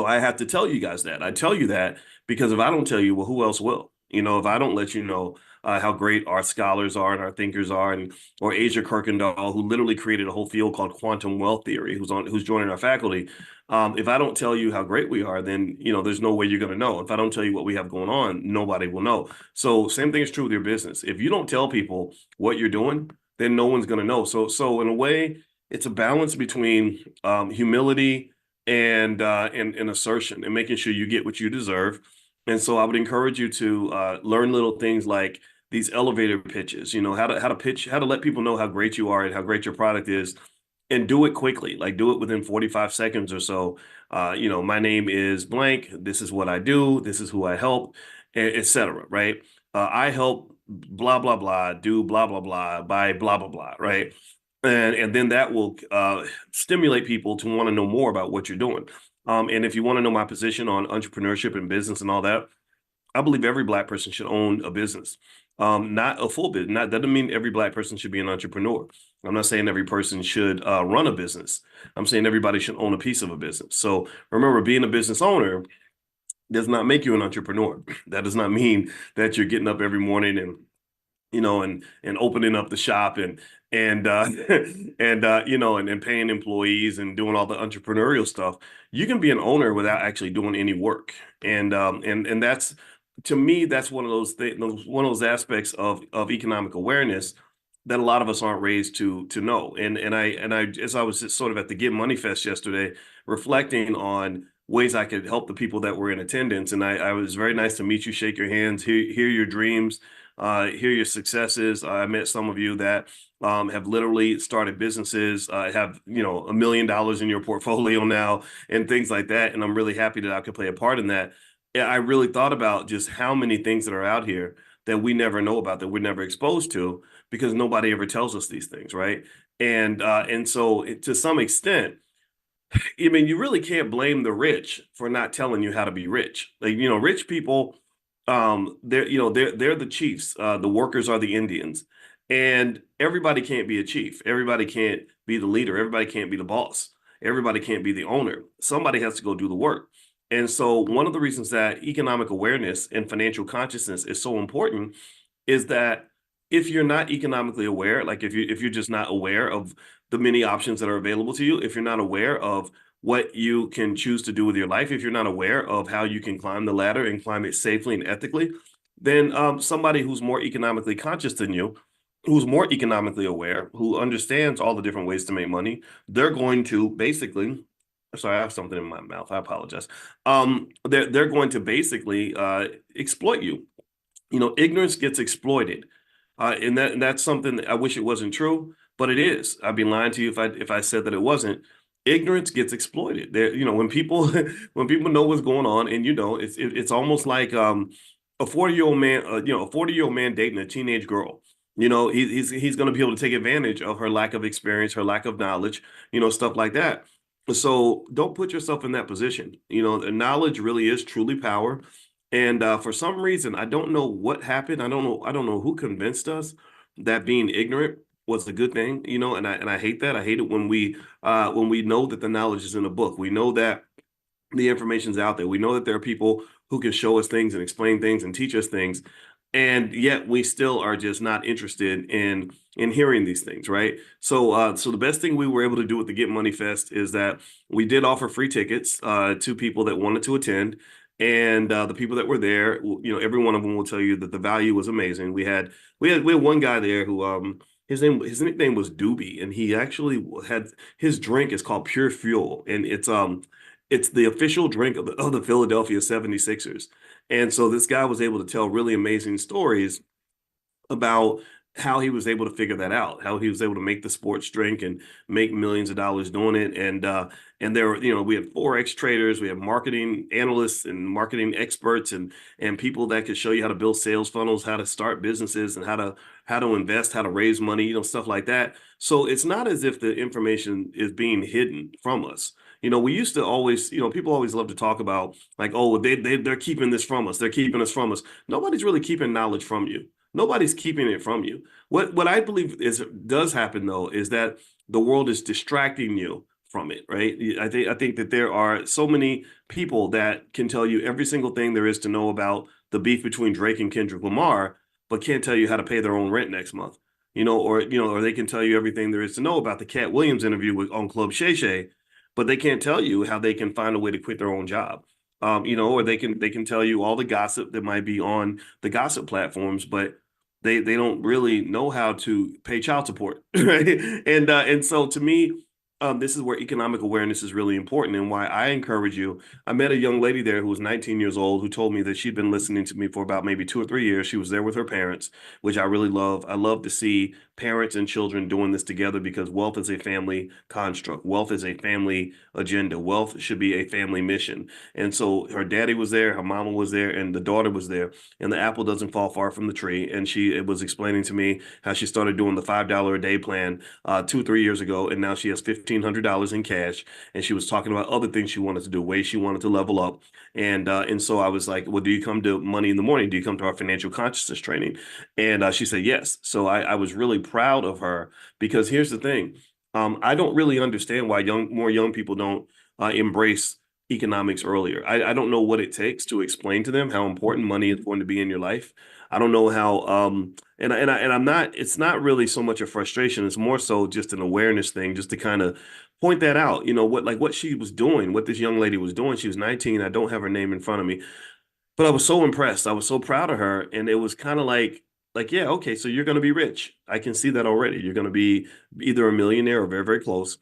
I have to tell you guys that. I tell you that because if I don't tell you, well, who else will? If I don't let you know how great our scholars are and our thinkers are, or Asia Kirkendall, who literally created a whole field called quantum wealth theory, who's joining our faculty. If I don't tell you how great we are, then there's no way you're going to know. If I don't tell you what we have going on, nobody will know. So same thing is true with your business. If you don't tell people what you're doing, then no one's going to know. So in a way, it's a balance between humility and assertion and making sure you get what you deserve. And so I would encourage you to learn little things like these elevator pitches, how to pitch, how to let people know how great you are and how great your product is, and do it quickly, like do it within 45 seconds or so. My name is blank. This is what I do. This is who I help, etc. Right? I help blah blah blah do blah blah blah by blah blah blah. Right? And then that will stimulate people to want to know more about what you're doing. And if you want to know my position on entrepreneurship and business and all that, I believe every Black person should own a business. Not a full business. That doesn't mean every Black person should be an entrepreneur. I'm not saying every person should run a business. I'm saying everybody should own a piece of a business. So remember, being a business owner does not make you an entrepreneur. That does not mean that you're getting up every morning and opening up the shop and and paying employees and doing all the entrepreneurial stuff. You can be an owner without actually doing any work. And that's, to me, that's one of those things, one of those aspects of economic awareness that a lot of us aren't raised to know. And I as I was just sort of at the Get Money Fest yesterday, reflecting on ways I could help the people that were in attendance. And I was very nice to meet you, shake your hands, hear your dreams, hear your successes. I met some of you that have literally started businesses, have $1 million in your portfolio now, and things like that. And I'm really happy that I could play a part in that. Yeah, I really thought about just how many things that are out here that we never know about, that we're never exposed to, because nobody ever tells us these things, right? And so to some extent, I mean, you really can't blame the rich for not telling you how to be rich. Like, rich people, they're the chiefs. The workers are the Indians, and everybody can't be a chief. Everybody can't be the leader. Everybody can't be the boss. Everybody can't be the owner. Somebody has to go do the work. And so one of the reasons that economic awareness and financial consciousness is so important is that if you're not economically aware, like if you're just not aware of the many options that are available to you, if you're not aware of what you can choose to do with your life, if you're not aware of how you can climb the ladder and climb it safely and ethically, then somebody who's more economically conscious than you, who's more economically aware, who understands all the different ways to make money, they're going to basically, sorry, I have something in my mouth. I apologize. They're going to basically exploit you. Ignorance gets exploited. And that's something I wish it wasn't true, but it is. I'd be lying to you if I said that it wasn't. Ignorance gets exploited. There, when people when people know what's going on, and it's almost like a 40-year-old man, a 40-year-old man dating a teenage girl. He's going to be able to take advantage of her lack of experience, her lack of knowledge, stuff like that. So don't put yourself in that position. Knowledge really is truly power. And for some reason, I don't know what happened. I don't know who convinced us that being ignorant was a good thing, and I hate that. I hate it when we know that the knowledge is in a book. We know that the information's out there. We know that there are people who can show us things and explain things and teach us things, and yet we still are just not interested in hearing these things, right? So the best thing we were able to do with the Get Money Fest is that we did offer free tickets to people that wanted to attend. And the people that were there, every one of them will tell you that the value was amazing. We had one guy there who his nickname was Doobie, and he actually had, his drink is called Pure Fuel, and it's the official drink of the Philadelphia 76ers. And so this guy was able to tell really amazing stories about how he was able to figure that out, how he was able to make the sports drink and make millions of dollars doing it. And there were, we had Forex traders, we have marketing analysts and marketing experts and people that could show you how to build sales funnels, how to start businesses, and how to invest, how to raise money, stuff like that. So it's not as if the information is being hidden from us. We used to always, people always love to talk about like, oh, they're keeping this from us. They're keeping us from us. Nobody's really keeping knowledge from you. Nobody's keeping it from you. What I believe does happen though is that the world is distracting you from it, right? I think that there are so many people that can tell you every single thing there is to know about the beef between Drake and Kendrick Lamar, but can't tell you how to pay their own rent next month. Or they can tell you everything there is to know about the Cat Williams interview on Club Shay Shay, but they can't tell you how they can find a way to quit their own job. Or they can tell you all the gossip that might be on the gossip platforms, but they don't really know how to pay child support, right? And so to me, this is where economic awareness is really important, and why I encourage you. I met a young lady there who was 19 years old who told me that she'd been listening to me for about maybe 2 or 3 years. She was there with her parents, which I really love. I love to see parents and children doing this together because wealth is a family construct. Wealth is a family agenda. Wealth should be a family mission. And so her daddy was there, her mama was there, and the daughter was there. And the apple doesn't fall far from the tree. And she was explaining to me how she started doing the $5 a day plan 2 or 3 years ago, and now she has $1,500 in cash. And she was talking about other things she wanted to do, ways she wanted to level up. And so I was like, well, do you come to Money in the Morning? Do you come to our financial consciousness training? And she said yes. So I was really proud of her, because here's the thing. I don't really understand why more young people don't embrace economics earlier. I don't know what it takes to explain to them how important money is going to be in your life. I don't know how and I'm not, it's not really so much a frustration, it's more so just an awareness thing, just to kind of point that out. What she was doing, what this young lady was doing. She was 19. I don't have her name in front of me, but I was so impressed. I was so proud of her. And it was kind of like, yeah, okay, so you're going to be rich. I can see that already. You're going to be either a millionaire or very, very close,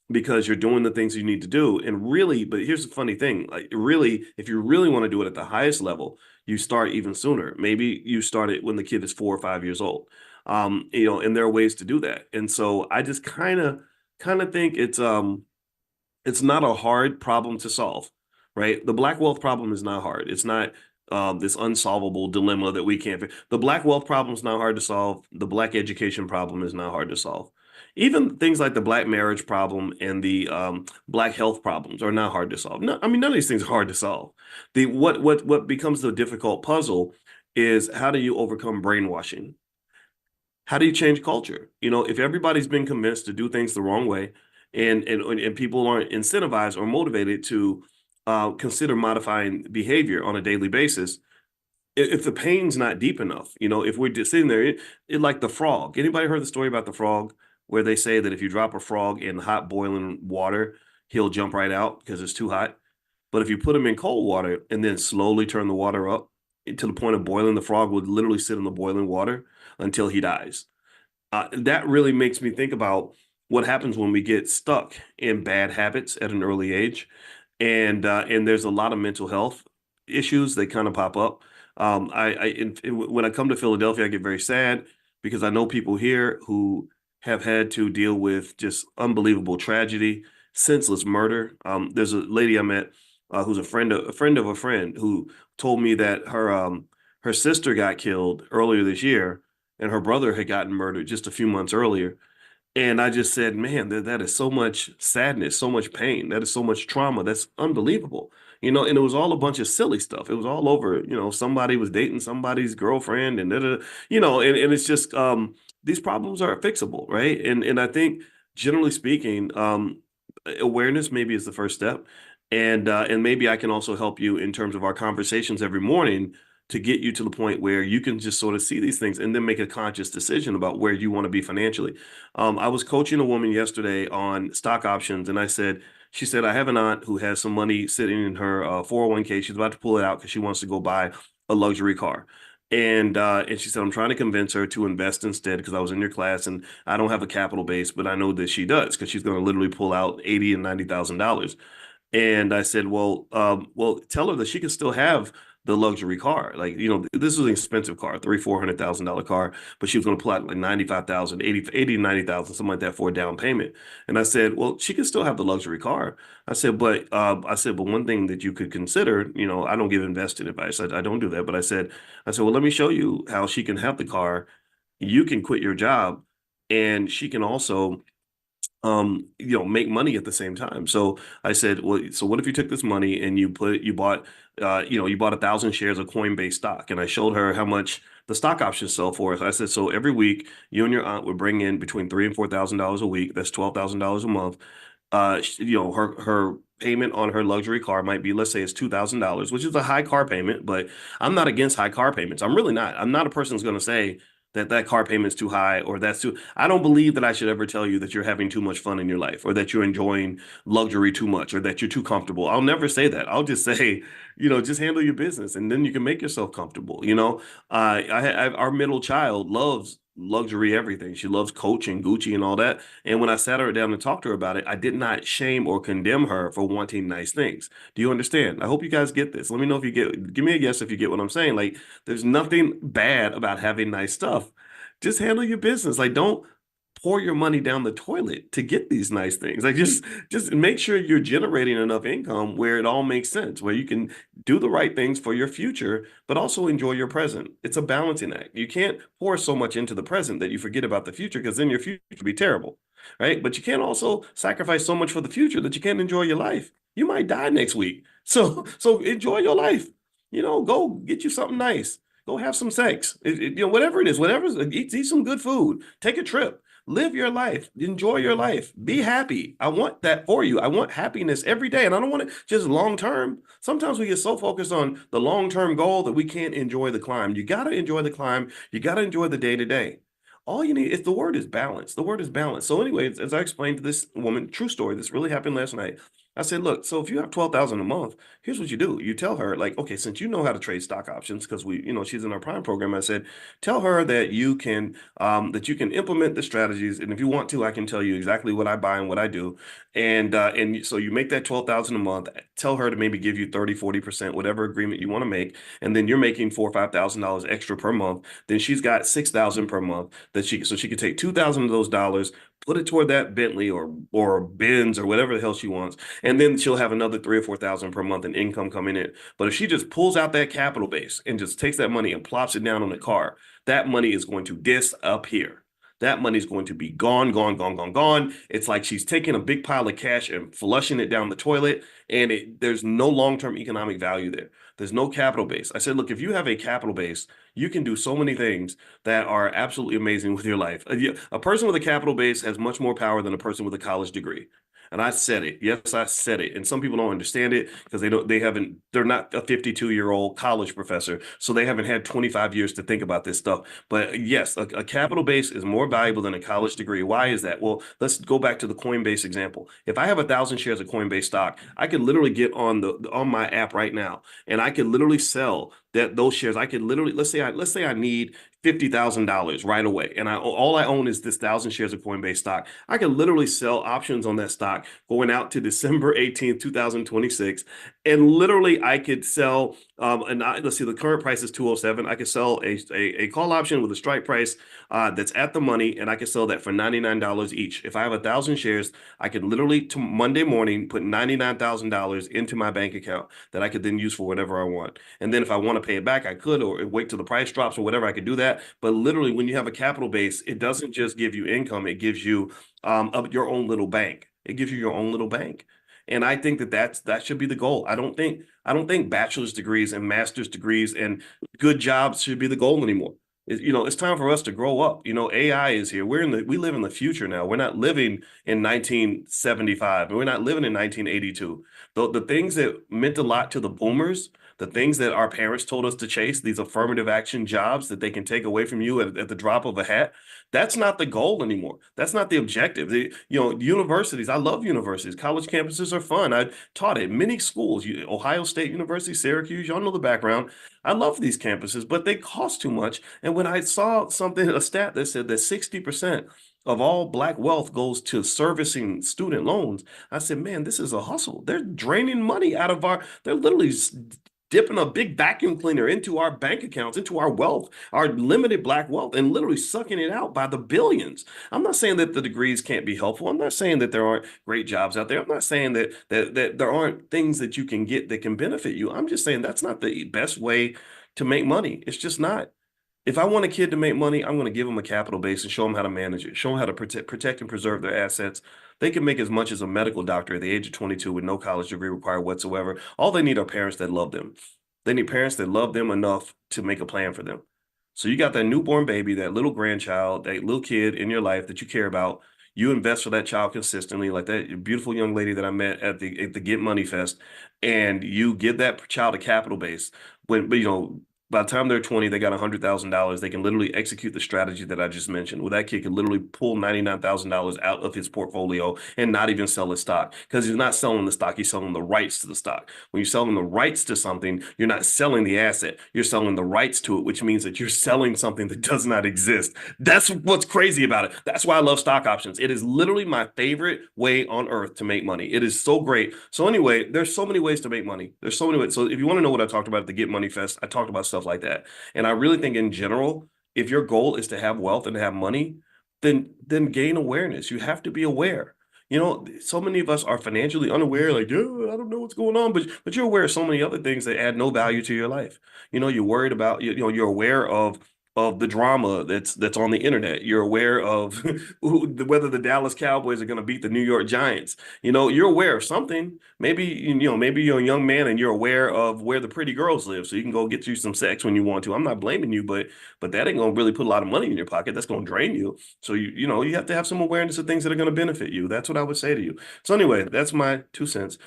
because you're doing the things you need to do. And really, but here's the funny thing, like, really, if you really want to do it at the highest level, you start even sooner. Maybe you start it when the kid is 4 or 5 years old. And there are ways to do that. And so I just kind of think it's not a hard problem to solve, right? The black wealth problem is not hard. It's not this unsolvable dilemma that we can't. The black wealth problem is not hard to solve. The black education problem is not hard to solve. Even things like the black marriage problem and the black health problems are not hard to solve. No, I mean, none of these things are hard to solve. What becomes the difficult puzzle is, how do you overcome brainwashing? How do you change culture? If everybody's been convinced to do things the wrong way, and people aren't incentivized or motivated to consider modifying behavior on a daily basis, if the pain's not deep enough, if we're just sitting there, it like the frog. Anybody heard the story about the frog, where they say that if you drop a frog in hot boiling water, he'll jump right out because it's too hot. But if you put him in cold water and then slowly turn the water up to the point of boiling, the frog would literally sit in the boiling water until he dies. That really makes me think about what happens when we get stuck in bad habits at an early age, and there's a lot of mental health issues that kind of pop up. When I come to Philadelphia, I get very sad, because I know people here who have had to deal with just unbelievable tragedy, senseless murder. There's a lady I met who's a friend of a friend, who told me that her sister got killed earlier this year, and her brother had gotten murdered just a few months earlier. And I just said, man, that is so much sadness, so much pain. That is so much trauma. That's unbelievable. And it was all a bunch of silly stuff. It was all over, somebody was dating somebody's girlfriend, and and it's just these problems are fixable, right? And I think, generally speaking, awareness maybe is the first step. And maybe I can also help you in terms of our conversations every morning, to get you to the point where you can just sort of see these things and then make a conscious decision about where you want to be financially. I was coaching a woman yesterday on stock options, and she said, I have an aunt who has some money sitting in her 401k. She's about to pull it out because she wants to go buy a luxury car. And she said, I'm trying to convince her to invest instead, because I was in your class and I don't have a capital base, but I know that she does, because she's going to literally pull out $80,000 and $90,000. And I said, well, tell her that she can still have the luxury car. Like, this was an expensive car, $400,000 car, but she was going to pull out like 95,000, 80, 90,000, something like that, for a down payment. And I said, well, she can still have the luxury car. But one thing that you could consider, I don't give invested advice. I don't do that. But I said, well, let me show you how she can have the car. You can quit your job, and she can also make money at the same time. So I said, well, so what if you took this money and you bought 1,000 shares of Coinbase stock? And I showed her how much the stock options sell for us. I said, so every week you and your aunt would bring in between $3,000 and $4,000 a week. That's $12,000 a month. Her payment on her luxury car might be, let's say it's $2,000, which is a high car payment, but I'm not against high car payments. I'm really not. I'm not a person who's going to say that car payment's too high, or that's too. I don't believe that I should ever tell you that you're having too much fun in your life, or that you're enjoying luxury too much, or that you're too comfortable. I'll never say that. I'll just say, just handle your business, and then you can make yourself comfortable. Our middle child loves luxury everything. She loves Coach and Gucci and all that. And when I sat her down and talked to her about it, I did not shame or condemn her for wanting nice things. Do you understand? I hope you guys get this. Let me know if you give me a guess if you get what I'm saying. Like, there's nothing bad about having nice stuff. Just handle your business. Like, don't pour your money down the toilet to get these nice things. Like, just make sure you're generating enough income where it all makes sense, where you can do the right things for your future, but also enjoy your present. It's a balancing act. You can't pour so much into the present that you forget about the future, because then your future will be terrible, right? But you can't also sacrifice so much for the future that you can't enjoy your life. You might die next week. So enjoy your life. Go get you something nice. Go have some sex. Whatever it is, eat some good food. Take a trip. Live your life. Enjoy your life. Be happy. I want that for you. I want happiness every day. And I don't want it just long term. Sometimes we get so focused on the long term goal that we can't enjoy the climb. You got to enjoy the climb. You got to enjoy the day to day. All you need is the word is balance. The word is balance. So, anyways, as I explained to this woman, true story, this really happened last night. I said, look, so if you have 12,000 a month, here's what you do. You tell her, like, okay, since you know how to trade stock options, because she's in our prime program. I said, tell her that you can implement the strategies. And if you want to, I can tell you exactly what I buy and what I do. And so you make that 12,000 a month, tell her to maybe give you 30, 40%, whatever agreement you want to make. And then you're making $4,000 or $5,000 extra per month. Then she's got 6,000 per month so she could take 2,000 of those dollars, put it toward that Bentley or Benz or whatever the hell she wants, and then she'll have another 3,000 or 4,000 per month in income coming in. But if she just pulls out that capital base and just takes that money and plops it down on the car, that money is going to disappear. That money is going to be gone, gone, gone, gone, gone. It's like she's taking a big pile of cash and flushing it down the toilet, and there's no long-term economic value there. There's no capital base. I said, look, if you have a capital base, you can do so many things that are absolutely amazing with your life. A person with a capital base has much more power than a person with a college degree. And I said it. Yes, I said it. And some people don't understand it because they're not a 52-year-old college professor. So they haven't had 25 years to think about this stuff. But yes, a capital base is more valuable than a college degree. Why is that? Well, let's go back to the Coinbase example. If I have 1,000 shares of Coinbase stock, I could literally get on my app right now, and I could literally sell those shares. I could literally, let's say I need $50,000 right away, and all I own is this 1,000 shares of Coinbase stock. I can literally sell options on that stock going out to December 18th, 2026, and literally I could sell. Let's see, the current price is 207. I could sell a call option with a strike price that's at the money, and I could sell that for $99 each. If I have 1,000 shares, I could literally Monday morning put $99,000 into my bank account that I could then use for whatever I want. And then if I want to pay it back, I could, or wait till the price drops or whatever. I could do that. But literally, when you have a capital base, it doesn't just give you income; it gives you your own little bank. It gives you your own little bank. And I think that should be the goal. I don't think bachelor's degrees and master's degrees and good jobs should be the goal anymore. It's time for us to grow up. AI is here. We live in the future now. We're not living in 1975. We're not living in 1982. The things that meant a lot to the boomers, the things that our parents told us to chase, these affirmative action jobs that they can take away from you at the drop of a hat, that's not the goal anymore. That's not the objective. Universities, I love universities. College campuses are fun. I taught at many schools, Ohio State University, Syracuse, y'all know the background. I love these campuses, but they cost too much. And when I saw a stat that said that 60% of all Black wealth goes to servicing student loans, I said, man, this is a hustle. They're draining money out of they're literally dipping a big vacuum cleaner into our bank accounts, into our wealth, our limited Black wealth, and literally sucking it out by the billions. I'm not saying that the degrees can't be helpful. I'm not saying that there aren't great jobs out there. I'm not saying that there aren't things that you can get that can benefit you. I'm just saying that's not the best way to make money. It's just not. If I want a kid to make money, I'm going to give them a capital base and show them how to manage it, show them how to protect and preserve their assets. They can make as much as a medical doctor at the age of 22 with no college degree required whatsoever. All they need are parents that love them. They need parents that love them enough to make a plan for them. So you got that newborn baby, that little grandchild, that little kid in your life that you care about. You invest for that child consistently, like that beautiful young lady that I met at the Get Money Fest, and you give that child a capital base. by the time they're 20, they got $100,000. They can literally execute the strategy that I just mentioned, where that kid could literally pull $99,000 out of his portfolio and not even sell his stock, because he's not selling the stock, he's selling the rights to the stock. When you're selling the rights to something, you're not selling the asset, you're selling the rights to it, which means that you're selling something that does not exist. That's what's crazy about it. That's why I love stock options. It is literally my favorite way on earth to make money. It is so great. So anyway, there's so many ways to make money. There's so many ways. So if you want to know what I talked about at the Get Money Fest, I talked about stuff like that. And I really think in general, if your goal is to have wealth and to have money, then gain awareness. You have to be aware. You know, so many of us are financially unaware, like, yeah, I don't know what's going on, but you're aware of so many other things that add no value to your life. You know, you're worried about, you know, you're aware of the drama that's on the internet. You're aware of whether the Dallas Cowboys are going to beat the New York Giants. You know, you're aware of something. Maybe, you know, maybe you're a young man and you're aware of where the pretty girls live, so you can go get you some sex when you want to. I'm not blaming you, but that ain't going to really put a lot of money in your pocket. That's going to drain you. So you know, you have to have some awareness of things that are going to benefit you. That's what I would say to you. So anyway, that's my 2 cents.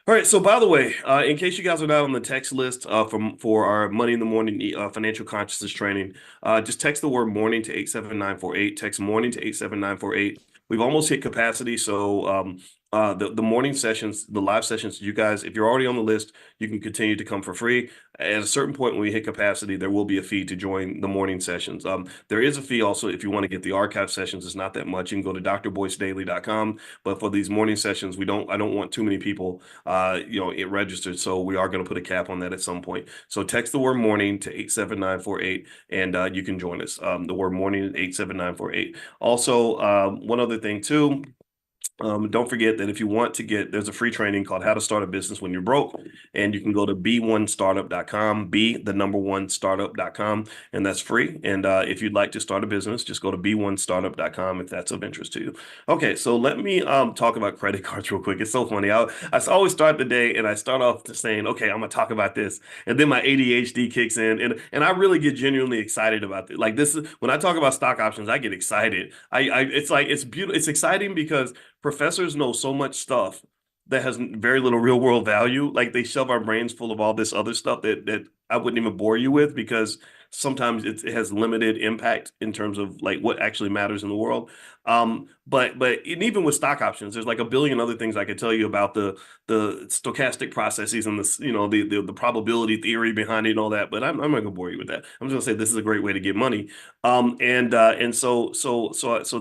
All right. So by the way, in case you guys are not on the text list for our Money in the Morning financial consciousness training, just text the word morning to 87948. Text morning to 87948. We've almost hit capacity. So the morning sessions, the live sessions, you guys, if you're already on the list, you can continue to come for free. At a certain point when we hit capacity, there will be a fee to join the morning sessions. There is a fee also if you want to get the archive sessions. It's not that much. You can go to drboycedaily.com. But for these morning sessions, I don't want too many people you know, it registered. So we are going to put a cap on that at some point. So text the word morning to 87948 and you can join us. The word morning at 87948. Also, one other thing too. Don't forget that if you want to there's a free training called How to Start a Business When You're Broke, and you can go to b1startup.com, the number one startup.com, and that's free. And if you'd like to start a business, just go to b1startup.com if that's of interest to you. Okay, so let me talk about credit cards real quick. It's so funny. I always start the day and I start off saying, okay, I'm gonna talk about this, and then my ADHD kicks in, and I really get genuinely excited about it. Like this is when I talk about stock options, I get excited. It's like it's beautiful. It's exciting because professors know so much stuff that has very little real world value. Like they shove our brains full of all this other stuff that I wouldn't even bore you with, because sometimes it has limited impact in terms of like what actually matters in the world. But even with stock options, there's like a billion other things I could tell you about the stochastic processes and the, you know, the probability theory behind it and all that. But I'm not gonna bore you with that. I'm just gonna say this is a great way to get money. And so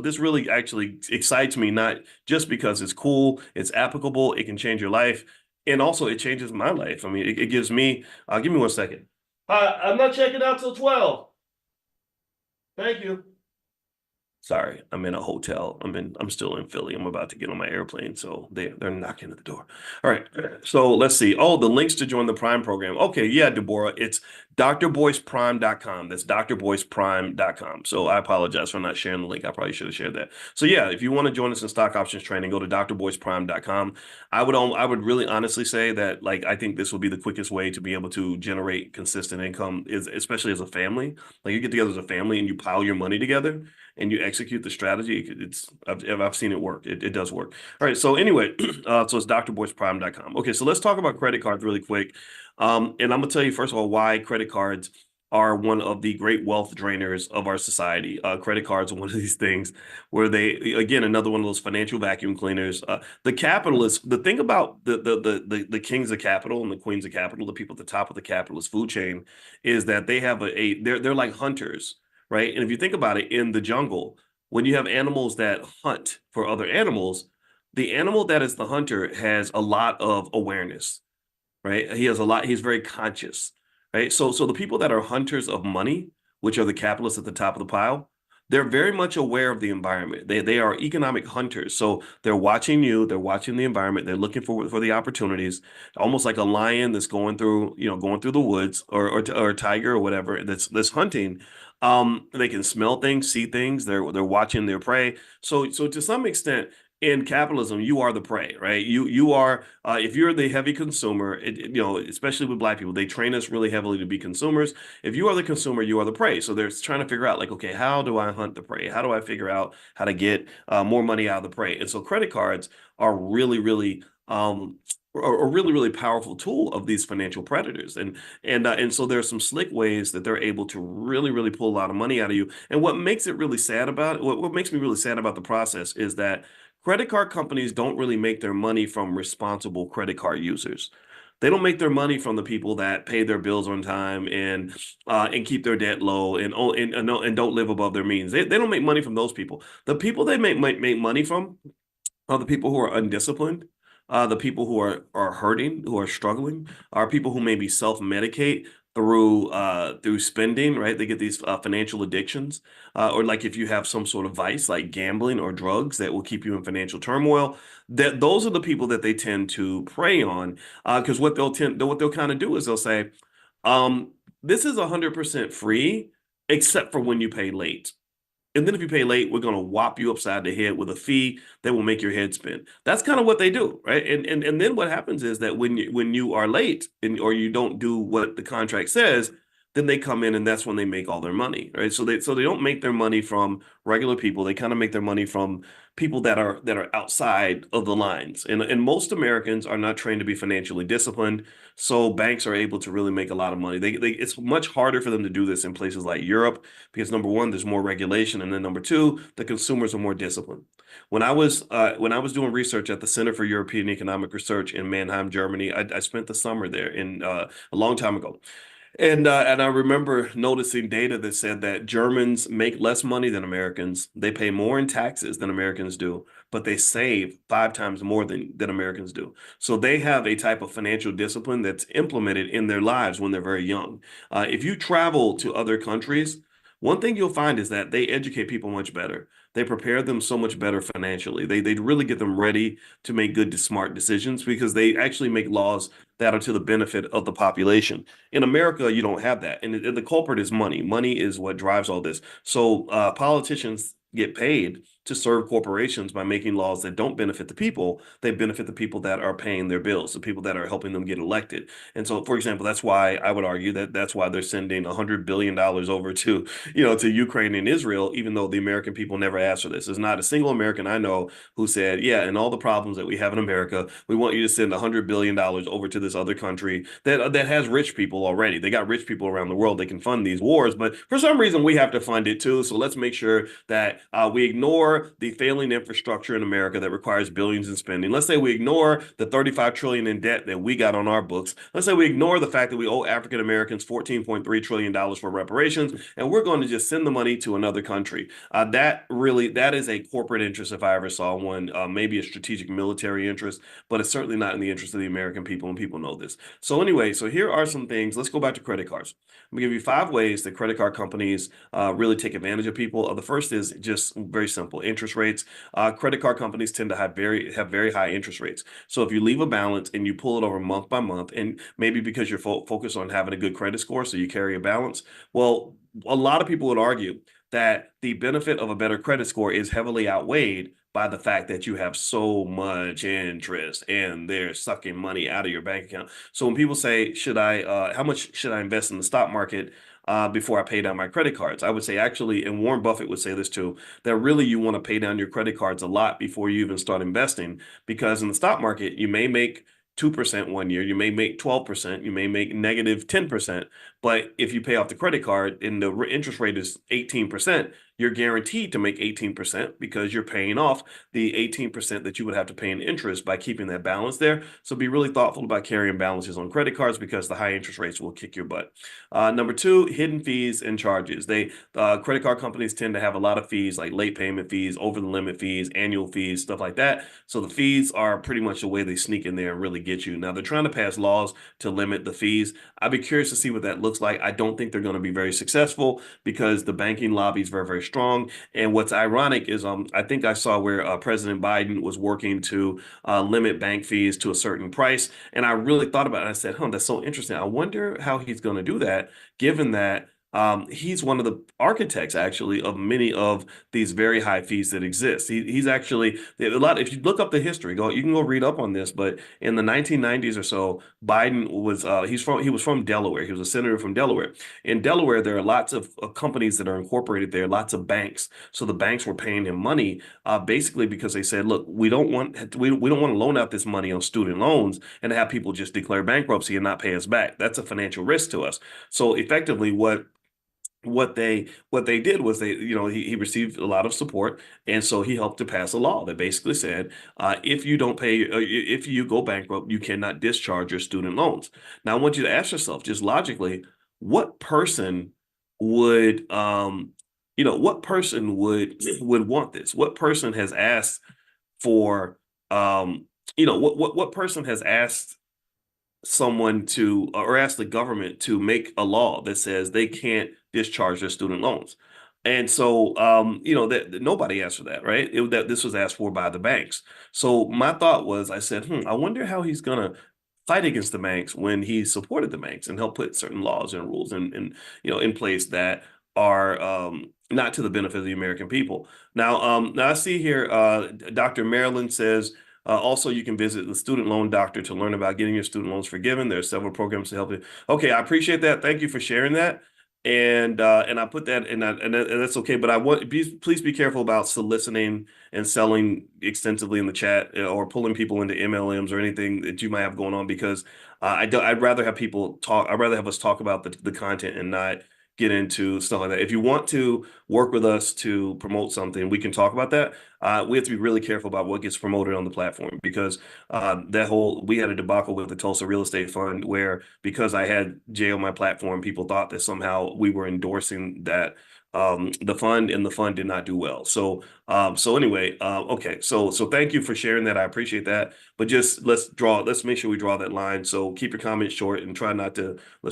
this really actually excites me, not just because it's cool, it's applicable, it can change your life, and also it changes my life. I mean, it gives me. Give me 1 second. I'm not checking out till 12. Thank you. Sorry, I'm in a hotel. I'm still in Philly. I'm about to get on my airplane, so they're knocking at the door. All right, so let's see. Oh, the links to join the Prime program. Okay, yeah, Deborah, it's drboyceprime.com. That's drboyceprime.com. So I apologize for not sharing the link. I probably should have shared that. So yeah, if you want to join us in stock options training, go to drboyceprime.com. I would really honestly say that, like, I think this will be the quickest way to be able to generate consistent income, especially as a family. Like you get together as a family and you pile your money together and you execute the strategy. I've seen it work. It does work. All right. So anyway, so it's drboyceprime.com. Okay. So let's talk about credit cards really quick. And I'm gonna tell you first of all why credit cards are one of the great wealth drainers of our society. Credit cards are one of these things where again, another one of those financial vacuum cleaners. The capitalists, the thing about the kings of capital and the queens of capital, the people at the top of the capitalist food chain, is that they have they're like hunters, right? And if you think about it, in the jungle, when you have animals that hunt for other animals, the animal that is the hunter has a lot of awareness, right? He's very conscious, right? So the people that are hunters of money, which are the capitalists at the top of the pile, they're very much aware of the environment. They are economic hunters. So they're watching you, they're watching the environment, they're looking for the opportunities, almost like a lion that's going through the woods, or a tiger or whatever that's hunting. They can smell things, see things, they're watching their prey. So to some extent, in capitalism, you are the prey, right? You are if you're the heavy consumer, especially with Black people, they train us really heavily to be consumers. If you are the consumer, you are the prey. So they're trying to figure out, like, okay, how do I hunt the prey? How do I figure out how to get more money out of the prey? And so credit cards are really, really a really, really powerful tool of these financial predators. And so there are some slick ways that they're able to really, really pull a lot of money out of you. And what makes it really sad about it, what makes me really sad about the process is that credit card companies don't really make their money from responsible credit card users. They don't make their money from the people that pay their bills on time and keep their debt low and don't live above their means. They don't make money from those people. The people they make money from are the people who are undisciplined, the people who are hurting, who are struggling, are people who maybe self-medicate through spending, right? They get these financial addictions, or like if you have some sort of vice like gambling or drugs that will keep you in financial turmoil. That those are the people that they tend to prey on, because what they'll kind of do is they'll say, this is 100% free, except for when you pay late. And then if you pay late, we're going to whop you upside the head with a fee that will make your head spin. That's kind of what they do, right? And then what happens is that when you are late or you don't do what the contract says, then they come in and that's when they make all their money, right? So they don't make their money from regular people. They kind of make their money from people that are outside of the lines. And most Americans are not trained to be financially disciplined, so banks are able to really make a lot of money. It's much harder for them to do this in places like Europe because number one, there's more regulation, and then number two, the consumers are more disciplined. When I was doing research at the Center for European Economic Research in Mannheim, Germany, I spent the summer there in a long time ago. And I remember noticing data that said that Germans make less money than Americans. They pay more in taxes than Americans do, but they save 5 times more than Americans do. So they have a type of financial discipline that's implemented in their lives when they're very young. If you travel to other countries, one thing you'll find is that they educate people much better. They prepare them so much better financially. They really get them ready to make good, smart decisions because they actually make laws that are to the benefit of the population. In America, you don't have that. And the culprit is money. Money is what drives all this. So politicians get paid to serve corporations by making laws that don't benefit the people. They benefit the people that are paying their bills, the people that are helping them get elected. And so, for example, that's why I would argue that that's why they're sending $100 billion over to Ukraine and Israel, even though the American people never asked for this. There's not a single American I know who said, yeah, and all the problems that we have in America, we want you to send $100 billion over to this other country that has rich people already. They got rich people around the world. They can fund these wars, but for some reason we have to fund it too. So let's make sure that we ignore the failing infrastructure in America that requires billions in spending. Let's say we ignore the 35 trillion in debt that we got on our books. Let's say we ignore the fact that we owe African Americans $14.3 trillion for reparations, and we're going to just send the money to another country. That is a corporate interest if I ever saw one, maybe a strategic military interest, but it's certainly not in the interest of the American people, and people know this. So anyway, so here are some things. Let's go back to credit cards. I'm gonna give you 5 ways that credit card companies really take advantage of people. The first is just very simple: interest rates. Credit card companies tend to have very high interest rates. So if you leave a balance and you pull it over month by month, and maybe because you're focused on having a good credit score, so you carry a balance. Well, a lot of people would argue that the benefit of a better credit score is heavily outweighed by the fact that you have so much interest and they're sucking money out of your bank account. So when people say, how much should I invest in the stock market before I pay down my credit cards? I would say actually, and Warren Buffett would say this too, that really you want to pay down your credit cards a lot before you even start investing, because in the stock market, you may make 2% one year, you may make 12%, you may make negative 10%. But if you pay off the credit card and the interest rate is 18%, you're guaranteed to make 18% because you're paying off the 18% that you would have to pay in interest by keeping that balance there. So be really thoughtful about carrying balances on credit cards because the high interest rates will kick your butt. Number two, hidden fees and charges. Credit card companies tend to have a lot of fees like late payment fees, over the limit fees, annual fees, stuff like that. So the fees are pretty much the way they sneak in there and really get you. Now they're trying to pass laws to limit the fees. I'd be curious to see what that looks like. I don't think they're going to be very successful because the banking lobby is very, very strong. And what's ironic is I think I saw where President Biden was working to limit bank fees to a certain price. And I really thought about it. I said, that's so interesting. I wonder how he's going to do that, given that he's one of the architects actually of many of these very high fees that exist. He's actually a lot. If you look up the history, you can go read up on this. But in the 1990s or so, Biden was he was from Delaware. He was a senator from Delaware. In Delaware, there are lots of companies that are incorporated there, lots of banks. So the banks were paying him money basically because they said, look, we don't want to loan out this money on student loans and have people just declare bankruptcy and not pay us back. That's a financial risk to us. So effectively, what they did was he received a lot of support, and so he helped to pass a law that basically said if you don't pay if you go bankrupt, you cannot discharge your student loans. Now I want you to ask yourself just logically, what person would what person would want this? What person has asked for what person has asked someone to or ask the government to make a law that says they can't discharge their student loans? And so, that nobody asked for that, right? That this was asked for by the banks. So my thought was, I said, I wonder how he's gonna fight against the banks when he supported the banks and helped put certain laws and rules in place that are not to the benefit of the American people. Now I see here, Dr. Maryland says, also, you can visit the Student Loan Doctor to learn about getting your student loans forgiven. There are several programs to help you. Okay, I appreciate that. Thank you for sharing that. And I put that and that's okay. But please be careful about soliciting and selling extensively in the chat or pulling people into MLMs or anything that you might have going on because I'd rather have people talk. I'd rather have us talk about the content and not get into stuff like that. If you want to work with us to promote something, we can talk about that. We have to be really careful about what gets promoted on the platform because we had a debacle with the Tulsa Real Estate Fund where because I had Jay on my platform, people thought that somehow we were endorsing that the fund, and the fund did not do well. So anyway, okay. So thank you for sharing that. I appreciate that. But just let's make sure we draw that line. So keep your comments short and let's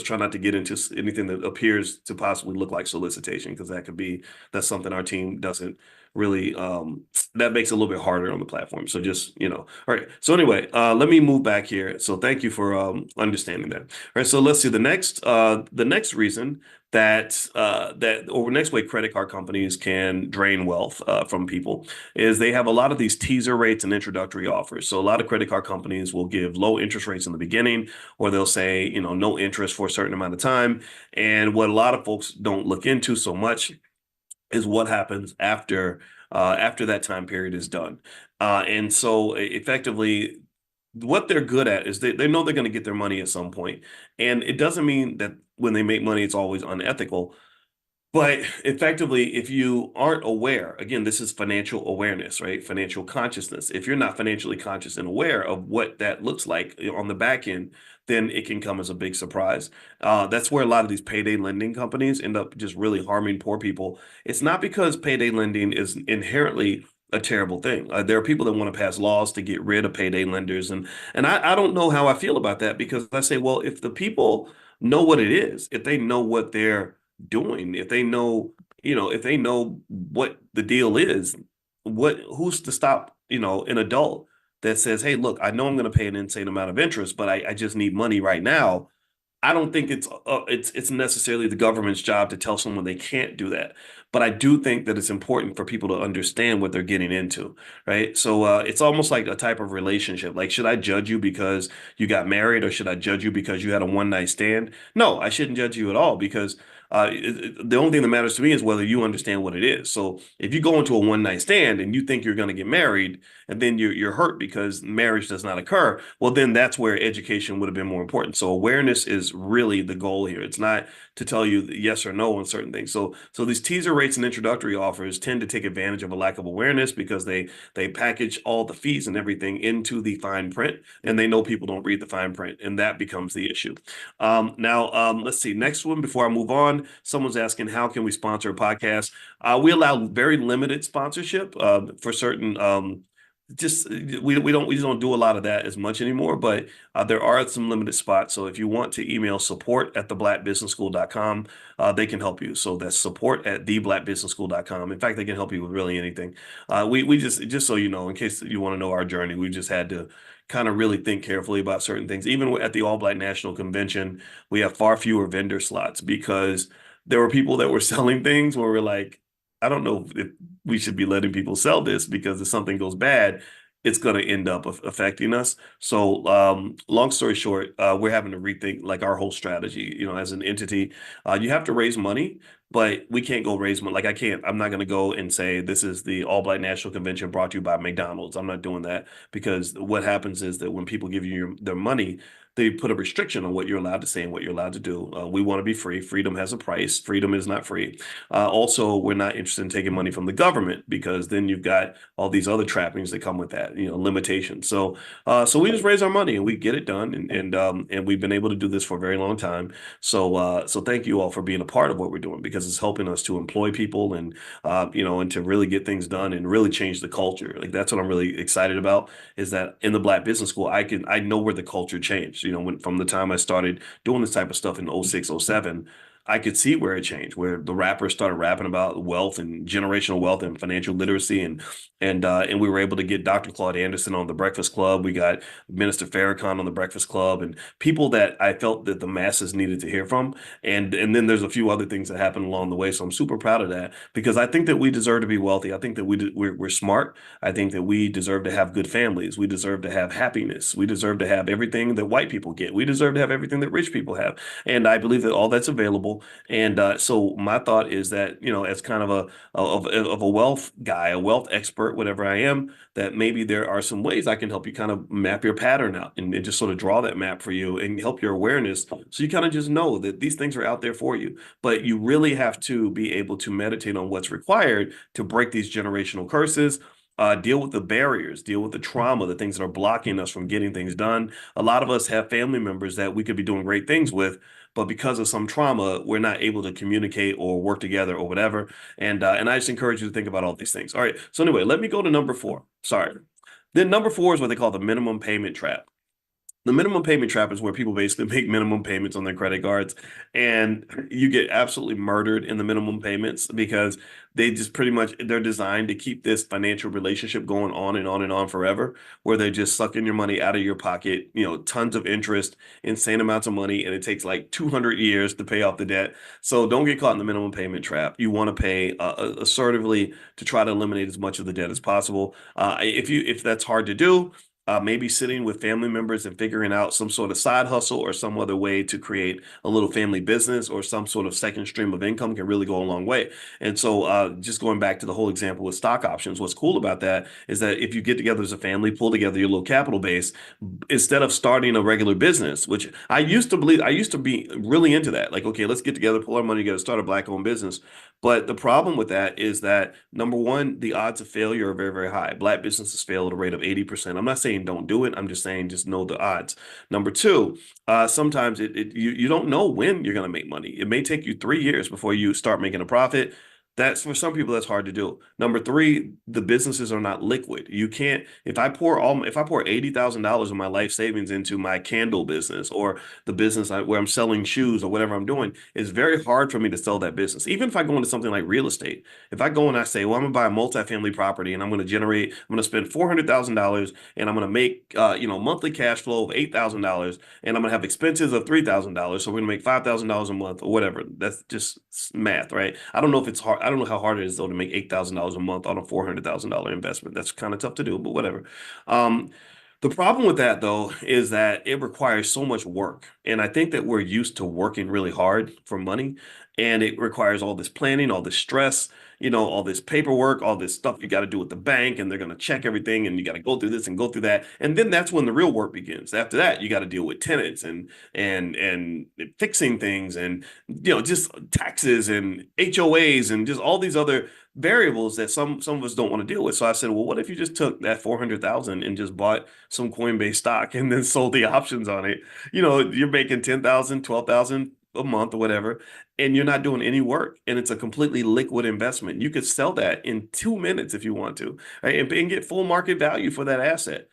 try not to get into anything that appears to possibly look like solicitation because that's something our team doesn't really that makes it a little bit harder on the platform. So just, all right. So anyway, let me move back here. So thank you for understanding that. All right. So let's see the next reason or next way credit card companies can drain wealth from people is they have a lot of these teaser rates and introductory offers. So a lot of credit card companies will give low interest rates in the beginning, or they'll say, no interest for a certain amount of time. And what a lot of folks don't look into so much is what happens after that time period is done. And so effectively, what they're good at is they know they're going to get their money at some point. And it doesn't mean that when they make money, it's always unethical. But effectively, if you aren't aware, again, this is financial awareness, right? Financial consciousness. If you're not financially conscious and aware of what that looks like on the back end, then it can come as a big surprise. That's where a lot of these payday lending companies end up just really harming poor people. It's not because payday lending is inherently a terrible thing. There are people that want to pass laws to get rid of payday lenders, and I don't know how I feel about that because I say, well, if the people know what it is, if they know what they're doing, if they know, if they know what the deal is, who's to stop, an adult that says, hey, look, I know I'm going to pay an insane amount of interest, but I just need money right now. I don't think it's necessarily the government's job to tell someone they can't do that. But I do think that it's important for people to understand what they're getting into, right? So it's almost like a type of relationship. Like, should I judge you because you got married, or should I judge you because you had a one night stand? No, I shouldn't judge you at all because the only thing that matters to me is whether you understand what it is. So if you go into a one night stand and you think you're going to get married, and then you're hurt because marriage does not occur, well, then that's where education would have been more important. So awareness is really the goal here. It's not to tell you yes or no on certain things. So these teaser rates and introductory offers tend to take advantage of a lack of awareness because they package all the fees and everything into the fine print, and they know people don't read the fine print, and that becomes the issue. Now, let's see. Next one before I move on, someone's asking, how can we sponsor a podcast? We allow very limited sponsorship for certain just we just don't do a lot of that as much anymore, but there are some limited spots. So if you want to email support@theblackbusinessschool.com, they can help you. So that's support@theblackbusinessschool.com. In fact, they can help you with really anything. We just so you know, in case you want to know our journey, we've just had to kind of really think carefully about certain things. Even at the All Black National Convention, we have far fewer vendor slots because there were people that were selling things where we're like, I don't know if we should be letting people sell this, because if something goes bad, it's going to end up affecting us. So, long story short, we're having to rethink like our whole strategy. As an entity, you have to raise money, but we can't go raise money. Like I'm not going to go and say this is the All Black National Convention brought to you by McDonald's. I'm not doing that, because what happens is that when people give you their money, they put a restriction on what you're allowed to say and what you're allowed to do. We want to be free. Freedom has a price. Freedom is not free. Also, we're not interested in taking money from the government, because then you've got all these other trappings that come with that, limitations. So we just raise our money and we get it done, and we've been able to do this for a very long time. So thank you all for being a part of what we're doing, because it's helping us to employ people, and to really get things done and really change the culture. Like, that's what I'm really excited about, is that in the Black Business School, I know where the culture changed. From the time I started doing this type of stuff in 06, 07, I could see where it changed, where the rappers started rapping about wealth and generational wealth and financial literacy, and we were able to get Dr. Claude Anderson on the Breakfast Club. We got Minister Farrakhan on the Breakfast Club, and people that I felt that the masses needed to hear from. And then there's a few other things that happened along the way. So I'm super proud of that, because I think that we deserve to be wealthy. I think that we're smart. I think that we deserve to have good families. We deserve to have happiness. We deserve to have everything that white people get. We deserve to have everything that rich people have. And I believe that all that's available. And so my thought is that, as kind of a wealth guy, a wealth expert, whatever I am, that maybe there are some ways I can help you kind of map your pattern out, and just sort of draw that map for you and help your awareness. So you kind of just know that these things are out there for you, but you really have to be able to meditate on what's required to break these generational curses. Deal with the barriers, deal with the trauma, the things that are blocking us from getting things done. A lot of us have family members that we could be doing great things with, but because of some trauma, we're not able to communicate or work together or whatever. And I just encourage you to think about all these things. All right. So anyway, let me go to number 4. Sorry. Then number 4 is what they call the minimum payment trap. The minimum payment trap is where people basically make minimum payments on their credit cards, and you get absolutely murdered in the minimum payments, because they're designed to keep this financial relationship going on and on and on forever, where they're just sucking your money out of your pocket, tons of interest, insane amounts of money, and it takes like 200 years to pay off the debt. So don't get caught in the minimum payment trap. You want to pay assertively to try to eliminate as much of the debt as possible. If that's hard to do, maybe sitting with family members and figuring out some sort of side hustle or some other way to create a little family business or some sort of second stream of income can really go a long way. And so just going back to the whole example with stock options, what's cool about that is that if you get together as a family, pull together your little capital base, instead of starting a regular business, which I used to believe, I used to be really into that. Like, okay, let's get together, pull our money together, start a Black-owned business. But the problem with that is that, number one, the odds of failure are very, very high. Black businesses fail at a rate of 80%. I'm not saying don't do it. I'm just saying just know the odds. Number two, sometimes you don't know when you're going to make money. It may take you 3 years before you start making a profit. That's, for some people, that's hard to do. Number three, the businesses are not liquid. You can't, if I pour $80,000 of my life savings into my candle business or the business where I'm selling shoes or whatever I'm doing, it's very hard for me to sell that business. Even if I go into something like real estate, if I go and I say, well, I'm gonna buy a multifamily property and I'm gonna spend $400,000 and I'm gonna make monthly cash flow of $8,000 and I'm gonna have expenses of $3,000, so we're gonna make $5,000 a month or whatever. That's just math, right? I don't know if it's hard. I don't know how hard it is though to make $8,000 a month on a $400,000 investment. That's kind of tough to do, but whatever. Um, the problem with that though is that it requires so much work, and I think that we're used to working really hard for money, and it requires all this planning, all this stress, all this paperwork, all this stuff you got to do with the bank, and they're going to check everything, and you got to go through this and go through that, and then that's when the real work begins. After that, you got to deal with tenants and fixing things, and just taxes and HOAs and just all these other variables that some of us don't want to deal with. So I said, well, what if you just took that 400,000 and just bought some Coinbase stock and then sold the options on it? You're making 10,000, 12,000 a month or whatever, and you're not doing any work, and it's a completely liquid investment. You could sell that in 2 minutes if you want to, right? And get full market value for that asset.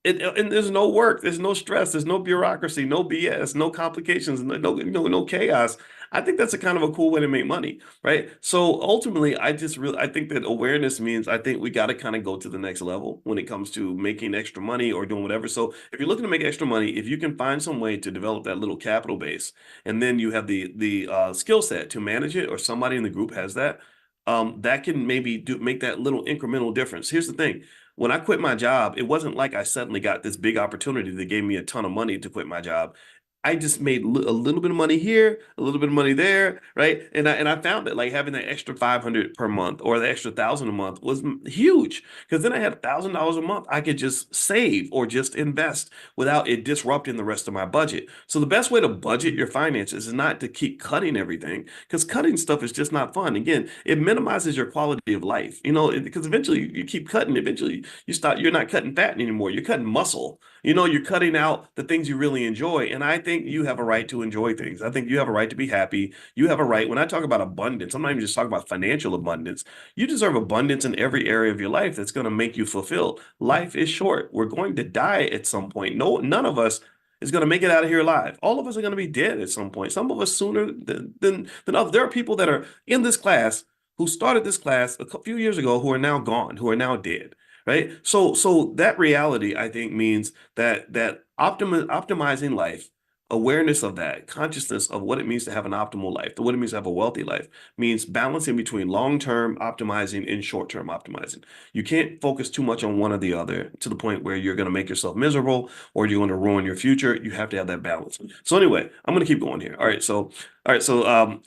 And there's no work, there's no stress, there's no bureaucracy, no BS, no complications, no chaos. I think that's a kind of a cool way to make money, right? So ultimately, I think that awareness means I think we got to kind of go to the next level when it comes to making extra money or doing whatever. So if you're looking to make extra money, if you can find some way to develop that little capital base, and then you have the skill set to manage it, or somebody in the group has that, that can maybe make that little incremental difference. Here's the thing. When I quit my job, it wasn't like I suddenly got this big opportunity that gave me a ton of money to quit my job. I just made a little bit of money here, a little bit of money there, right? And I found that like having that extra 500 per month or the extra 1,000 a month was huge, because then I had $1,000 a month I could just save or just invest without it disrupting the rest of my budget. So the best way to budget your finances is not to keep cutting everything, because cutting stuff is just not fun. Again, it minimizes your quality of life, because eventually you keep cutting, eventually you're not cutting fat anymore, you're cutting muscle. You're cutting out the things you really enjoy. And I think you have a right to enjoy things. I think you have a right to be happy. You have a right. When I talk about abundance, I'm not even just talking about financial abundance. You deserve abundance in every area of your life that's going to make you fulfilled. Life is short. We're going to die at some point. No, none of us is going to make it out of here alive. All of us are going to be dead at some point. Some of us sooner than others. There are people that are in this class who started this class a few years ago who are now gone, who are now dead, right? So that reality, I think, means that optimizing life, awareness of that, consciousness of what it means to have an optimal life, what it means to have a wealthy life, means balancing between long-term optimizing and short-term optimizing. You can't focus too much on one or the other to the point where you're going to make yourself miserable or you're going to ruin your future. You have to have that balance. So anyway, I'm going to keep going here. All right, so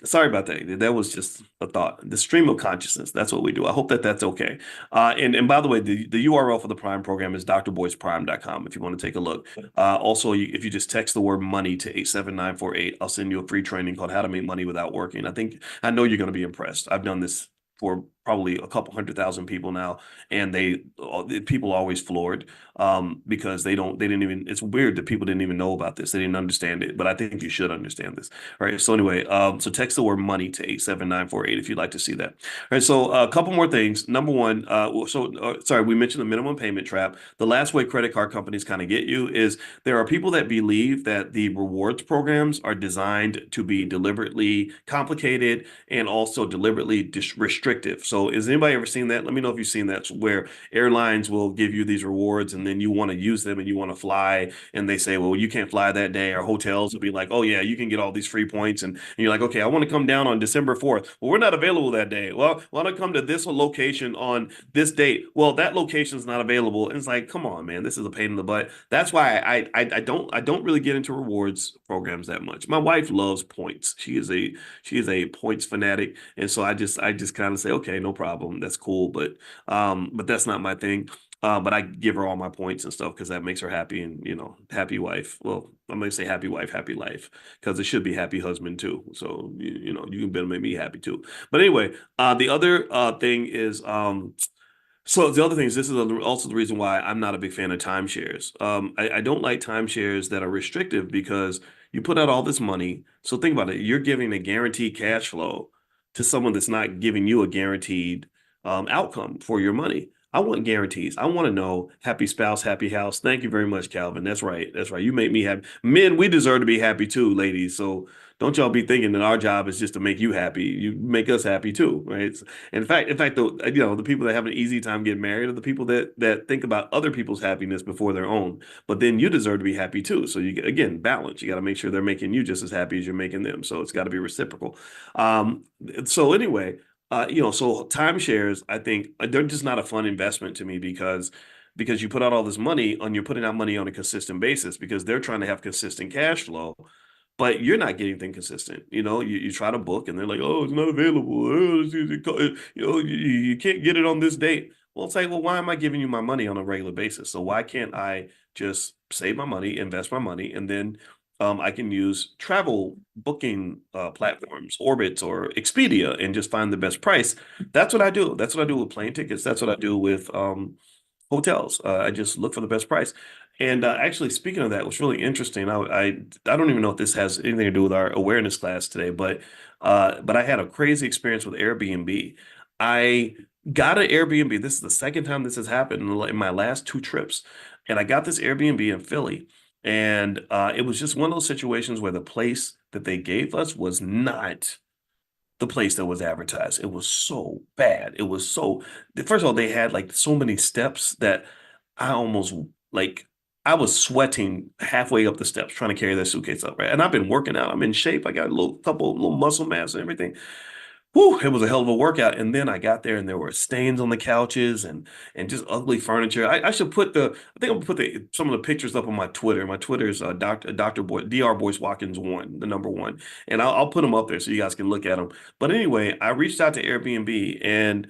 sorry about that. That was just a thought. The stream of consciousness. That's what we do. I hope that that's okay. And by the way, the URL for the Prime program is drboyceprime.com if you want to take a look. Also, if you just text the word money to 87948, I'll send you a free training called How to Make Money Without Working. I know you're going to be impressed. I've done this for probably a couple 100,000 people now, and people are always floored, because they didn't even, it's weird that people didn't even know about this. They didn't understand it, but I think you should understand this. All right. So anyway, so text the word money to 87948 if you'd like to see that. All right. So a couple more things. Number one, sorry, we mentioned the minimum payment trap. The last way credit card companies kind of get you is there are people that believe that the rewards programs are designed to be deliberately complicated and also deliberately restrictive. So has anybody ever seen that? Let me know if you've seen that, where airlines will give you these rewards and then you want to use them and you want to fly, and they say, well, you can't fly that day. Or hotels will be like, oh yeah, you can get all these free points. And you're like, okay, I want to come down on December 4th. Well, we're not available that day. Well, want to come to this location on this date. Well, that location is not available. And it's like, come on, man, this is a pain in the butt. That's why I don't really get into rewards programs that much. My wife loves points. She is a points fanatic. And so I just kind of say, okay, no problem. That's cool. But that's not my thing. But I give her all my points and stuff because that makes her happy, and happy wife. Well, I'm gonna say happy wife, happy life, because it should be happy husband too. So you can better make me happy too. But anyway, the other thing is so the other thing is, this is also the reason why I'm not a big fan of timeshares. I don't like timeshares that are restrictive, because you put out all this money. So think about it. You're giving a guaranteed cash flow to someone that's not giving you a guaranteed outcome for your money. I want guarantees. I want to know happy spouse, happy house. Thank you very much, Calvin. That's right. That's right. You make me happy. Men, we deserve to be happy too, ladies. So don't y'all be thinking that our job is just to make you happy. You make us happy too, right? In fact, the people that have an easy time getting married are the people that think about other people's happiness before their own. But then you deserve to be happy too. So again, balance. You got to make sure they're making you just as happy as you're making them. So it's got to be reciprocal. So anyway, so timeshares, I think they're just not a fun investment to me, because you put out all this money and you're putting out money on a consistent basis, because they're trying to have consistent cash flow, but you're not getting anything consistent. You try to book and they're like, oh, it's not available. You can't get it on this date. Well, it's like, well, why am I giving you my money on a regular basis? So why can't I just save my money, invest my money, and then I can use travel booking platforms, Orbitz or Expedia, and just find the best price. That's what I do. That's what I do with plane tickets. That's what I do with hotels. I just look for the best price. And actually, speaking of that, what's really interesting, I don't even know if this has anything to do with our awareness class today, but I had a crazy experience with Airbnb. I got an Airbnb. This is the second time this has happened in my last two trips. And I got this Airbnb in Philly. And it was just one of those situations where the place that they gave us was not the place that was advertised. It was so bad. It was so, first of all, they had like so many steps that I almost like, I was sweating halfway up the steps trying to carry that suitcase up, right? And I've been working out. I'm in shape. I got a little muscle mass and everything. Whew, it was a hell of a workout. And then I got there and there were stains on the couches and just ugly furniture. I should put I think I'm gonna put some of the pictures up on my Twitter. My Twitter is Dr. Boy, Dr. Boyce Watkins one, the number one. And I'll put them up there so you guys can look at them. But anyway, I reached out to Airbnb and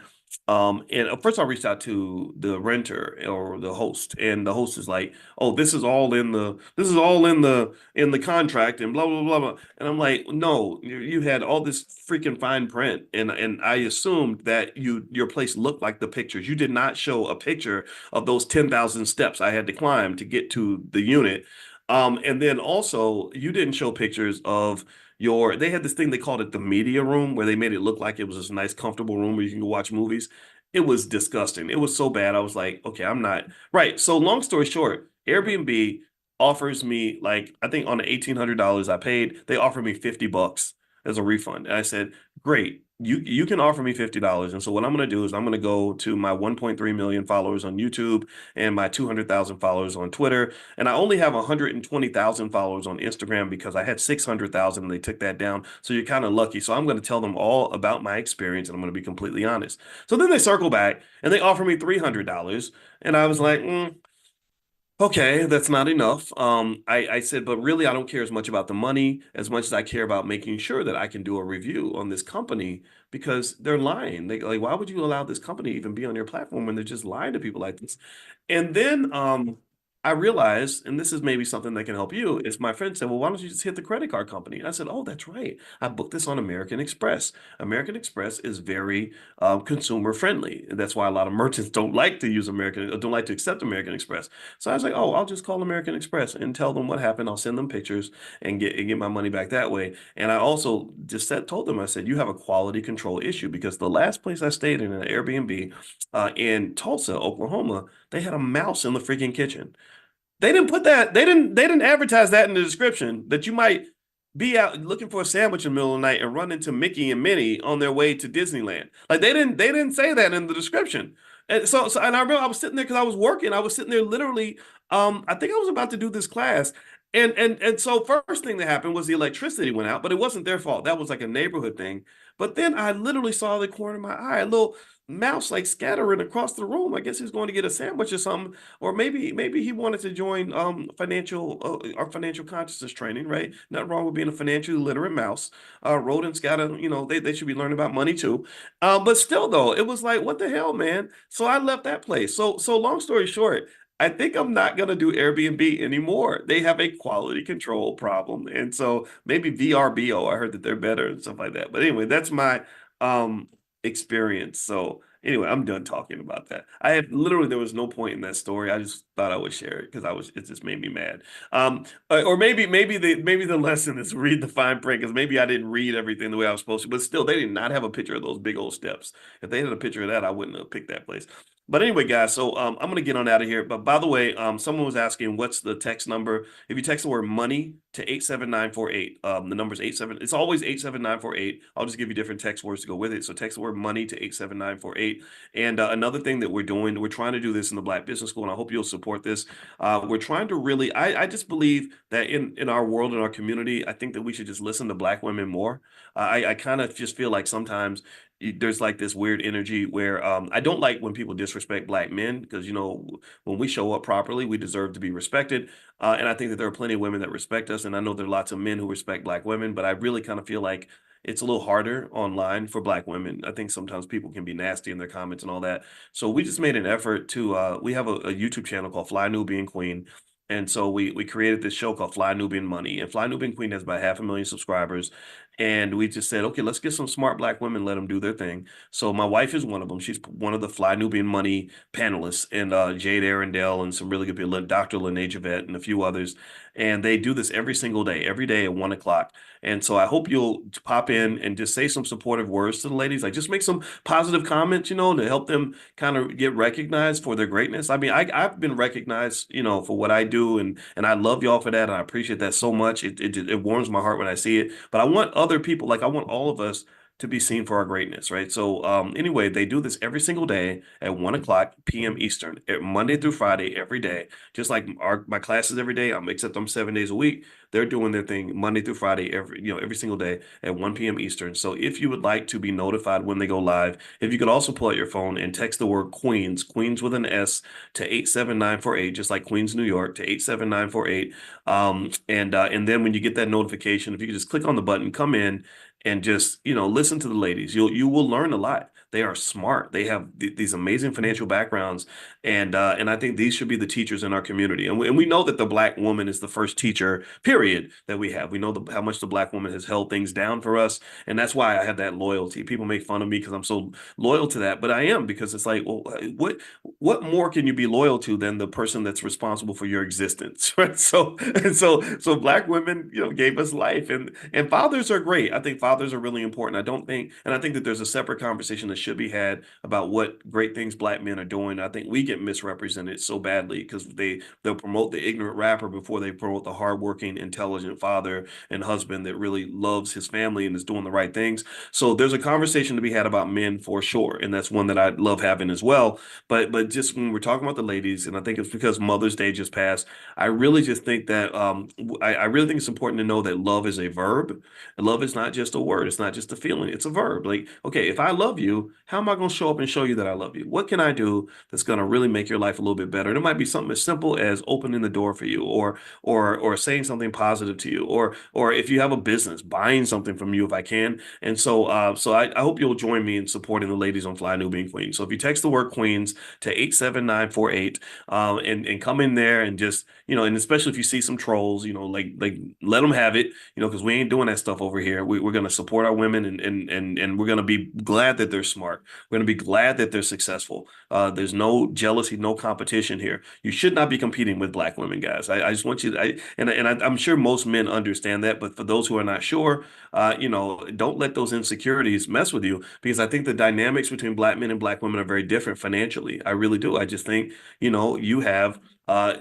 first I reached out to the renter or the host, and the host is like, "Oh, this is all in the contract and blah blah blah blah." And I'm like, "No, you had all this freaking fine print, and I assumed that your place looked like the pictures. You did not show a picture of those 10,000 steps I had to climb to get to the unit. And then also you didn't show pictures of they had this thing they called it the media room where they made it look like it was this nice comfortable room where you can go watch movies. It was disgusting. It was so bad. I was like, okay, I'm not right. So long story short, Airbnb offers me like I think on the $1,800 I paid, they offered me $50 as a refund. And I said, great. You can offer me $50. And so what I'm going to do is I'm going to go to my 1.3 million followers on YouTube and my 200,000 followers on Twitter. And I only have 120,000 followers on Instagram because I had 600,000 and they took that down. So you're kind of lucky. So I'm going to tell them all about my experience and I'm going to be completely honest. So then they circle back and they offer me $300. And I was like, okay, that's not enough. I said, but really, I don't care as much about the money as much as I care about making sure that I can do a review on this company because they're lying. They like, why would you allow this company to even be on your platform when they're just lying to people like this? And then I realized, and this is maybe something that can help you, is my friend said, well, why don't you just hit the credit card company? And I said, oh, that's right. I booked this on American Express. American Express is very consumer friendly. And that's why a lot of merchants don't like to don't like to accept American Express. So I was like, oh, I'll just call American Express and tell them what happened. I'll send them pictures and get my money back that way. And I also just told them, I said, you have a quality control issue because the last place I stayed in an Airbnb in Tulsa, Oklahoma, they had a mouse in the freaking kitchen. They didn't put that. They didn't advertise that in the description that you might be out looking for a sandwich in the middle of the night and run into Mickey and Minnie on their way to Disneyland. Like they didn't say that in the description. And so and I remember I was sitting there because I was working. I was sitting there literally. I think I was about to do this class. And so first thing that happened was the electricity went out, but it wasn't their fault. That was like a neighborhood thing. But then I literally saw the corner of my eye, a little mouse like scattering across the room. I guess he's going to get a sandwich or something, or maybe he wanted to join our financial consciousness training, right? Nothing wrong with being a financially literate mouse. Rodents gotta, they should be learning about money too. But still though, it was like, what the hell, man? So I left that place. So long story short, I think I'm not going to do Airbnb anymore. They have a quality control problem. And so maybe VRBO, I heard that they're better and stuff like that. But anyway, that's my experience. So anyway, I'm done talking about that. There was no point in that story. I just thought I would share it because it just made me mad. Or maybe the lesson is read the fine print because maybe I didn't read everything the way I was supposed to, but still they did not have a picture of those big old steps. If they had a picture of that, I wouldn't have picked that place. But anyway, guys, so I'm gonna get on out of here. But by the way, someone was asking what's the text number. If you text the word money to 87948, the number's 87. It's always 87948. I'll just give you different text words to go with it. So text the word money to 87948. And another thing that we're trying to do this in the Black Business School, and I hope you'll support this. We're trying to really, I just believe that in our world, in our community, I think that we should just listen to Black women more. I kind of just feel like sometimes there's like this weird energy where I don't like when people disrespect Black men because, when we show up properly, we deserve to be respected. And I think that there are plenty of women that respect us. And I know there are lots of men who respect Black women, but I really kind of feel like it's a little harder online for Black women. I think sometimes people can be nasty in their comments and all that. So we just made an effort to, we have a YouTube channel called Fly Nubian Queen. And so we created this show called Fly Nubian Money. And Fly Nubian Queen has about 500,000 subscribers. And we just said, okay, let's get some smart Black women, let them do their thing. So my wife is one of them. She's one of the Fly Nubian Money panelists, and Jade Arendelle and some really good people, Dr. Lene Javette and a few others. and they do this every single day, every day at 1 o'clock. And so I hope you'll pop in and just say some supportive words to the ladies, like just make some positive comments, to help them kind of get recognized for their greatness. I mean, I've been recognized, for what I do, and I love y'all for that, and I appreciate that so much. It warms my heart when I see it. But I want other people, like I want all of us to be seen for our greatness, right? So anyway, they do this every single day at 1 o'clock p.m. Eastern, Monday through Friday, every day, just like my classes every day. Except I'm 7 days a week. They're doing their thing Monday through Friday, every single day at 1 p.m. Eastern. So if you would like to be notified when they go live, if you could also pull out your phone and text the word Queens with an S, to 87948, just like Queens, New York, to 87948. And then when you get that notification, if you could just click on the button, come in and just, listen to the ladies. You will learn a lot. They are smart. They have these amazing financial backgrounds, and I think these should be the teachers in our community. And we know that the Black woman is the first teacher, period, that we have. We know how much the Black woman has held things down for us, and that's why I have that loyalty. People make fun of me because I'm so loyal to that, but I am, because it's like, well, what more can you be loyal to than the person that's responsible for your existence, right? So Black women, gave us life, and fathers are great. I think fathers are really important. I think that there's a separate conversation that should be had about what great things Black men are doing. I think we get misrepresented so badly because they'll promote the ignorant rapper before they promote the hardworking, intelligent father and husband that really loves his family and is doing the right things. So there's a conversation to be had about men for sure, and that's one that I love having as well. But just when we're talking about the ladies, and I think it's because Mother's Day just passed, I really just think that I really think it's important to know that love is a verb. And love is not just a word. It's not just a feeling. It's a verb. Like, okay, if I love you, how am I going to show up and show you that I love you? What can I do that's going to really make your life a little bit better? And it might be something as simple as opening the door for you, or saying something positive to you, or if you have a business, buying something from you if I can. And so I hope you'll join me in supporting the ladies on Fly Nubian Queen. So if you text the word Queens to 87948, and come in there and just, and especially if you see some trolls, like let them have it, because we ain't doing that stuff over here. We're going to support our women, and we're going to be glad that they're smart. We're going to be glad that they're successful. There's no jealousy, no competition here. You should not be competing with Black women, guys. I just want you to, I'm sure most men understand that, but for those who are not sure, don't let those insecurities mess with you, because I think the dynamics between Black men and Black women are very different financially. I really do. I just think, you have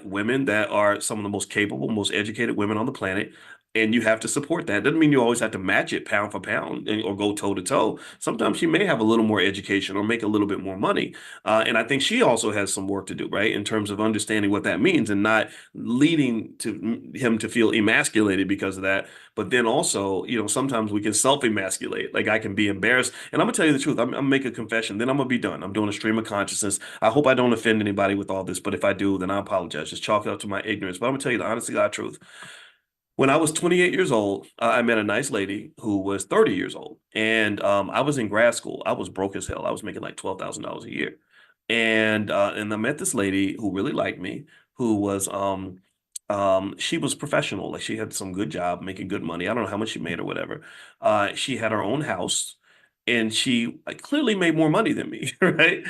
women that are some of the most capable, most educated women on the planet, and you have to support that. Doesn't mean you always have to match it pound for pound, or go toe to toe. Sometimes she may have a little more education or make a little bit more money. And I think she also has some work to do, right, in terms of understanding what that means and not leading to him to feel emasculated because of that. But then also, sometimes we can self-emasculate. Like, I can be embarrassed. And I'm gonna tell you the truth. I'm gonna make a confession. Then I'm gonna be done. I'm doing a stream of consciousness. I hope I don't offend anybody with all this, but if I do, then I apologize. Just chalk it up to my ignorance. But I'm gonna tell you the honest to God truth. When I was 28 years old, I met a nice lady who was 30 years old. And I was in grad school. I was broke as hell. I was making like $12,000 a year. And I met this lady who really liked me, who was she was professional. Like, she had some good job, making good money. I don't know how much she made or whatever. She had her own house, and she, like, clearly made more money than me, right?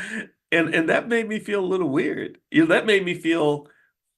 And that made me feel a little weird. That made me feel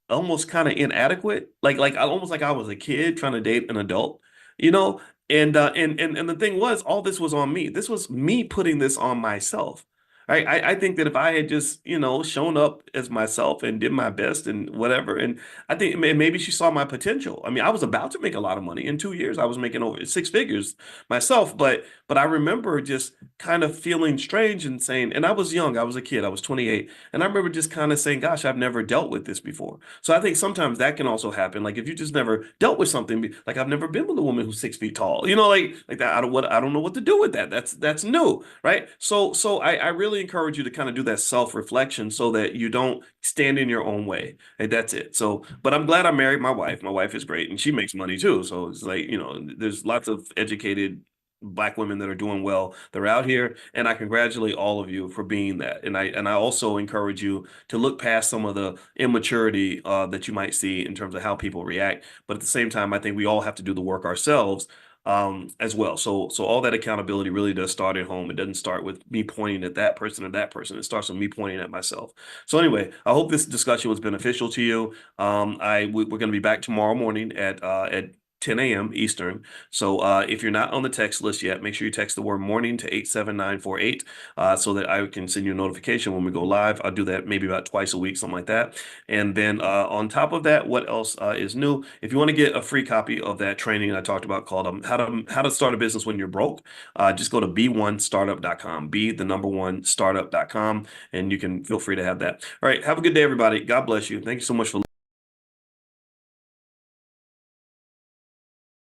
almost kind of inadequate, almost like I was a kid trying to date an adult, you know. And the thing was, all this was on me. This was me putting this on myself. Right? I think that if I had just, shown up as myself and did my best and whatever, and I think maybe she saw my potential. I mean, I was about to make a lot of money. In 2 years, I was making over six figures myself, but I remember just kind of feeling strange and saying, and I was young, I was a kid, I was 28, and I remember just kind of saying, gosh, I've never dealt with this before. So I think sometimes that can also happen. Like, if you just never dealt with something, like, I've never been with a woman who's 6 feet tall, like that. I don't know what to do with that. That's new, right? So I really encourage you to kind of do that self-reflection so that you don't stand in your own way. And that's it. So, but I'm glad I married my wife. My wife is great, and she makes money too. So it's like, there's lots of educated Black women that are doing well. They're out here, and I congratulate all of you for being that. And I also encourage you to look past some of the immaturity that you might see in terms of how people react. But at the same time, I think we all have to do the work ourselves as well. So all that accountability really does start at home. It doesn't start with me pointing at that person or that person. It starts with me pointing at myself. So anyway, I hope this discussion was beneficial to you. We're going to be back tomorrow morning at 10 a.m. Eastern. So if you're not on the text list yet, make sure you text the word morning to 87948 so that I can send you a notification when we go live. I'll do that maybe about twice a week, something like that. And then on top of that, what else is new? If you want to get a free copy of that training I talked about called how to start a business when you're broke, just go to be1startup.com, be the number one startup.com, and you can feel free to have that. All right. Have a good day, everybody. God bless you. Thank you so much for